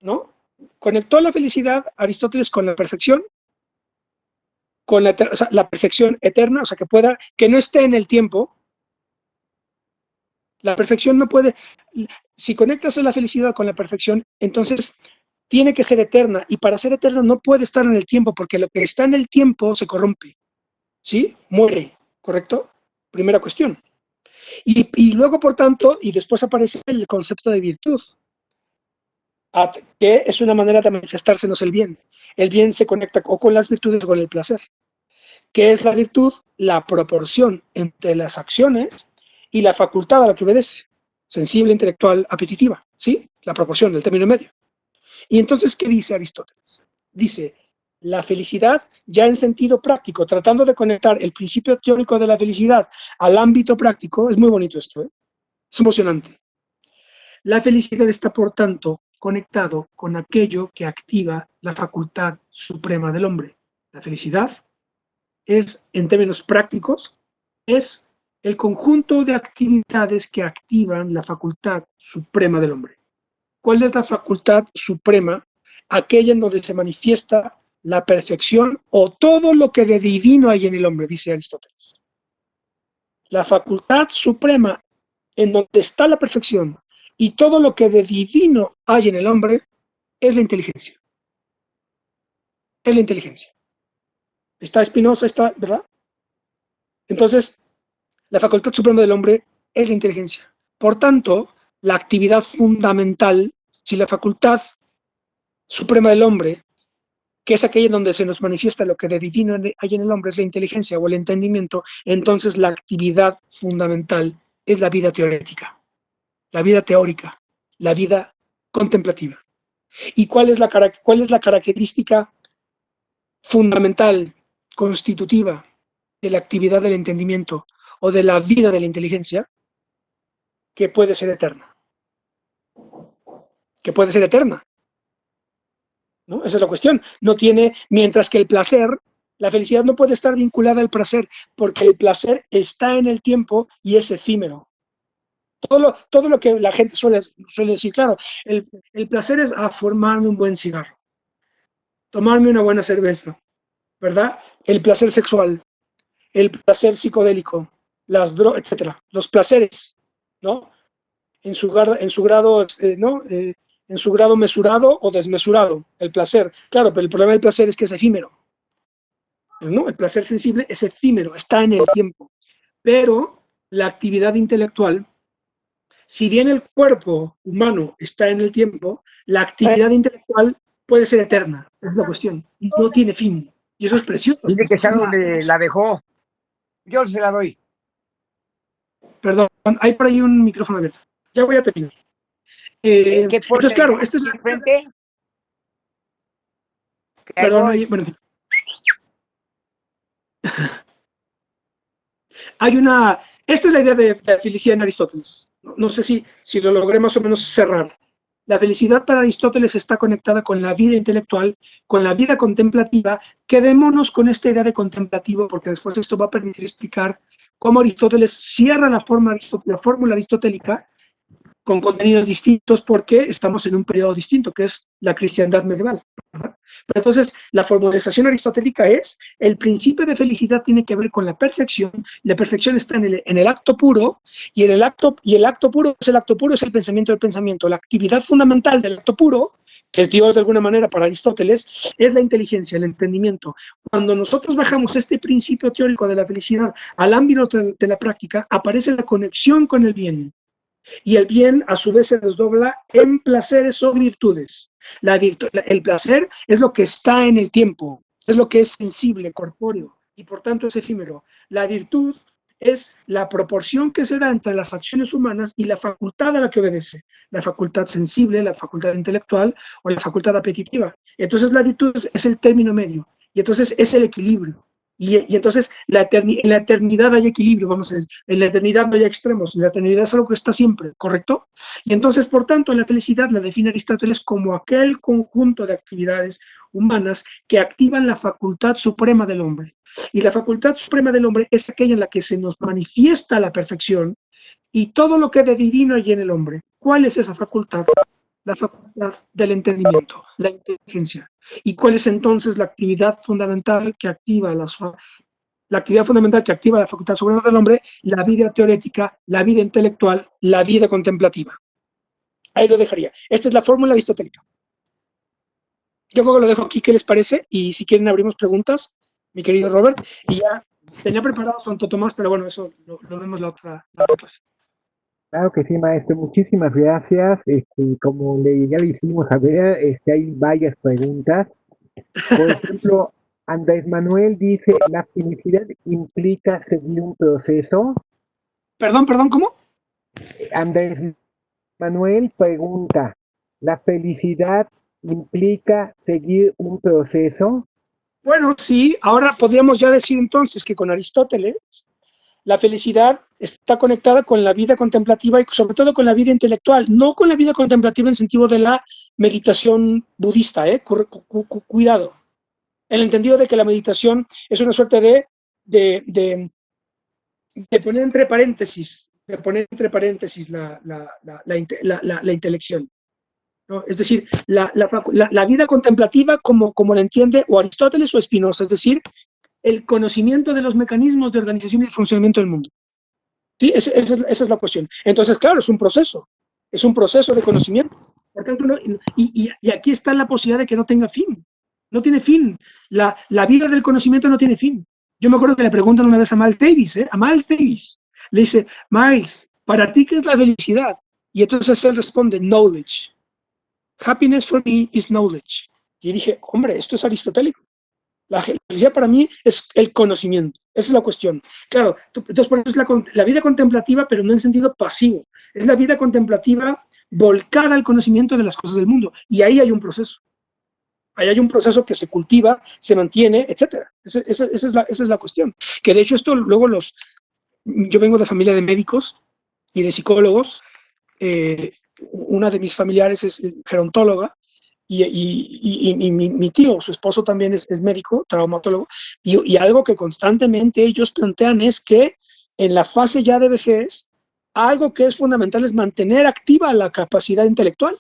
¿no? Conectó la felicidad Aristóteles con la perfección, con la perfección eterna, o sea, que no esté en el tiempo. La perfección no puede, si conectas la felicidad con la perfección, entonces tiene que ser eterna, y para ser eterna no puede estar en el tiempo, porque lo que está en el tiempo se corrompe, ¿sí? Muere, ¿correcto? Primera cuestión. Y luego, por tanto, y después aparece el concepto de virtud, que es una manera de manifestársenos el bien. El bien se conecta o con las virtudes o con el placer. ¿Qué es la virtud? La proporción entre las acciones y la facultad a la que obedece. Sensible, intelectual, apetitiva. ¿Sí? La proporción, el término medio. Y entonces, ¿qué dice Aristóteles? Dice, la felicidad ya en sentido práctico, tratando de conectar el principio teórico de la felicidad al ámbito práctico, es muy bonito esto, ¿eh? Es emocionante. La felicidad está, por tanto, conectado con aquello que activa la facultad suprema del hombre. La felicidad es, en términos prácticos, es el conjunto de actividades que activan la facultad suprema del hombre. ¿Cuál es la facultad suprema? Aquella en donde se manifiesta la perfección o todo lo que de divino hay en el hombre, dice Aristóteles. La facultad suprema en donde está la perfección y todo lo que de divino hay en el hombre es la inteligencia. Es la inteligencia. Está Spinoza, está, ¿verdad? Entonces, la facultad suprema del hombre es la inteligencia. Por tanto, la actividad fundamental, si la facultad suprema del hombre, que es aquella en donde se nos manifiesta lo que de divino hay en el hombre, es la inteligencia o el entendimiento, entonces la actividad fundamental es la vida teórica, la vida teórica, la vida contemplativa. ¿Y cuál es la característica fundamental, constitutiva de la actividad del entendimiento o de la vida de la inteligencia? Que puede ser eterna. Que puede ser eterna. ¿No? Esa es la cuestión. No tiene, mientras que el placer, la felicidad no puede estar vinculada al placer, porque el placer está en el tiempo y es efímero. Todo lo que la gente suele decir, claro, el placer es formarme un buen cigarro, tomarme una buena cerveza, ¿verdad? El placer sexual, el placer psicodélico, las drogas, etcétera, los placeres, ¿no? En su grado, ¿no? En su grado mesurado o desmesurado, el placer. Claro, pero el problema del placer es que es efímero, ¿no? El placer sensible es efímero, está en el tiempo. Pero la actividad intelectual, si bien el cuerpo humano está en el tiempo, la actividad intelectual puede ser eterna, es la cuestión, y no tiene fin. Y eso es precioso. Dile que está donde la dejó. Yo se la doy. Perdón, hay por ahí un micrófono abierto. Ya voy a terminar. Entonces, claro, esta es la... Frente. Perdón, bueno, hay una... Esta es la idea de felicidad en Aristóteles. No sé si lo logré más o menos cerrar. La felicidad para Aristóteles está conectada con la vida intelectual, con la vida contemplativa. Quedémonos con esta idea de contemplativo, porque después esto va a permitir explicar cómo Aristóteles cierra la fórmula aristotélica con contenidos distintos porque estamos en un periodo distinto, que es la cristiandad medieval, ¿verdad? Pero entonces, la formalización aristotélica es, el principio de felicidad tiene que ver con la perfección está en el acto puro, y el acto puro es el pensamiento del pensamiento, la actividad fundamental del acto puro, que es Dios de alguna manera para Aristóteles, es la inteligencia, el entendimiento. Cuando nosotros bajamos este principio teórico de la felicidad al ámbito de la práctica, aparece la conexión con el bien. Y el bien a su vez se desdobla en placeres o virtudes. El placer es lo que está en el tiempo, es lo que es sensible, corpóreo, y por tanto es efímero. La virtud es la proporción que se da entre las acciones humanas y la facultad a la que obedece, la facultad sensible, la facultad intelectual o la facultad apetitiva. Entonces la virtud es el término medio, y entonces es el equilibrio. Y entonces en la eternidad hay equilibrio, vamos a decir, en la eternidad no hay extremos, en la eternidad es algo que está siempre, ¿correcto? Y entonces, por tanto, la felicidad la define Aristóteles como aquel conjunto de actividades humanas que activan la facultad suprema del hombre. Y la facultad suprema del hombre es aquella en la que se nos manifiesta la perfección y todo lo que de divino hay en el hombre. ¿Cuál es esa facultad? La facultad del entendimiento, la inteligencia. ¿Y cuál es entonces la actividad fundamental que activa la actividad fundamental que activa la facultad suprema del hombre? La vida teórica, la vida intelectual, la vida contemplativa. Ahí lo dejaría. Esta es la fórmula aristotélica. Yo creo que lo dejo aquí, ¿qué les parece? Y si quieren abrimos preguntas, mi querido Robert. Y ya tenía preparado Santo Tomás, pero bueno, eso lo vemos la otra clase. Claro que sí, maestro. Muchísimas gracias. Como ya le hicimos saber, hay varias preguntas. Por ejemplo, Andrés Manuel dice, ¿la felicidad implica seguir un proceso? Perdón, ¿cómo? Andrés Manuel pregunta, ¿la felicidad implica seguir un proceso? Bueno, sí, ahora podríamos ya decir entonces que con Aristóteles la felicidad está conectada con la vida contemplativa y sobre todo con la vida intelectual, no con la vida contemplativa en sentido de la meditación budista, cuidado, en el entendido de que la meditación es una suerte de, de, de poner entre paréntesis, la intelección. ¿No? Es decir, la vida contemplativa como la entiende o Aristóteles o Spinoza, es decir, el conocimiento de los mecanismos de organización y de funcionamiento del mundo. ¿Sí? Esa es la cuestión. Entonces, claro, es un proceso de conocimiento. Por tanto, y aquí está la posibilidad de que no tenga fin. No tiene fin. La vida del conocimiento no tiene fin. Yo me acuerdo que le preguntan una vez a Miles Davis, a Miles Davis, le dice, Miles, ¿para ti qué es la felicidad? Y entonces él responde, knowledge. Happiness for me is knowledge. Y dije, hombre, esto es aristotélico. La felicidad para mí es el conocimiento. Esa es la cuestión. Claro, entonces por eso es la vida contemplativa, pero no en sentido pasivo. Es la vida contemplativa volcada al conocimiento de las cosas del mundo. Y ahí hay un proceso. Ahí hay un proceso que se cultiva, se mantiene, etc. Esa es la cuestión. Que de hecho esto luego yo vengo de familia de médicos y de psicólogos. Una de mis familiares es gerontóloga, y mi tío, su esposo también es médico, traumatólogo, y algo que constantemente ellos plantean es que en la fase ya de vejez, algo que es fundamental es mantener activa la capacidad intelectual.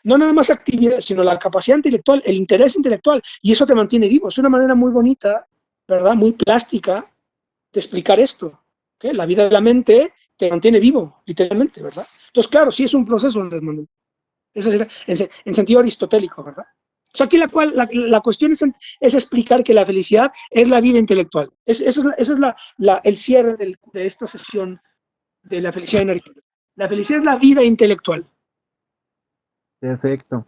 No nada más actividad, sino la capacidad intelectual, el interés intelectual, y eso te mantiene vivo. Es una manera muy bonita, ¿verdad? Muy plástica de explicar esto. ¿Okay? La vida de la mente te mantiene vivo, literalmente, ¿verdad? Entonces, claro, sí es un proceso, Andrés Manuel. Eso es en sentido aristotélico, ¿verdad? O sea, aquí la cuestión es explicar que la felicidad es la vida intelectual. Ese es el cierre de esta sesión de la felicidad en Aristóteles. La felicidad es la vida intelectual. Perfecto.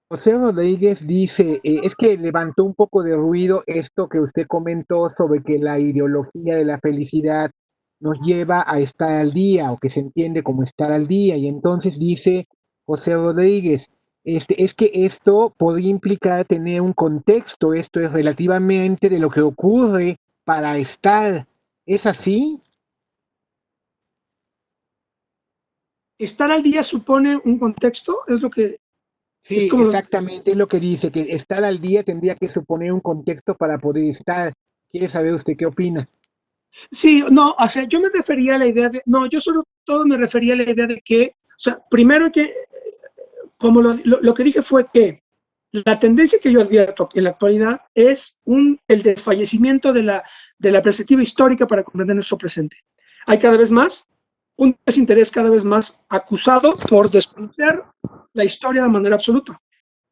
José Rodríguez dice, es que levantó un poco de ruido esto que usted comentó sobre que la ideología de la felicidad nos lleva a estar al día o que se entiende como estar al día. Y entonces dice José Rodríguez, es que esto podría implicar tener un contexto, esto es relativamente de lo que ocurre para estar. ¿Es así? Estar al día supone un contexto, es lo que... Es Sí, como, exactamente, es lo que dice, que estar al día tendría que suponer un contexto para poder estar. ¿Quiere saber usted qué opina? sí, no, o sea, yo me refería a la idea de... No, yo sobre todo me refería a la idea de que, o sea, primero que, como lo que dije fue que la tendencia que yo advierto en la actualidad es el desfallecimiento de la perspectiva histórica para comprender nuestro presente. Hay cada vez más un desinterés cada vez más acusado por desconocer la historia de manera absoluta.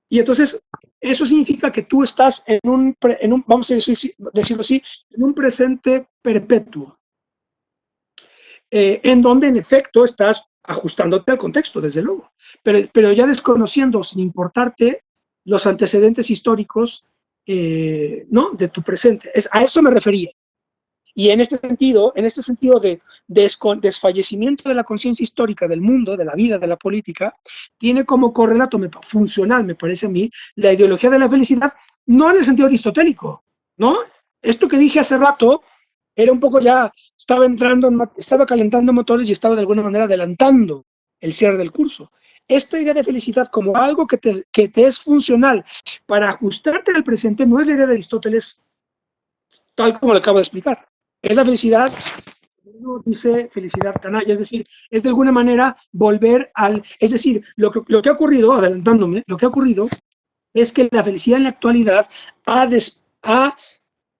Y entonces, eso significa que tú estás vamos a decirlo así, en un presente perpetuo, en donde en efecto estás ajustándote al contexto, desde luego, pero ya desconociendo, sin importarte, los antecedentes históricos, ¿no? De tu presente. A eso me refería. Y en este sentido de desfallecimiento de la conciencia histórica del mundo, de la vida, de la política, tiene como correlato funcional, me parece a mí, la ideología de la felicidad, no en el sentido aristotélico, ¿no? Esto que dije hace rato era un poco ya, estaba calentando motores y estaba de alguna manera adelantando el cierre del curso. Esta idea de felicidad como algo que te es funcional para ajustarte al presente no es la idea de Aristóteles tal como lo acabo de explicar. Es la felicidad, uno dice felicidad canalla, es decir, es de alguna manera volver es decir, lo que ha ocurrido, adelantándome, lo que ha ocurrido es que la felicidad en la actualidad ha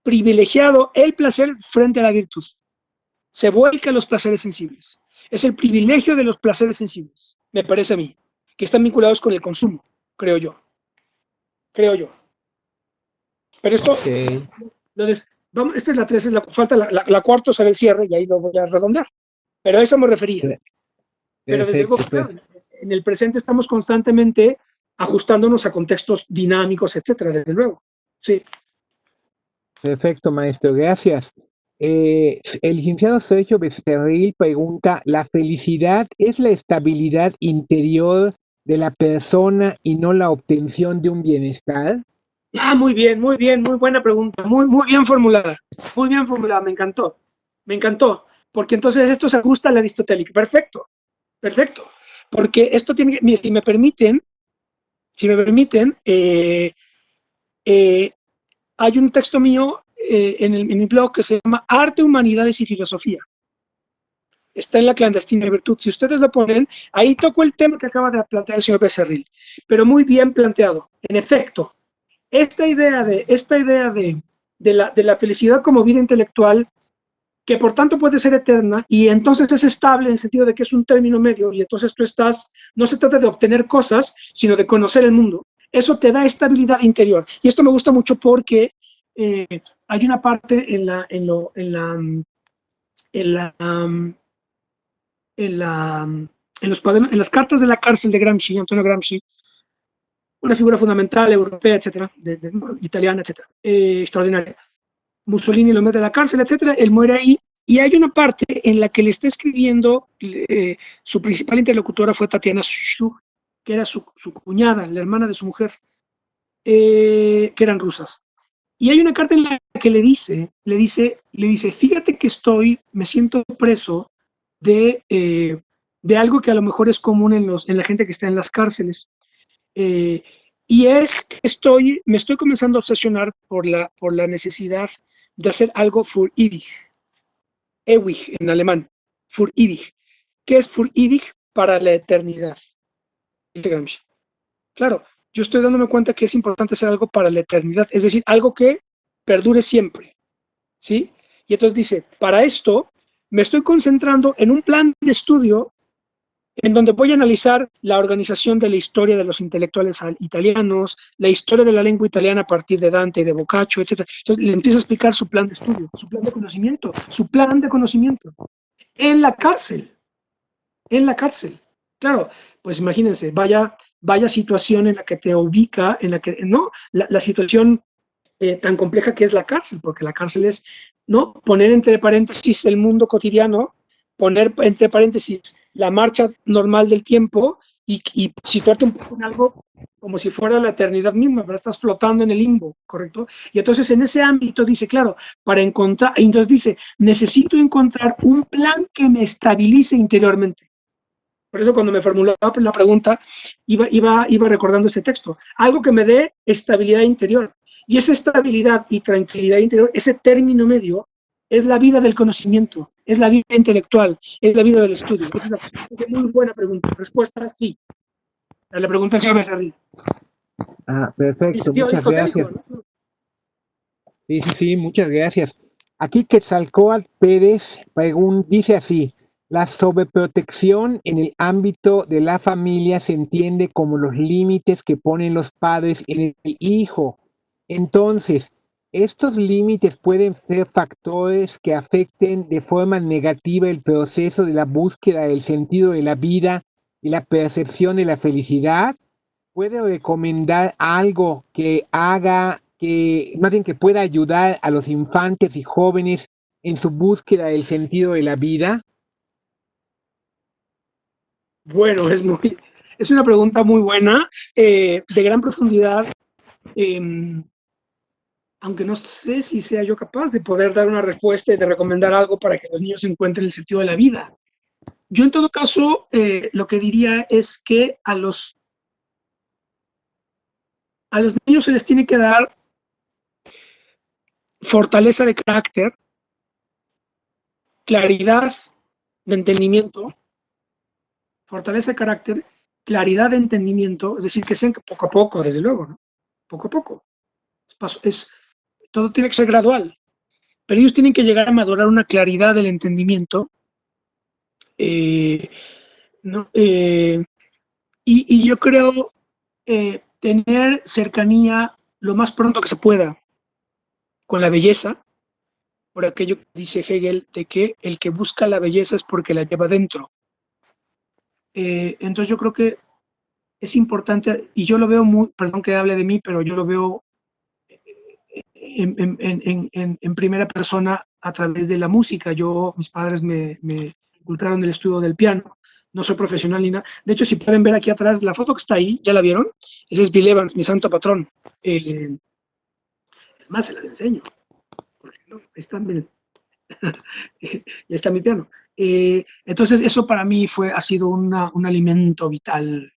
privilegiado el placer frente a la virtud. Se vuelca a los placeres sensibles. Es el privilegio de los placeres sensibles, me parece a mí, que están vinculados con el consumo, creo yo. Pero esto, entonces, esta es la 3, falta la cuarta, será el cierre, y ahí lo voy a redondear. Pero a eso me refería. Pero desde luego, claro, en el presente estamos constantemente ajustándonos a contextos dinámicos, etcétera, desde luego. Sí. Perfecto, maestro, gracias. El licenciado Sergio Becerril pregunta, ¿la felicidad es la estabilidad interior de la persona y no la obtención de un bienestar? Ah, muy buena pregunta, muy bien formulada, me encantó, porque entonces esto se ajusta al aristotélico, perfecto, perfecto, porque esto tiene, mire, si me permiten, eh, hay un texto mío en mi blog que se llama Arte, Humanidades y Filosofía. Está en la clandestina virtud. Si ustedes lo ponen, ahí toco el tema que acaba de plantear el señor Becerril, pero muy bien planteado. En efecto, esta idea de la felicidad como vida intelectual, que por tanto puede ser eterna y entonces es estable en el sentido de que es un término medio y entonces tú estás, no se trata de obtener cosas, sino de conocer el mundo. Eso te da estabilidad interior. Y esto me gusta mucho porque eh, hay una parte en la, en, la, en las cartas de la cárcel de Gramsci, Antonio Gramsci, una figura fundamental europea, etcétera, italiana, etcétera, extraordinaria. Mussolini lo mete a la cárcel, etcétera, él muere ahí, y hay una parte en la que le está escribiendo, su principal interlocutora fue Tatiana Schuch, que era su cuñada, la hermana de su mujer, que eran rusas. Y hay una carta en la que le dice, fíjate que me siento preso de algo que a lo mejor es común en la gente que está en las cárceles. Eh, y es que me estoy comenzando a obsesionar por la necesidad de hacer algo für ewig, ewig en alemán, für ewig. ¿Qué es für ewig? Para la eternidad. Dice Gramsci. Claro, yo estoy dándome cuenta que es importante hacer algo para la eternidad, es decir, algo que perdure siempre, ¿sí? Y entonces dice, para esto me estoy concentrando en un plan de estudio en donde voy a analizar la organización de la historia de los intelectuales italianos, la historia de la lengua italiana a partir de Dante y de Boccaccio, etc. Entonces le empiezo a explicar su plan de estudio, su plan de conocimiento, en la cárcel, en la cárcel. Claro, pues imagínense, vaya situación en la que te ubica, en la que, ¿no? La situación tan compleja que es la cárcel, porque la cárcel es, ¿no? Poner entre paréntesis el mundo cotidiano, poner entre paréntesis la marcha normal del tiempo y situarte un poco en algo como si fuera la eternidad misma, pero estás flotando en el limbo, ¿correcto? Y entonces en ese ámbito dice, claro, para encontrar, y entonces dice, necesito encontrar un plan que me estabilice interiormente. Por eso cuando me formulaba la pregunta, iba recordando ese texto. Algo que me dé estabilidad interior. Y esa estabilidad y tranquilidad interior, ese término medio, es la vida del conocimiento, es la vida intelectual, es la vida del estudio. Esa es una muy buena pregunta. Respuesta, sí. A la pregunta del señor Becerril. Ah, perfecto, muchas gracias. ¿No? Sí, sí, sí, muchas gracias. Aquí Quetzalcóatl Pérez dice así, la sobreprotección en el ámbito de la familia se entiende como los límites que ponen los padres en el hijo. Entonces, estos límites pueden ser factores que afecten de forma negativa el proceso de la búsqueda del sentido de la vida y la percepción de la felicidad. ¿Puede recomendar algo que haga, que más bien que pueda ayudar a los infantes y jóvenes en su búsqueda del sentido de la vida? Bueno, es una pregunta muy buena, de gran profundidad, aunque no sé si sea yo capaz de poder dar una respuesta y de recomendar algo para que los niños encuentren el sentido de la vida. Yo en todo caso, lo que diría es que a los niños se les tiene que dar fortaleza de carácter, claridad de entendimiento, fortaleza de carácter, claridad de entendimiento, es decir, que sean poco a poco, desde luego, ¿no? Poco a poco. Todo tiene que ser gradual, pero ellos tienen que llegar a madurar una claridad del entendimiento, ¿no? Y yo creo tener cercanía lo más pronto que se pueda con la belleza, por aquello que dice Hegel, de que el que busca la belleza es porque la lleva dentro. Entonces yo creo que es importante, y yo lo veo muy, perdón que hable de mí, pero yo lo veo en primera persona a través de la música. Mis padres me inculcaron el estudio del piano. No soy profesional ni nada. De hecho, si pueden ver aquí atrás, la foto que está ahí, ¿ya la vieron? Ese es Bill Evans, mi santo patrón. Es más, se las enseño. Porque no, ahí están, miren. Ya está mi piano. Entonces, eso para mí ha sido un alimento vital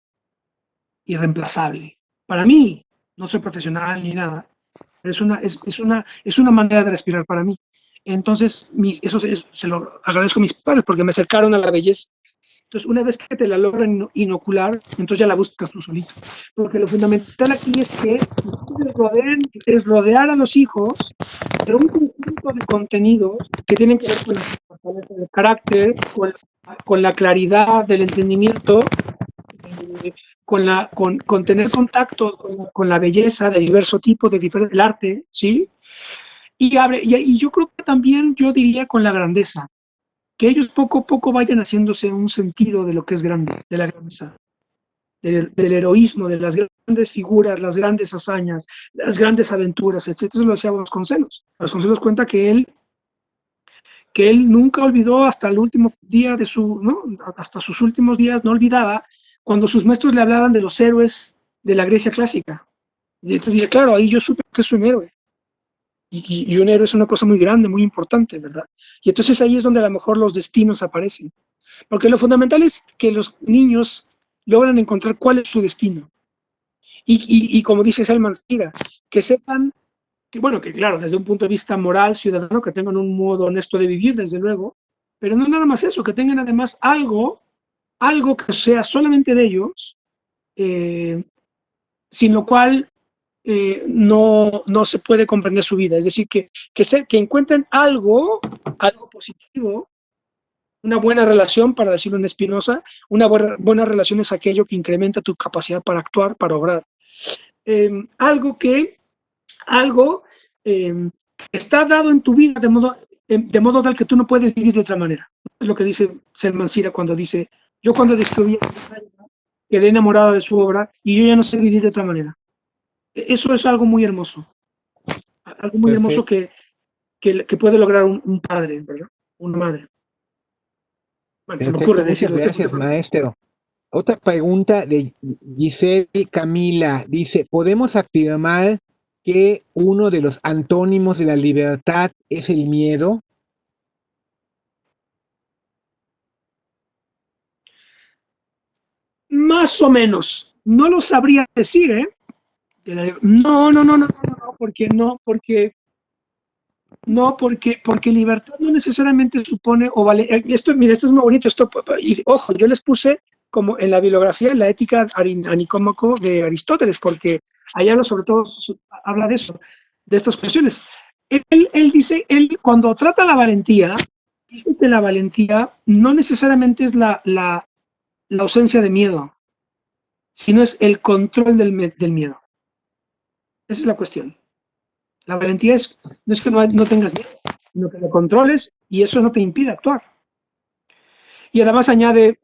irreemplazable. Para mí, no soy profesional ni nada, pero es una manera de respirar para mí. Entonces, eso se lo agradezco a mis padres porque me acercaron a la belleza. Entonces, una vez que te la logran inocular, entonces ya la buscas tú solito. Porque lo fundamental aquí es que es rodear a los hijos de un conjunto de contenidos que tienen que ver con la fortaleza del carácter, con la claridad del entendimiento, con tener contacto con la belleza de diverso tipo, el arte, ¿sí? Y yo creo que también, yo diría, con la grandeza, que ellos poco a poco vayan haciéndose un sentido de lo que es grande, de la grandeza, del heroísmo, de las grandes figuras, las grandes hazañas, las grandes aventuras, etc. Eso lo hacía Vasconcelos. Vasconcelos cuenta que él nunca olvidó hasta el último día ¿no? Hasta sus últimos días no olvidaba cuando sus maestros le hablaban de los héroes de la Grecia clásica. Y entonces dice, claro, ahí yo supe que es un héroe. Y un héroe es una cosa muy grande, muy importante, ¿verdad? Y entonces ahí es donde a lo mejor los destinos aparecen. Porque lo fundamental es que los niños logran encontrar cuál es su destino. Y como dice Selman Stira, que sepan, que claro, desde un punto de vista moral, ciudadano, que tengan un modo honesto de vivir, desde luego, pero no nada más eso, que tengan además algo que sea solamente de ellos, sin lo cual no se puede comprender su vida. Es decir, que encuentren algo positivo. Una buena relación, para decirlo en Spinoza, una buena relación es aquello que incrementa tu capacidad para actuar, para obrar. Algo está dado en tu vida de modo tal que tú no puedes vivir de otra manera. Es lo que dice Selman Sira cuando dice, yo cuando descubrí quedé enamorado de su obra y yo ya no sé vivir de otra manera. Eso es algo muy hermoso. Algo muy hermoso que puede lograr un padre, ¿verdad? Una madre. Bueno, se me ocurre decirlo. Muchas gracias, maestro. Otra pregunta de Giselle Camila. Dice, ¿podemos afirmar que uno de los antónimos de la libertad es el miedo? Más o menos. No lo sabría decir, ¿eh? No, porque libertad no necesariamente supone o vale. Mira, esto es muy bonito. Y ojo, yo les puse como en la bibliografía, en la ética anicómaco de Aristóteles, porque ahí habla sobre todo, habla de eso, de estas cuestiones. Él dice, cuando trata la valentía, dice que la valentía no necesariamente es la ausencia de miedo, sino es el control del miedo. Esa es la cuestión. La valentía no es que no tengas miedo, sino que lo controles y eso no te impide actuar. Y además añade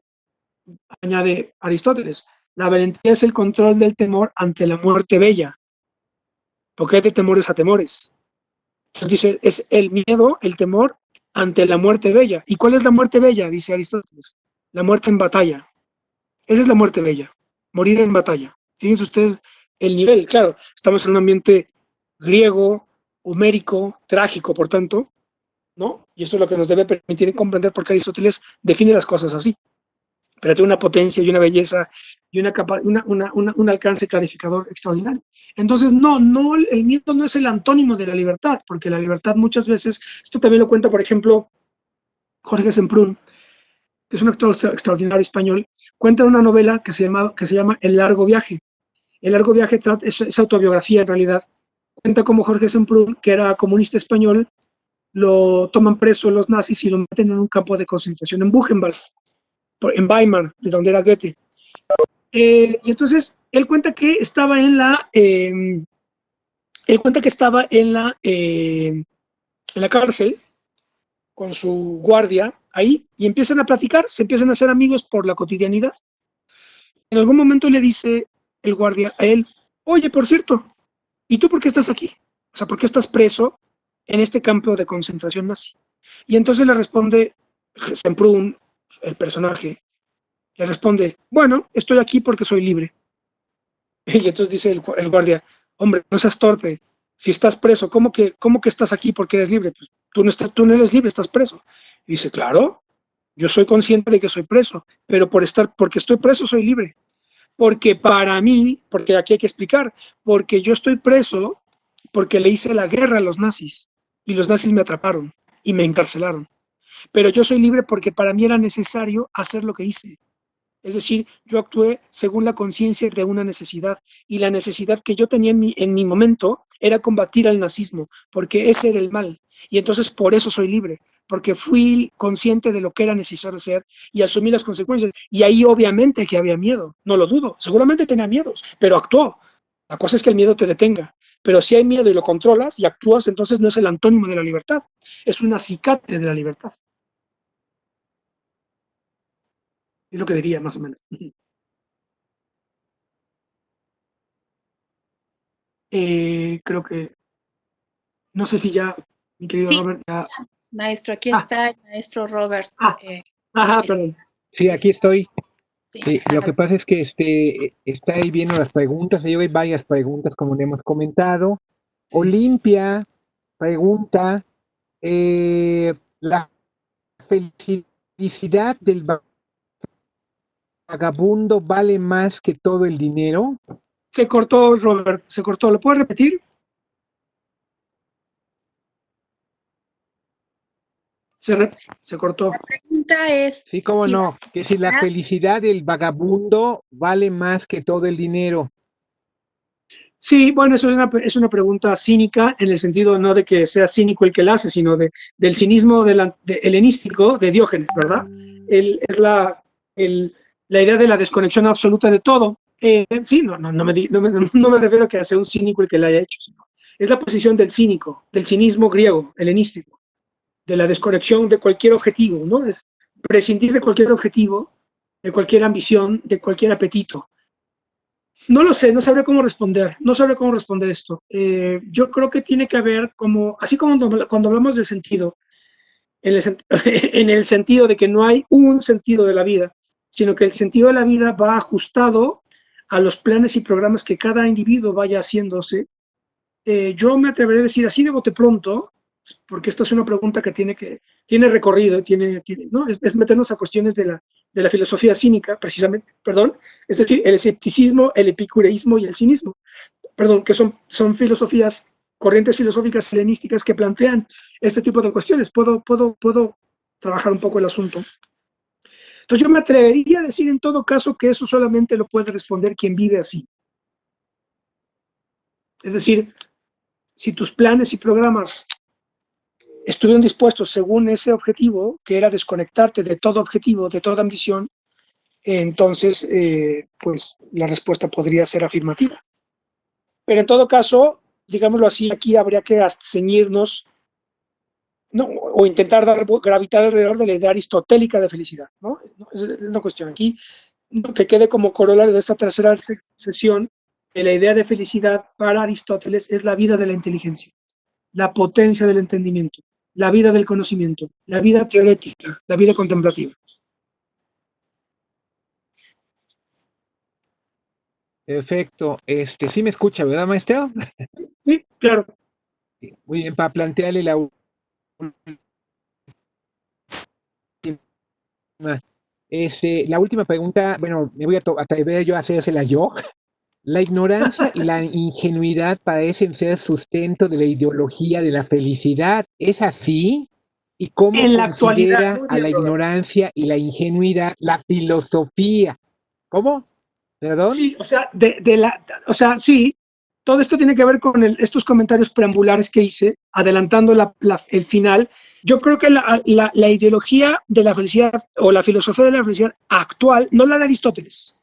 Aristóteles, la valentía es el control del temor ante la muerte bella, porque hay de temores a temores. Entonces dice, es el miedo, el temor ante la muerte bella. ¿Y cuál es la muerte bella? Dice Aristóteles, la muerte en batalla. Esa es la muerte bella, morir en batalla. Fíjense ustedes el nivel, claro, estamos en un ambiente griego, homérico, trágico, por tanto, ¿no? Y esto es lo que nos debe permitir comprender por qué Aristóteles define las cosas así. Pero tiene una potencia y una belleza y un alcance clarificador extraordinario. Entonces, el miedo no es el antónimo de la libertad, porque la libertad muchas veces, esto también lo cuenta, por ejemplo, Jorge Semprún, que es un actor extraordinario español, cuenta una novela que se llama El largo viaje. El largo viaje es autobiografía en realidad. Cuenta cómo Jorge Semprún, que era comunista español, lo toman preso los nazis y lo meten en un campo de concentración en Buchenwald, en Weimar, de donde era Goethe. Y entonces él cuenta que estaba en la cárcel con su guardia ahí y empiezan a platicar, se empiezan a hacer amigos por la cotidianidad. En algún momento le dice el guardia a él, oye, por cierto, ¿y tú por qué estás aquí? O sea, ¿por qué estás preso en este campo de concentración nazi? Y entonces le responde Semprún, el personaje, le responde, bueno, estoy aquí porque soy libre. Y entonces dice el guardia, hombre, no seas torpe, si estás preso, ¿cómo que estás aquí porque eres libre? Pues tú no eres libre, estás preso. Y dice, claro, yo soy consciente de que soy preso, pero porque estoy preso soy libre. Porque para mí, porque aquí hay que explicar, porque yo estoy preso porque le hice la guerra a los nazis y los nazis me atraparon y me encarcelaron. Pero yo soy libre porque para mí era necesario hacer lo que hice. Es decir, yo actué según la conciencia de una necesidad y la necesidad que yo tenía en mi momento era combatir al nazismo, porque ese era el mal. Y entonces por eso soy libre, porque fui consciente de lo que era necesario hacer y asumí las consecuencias. Y ahí obviamente que había miedo, no lo dudo, seguramente tenía miedos, pero actuó. La cosa es que el miedo te detenga. Pero si hay miedo y lo controlas y actúas, entonces no es el antónimo de la libertad, es un acicate de la libertad. Es lo que diría más o menos. Creo que, no sé si ya, mi querido Sí, Robert, ya. maestro, aquí está el maestro Robert. Ajá, perdón. Sí, aquí estoy. Sí, Lo que pasa es que está ahí viendo las preguntas, ahí hay varias preguntas como le hemos comentado. Sí. Olimpia pregunta, ¿la felicidad del vagabundo vale más que todo el dinero? Se cortó, Robert, se cortó. ¿Lo puedes repetir? Se cortó. La pregunta es Sí, cómo si la no, que si la felicidad del vagabundo vale más que todo el dinero. Sí, bueno, eso es una pregunta cínica en el sentido no de que sea cínico el que la hace, sino del cinismo helenístico de Diógenes, ¿verdad? Es la idea de la desconexión absoluta de todo. Sí, no me refiero a que sea un cínico el que la haya hecho, sino es la posición del cínico, del cinismo griego, helenístico, de la desconexión de cualquier objetivo, ¿no? Es prescindir de cualquier objetivo, de cualquier ambición, de cualquier apetito. No lo sé, no sabré cómo responder esto. Yo creo que tiene que haber como, así como cuando hablamos del sentido, en el sentido de que no hay un sentido de la vida, sino que el sentido de la vida va ajustado a los planes y programas que cada individuo vaya haciéndose. Yo me atreveré a decir así de bote pronto, porque esta es una pregunta que tiene recorrido, ¿no? Es meternos a cuestiones de la filosofía cínica, precisamente, perdón, es decir, el escepticismo, el epicureísmo y el cinismo, perdón, que son filosofías, corrientes filosóficas helenísticas que plantean este tipo de cuestiones. Puedo trabajar un poco el asunto. Entonces yo me atrevería a decir en todo caso que eso solamente lo puede responder quien vive así. Es decir, si tus planes y programas estuvieron dispuestos según ese objetivo, que era desconectarte de todo objetivo, de toda ambición, entonces, pues la respuesta podría ser afirmativa. Pero en todo caso, digámoslo así, aquí habría que ceñirnos, ¿no? O intentar gravitar alrededor de la idea aristotélica de felicidad, ¿no? Es una cuestión aquí, ¿no? Que quede como corolario de esta tercera sesión, que la idea de felicidad para Aristóteles es la vida de la inteligencia, la potencia del entendimiento, la vida del conocimiento, la vida teorética, la vida contemplativa. Perfecto. Sí me escucha, ¿verdad, maestro? Sí, claro. Muy bien, para plantearle la última. La última pregunta, bueno, me voy a atrever yo a hacérsela yo. La ignorancia y la ingenuidad parecen ser sustento de la ideología de la felicidad. ¿Es así? ¿Y cómo En la actualidad, considera a la ignorancia y la ingenuidad la filosofía? ¿Cómo? ¿Perdón? Sí, o sea, sí, todo esto tiene que ver con estos comentarios preambulares que hice, adelantando el final. Yo creo que la ideología de la felicidad o la filosofía de la felicidad actual, no la de Aristóteles,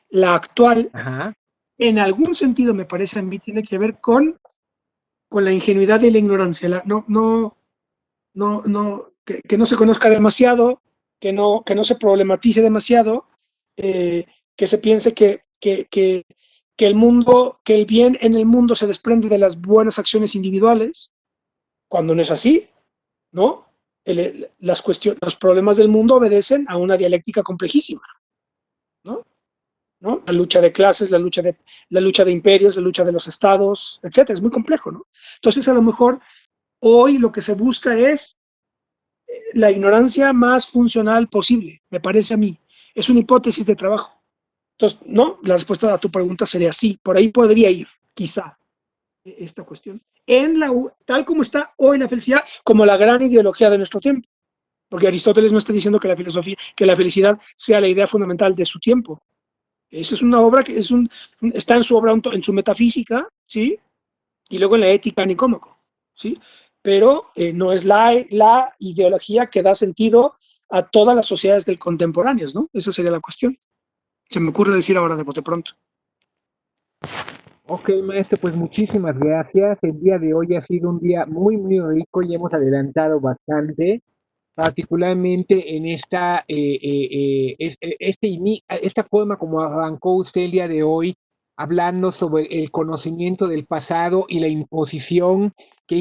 la actual, Ajá. en algún sentido me parece a mí, tiene que ver con la ingenuidad y la ignorancia. Que no se conozca demasiado, que no se problematice demasiado, que se piense que que el bien en el mundo se desprende de las buenas acciones individuales, cuando no es así, ¿no? Los problemas del mundo obedecen a una dialéctica complejísima, ¿no? ¿No? La lucha de clases, la lucha de imperios, la lucha de los estados, etcétera, es muy complejo, ¿no? Entonces, a lo mejor hoy lo que se busca es la ignorancia más funcional posible, me parece a mí. Es una hipótesis de trabajo. Entonces, no, la respuesta a tu pregunta sería sí, por ahí podría ir, quizá, esta cuestión. Tal como está hoy la felicidad, como la gran ideología de nuestro tiempo. Porque Aristóteles no está diciendo que la felicidad sea la idea fundamental de su tiempo. Esa es una obra que está en su obra, en su metafísica, ¿sí? Y luego en la ética Nicómaco, ¿sí? Pero no es la ideología que da sentido a todas las sociedades del contemporáneas, ¿no? Esa sería la cuestión. Se me ocurre decir ahora de bote pronto. Ok, maestro, pues muchísimas gracias. El día de hoy ha sido un día muy, muy rico y hemos adelantado bastante, particularmente en esta forma como arrancó usted el día de hoy, hablando sobre el conocimiento del pasado y la imposición que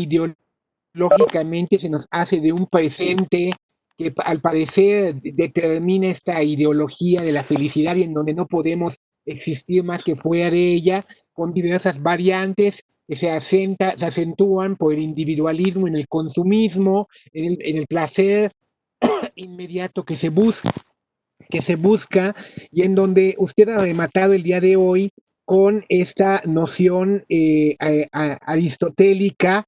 ideológicamente se nos hace de un presente que al parecer determina esta ideología de la felicidad y en donde no podemos existir más que fuera de ella, con diversas variantes que se acentúan por el individualismo en el consumismo, en el placer inmediato que se busca y en donde usted ha rematado el día de hoy con esta noción aristotélica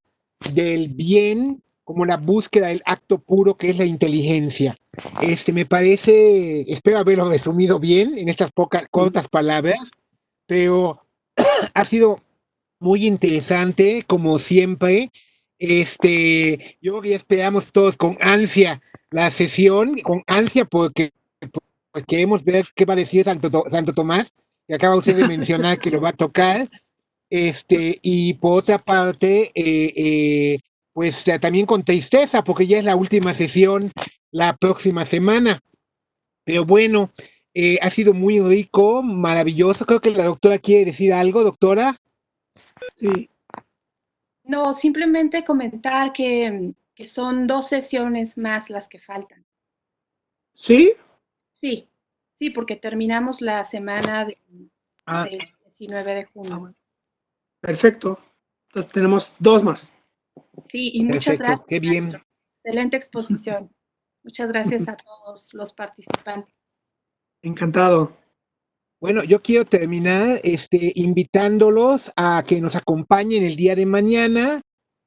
del bien como la búsqueda del acto puro que es la inteligencia. Me parece, espero haberlo resumido bien en estas pocas cortas palabras, pero ha sido muy interesante, como siempre. Yo creo que ya esperamos todos con ansia la sesión, con ansia porque pues, queremos ver qué va a decir Santo Tomás, que acaba usted de mencionar que lo va a tocar. Y por otra parte, pues también con tristeza, porque ya es la última sesión la próxima semana. Pero bueno, ha sido muy rico, maravilloso. Creo que la doctora quiere decir algo, doctora. Sí. No, simplemente comentar que son 2 sesiones más las que faltan. ¿Sí? Sí, sí, porque terminamos la semana Ah, del 19 de junio. Bueno. Perfecto. Entonces tenemos 2 más. Sí, y muchas perfecto, gracias, qué bien. maestro. Excelente exposición. Muchas gracias a todos los participantes. Encantado. Bueno, yo quiero terminar invitándolos a que nos acompañen el día de mañana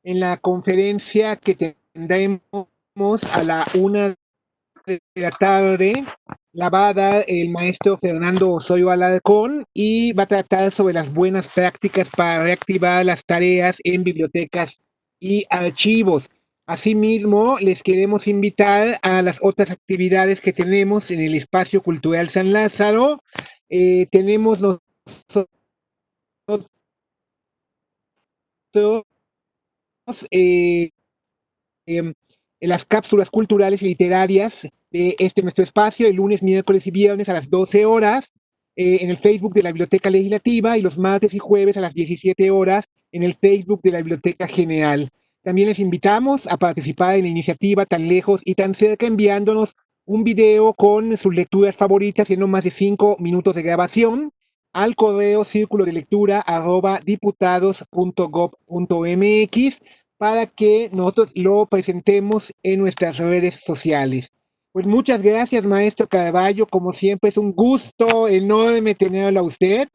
en la conferencia que tendremos a la 1 de la tarde. La va a dar el maestro Fernando Osorio Alarcón y va a tratar sobre las buenas prácticas para reactivar las tareas en bibliotecas y archivos. Asimismo, les queremos invitar a las otras actividades que tenemos en el Espacio Cultural San Lázaro. Tenemos nosotros eh, em, en las cápsulas culturales y literarias de nuestro espacio, el lunes, miércoles y viernes a las 12 horas, en el Facebook de la Biblioteca Legislativa y los martes y jueves a las 17 horas en el Facebook de la Biblioteca General. También les invitamos a participar en la iniciativa Tan Lejos y Tan Cerca enviándonos un video con sus lecturas favoritas en no más de 5 minutos de grabación al correo círculo de lectura @diputados.gov.mx para que nosotros lo presentemos en nuestras redes sociales. Pues muchas gracias, maestro Carballo. Como siempre, es un gusto enorme tenerlo a usted.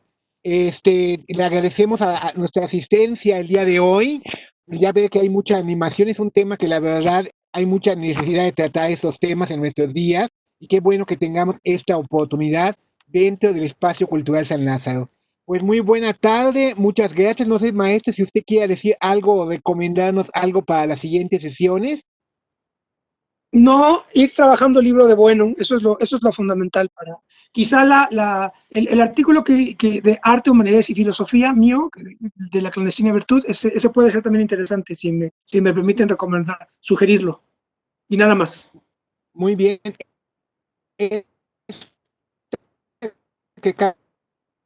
Le agradecemos a nuestra asistencia el día de hoy. Ya ve que hay mucha animación, es un tema que la verdad hay mucha necesidad de tratar estos temas en nuestros días y qué bueno que tengamos esta oportunidad dentro del espacio cultural San Lázaro. Pues muy buena tarde, muchas gracias. No sé, maestro, si usted quiere decir algo o recomendarnos algo para las siguientes sesiones. No ir trabajando el libro de bueno, eso es lo fundamental para. Quizá el artículo de Arte, Humanidades y Filosofía mío, de la clandestina virtud, ese puede ser también interesante, si me permiten recomendar, sugerirlo. Y nada más. Muy bien. Que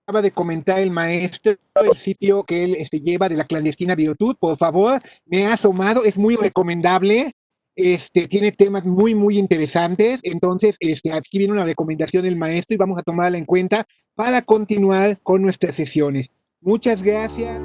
acaba de comentar el maestro, el sitio que él lleva de la clandestina virtud, por favor, me ha asomado, es muy recomendable. Tiene temas muy, muy interesantes. Entonces, aquí viene una recomendación del maestro y vamos a tomarla en cuenta para continuar con nuestras sesiones. Muchas gracias.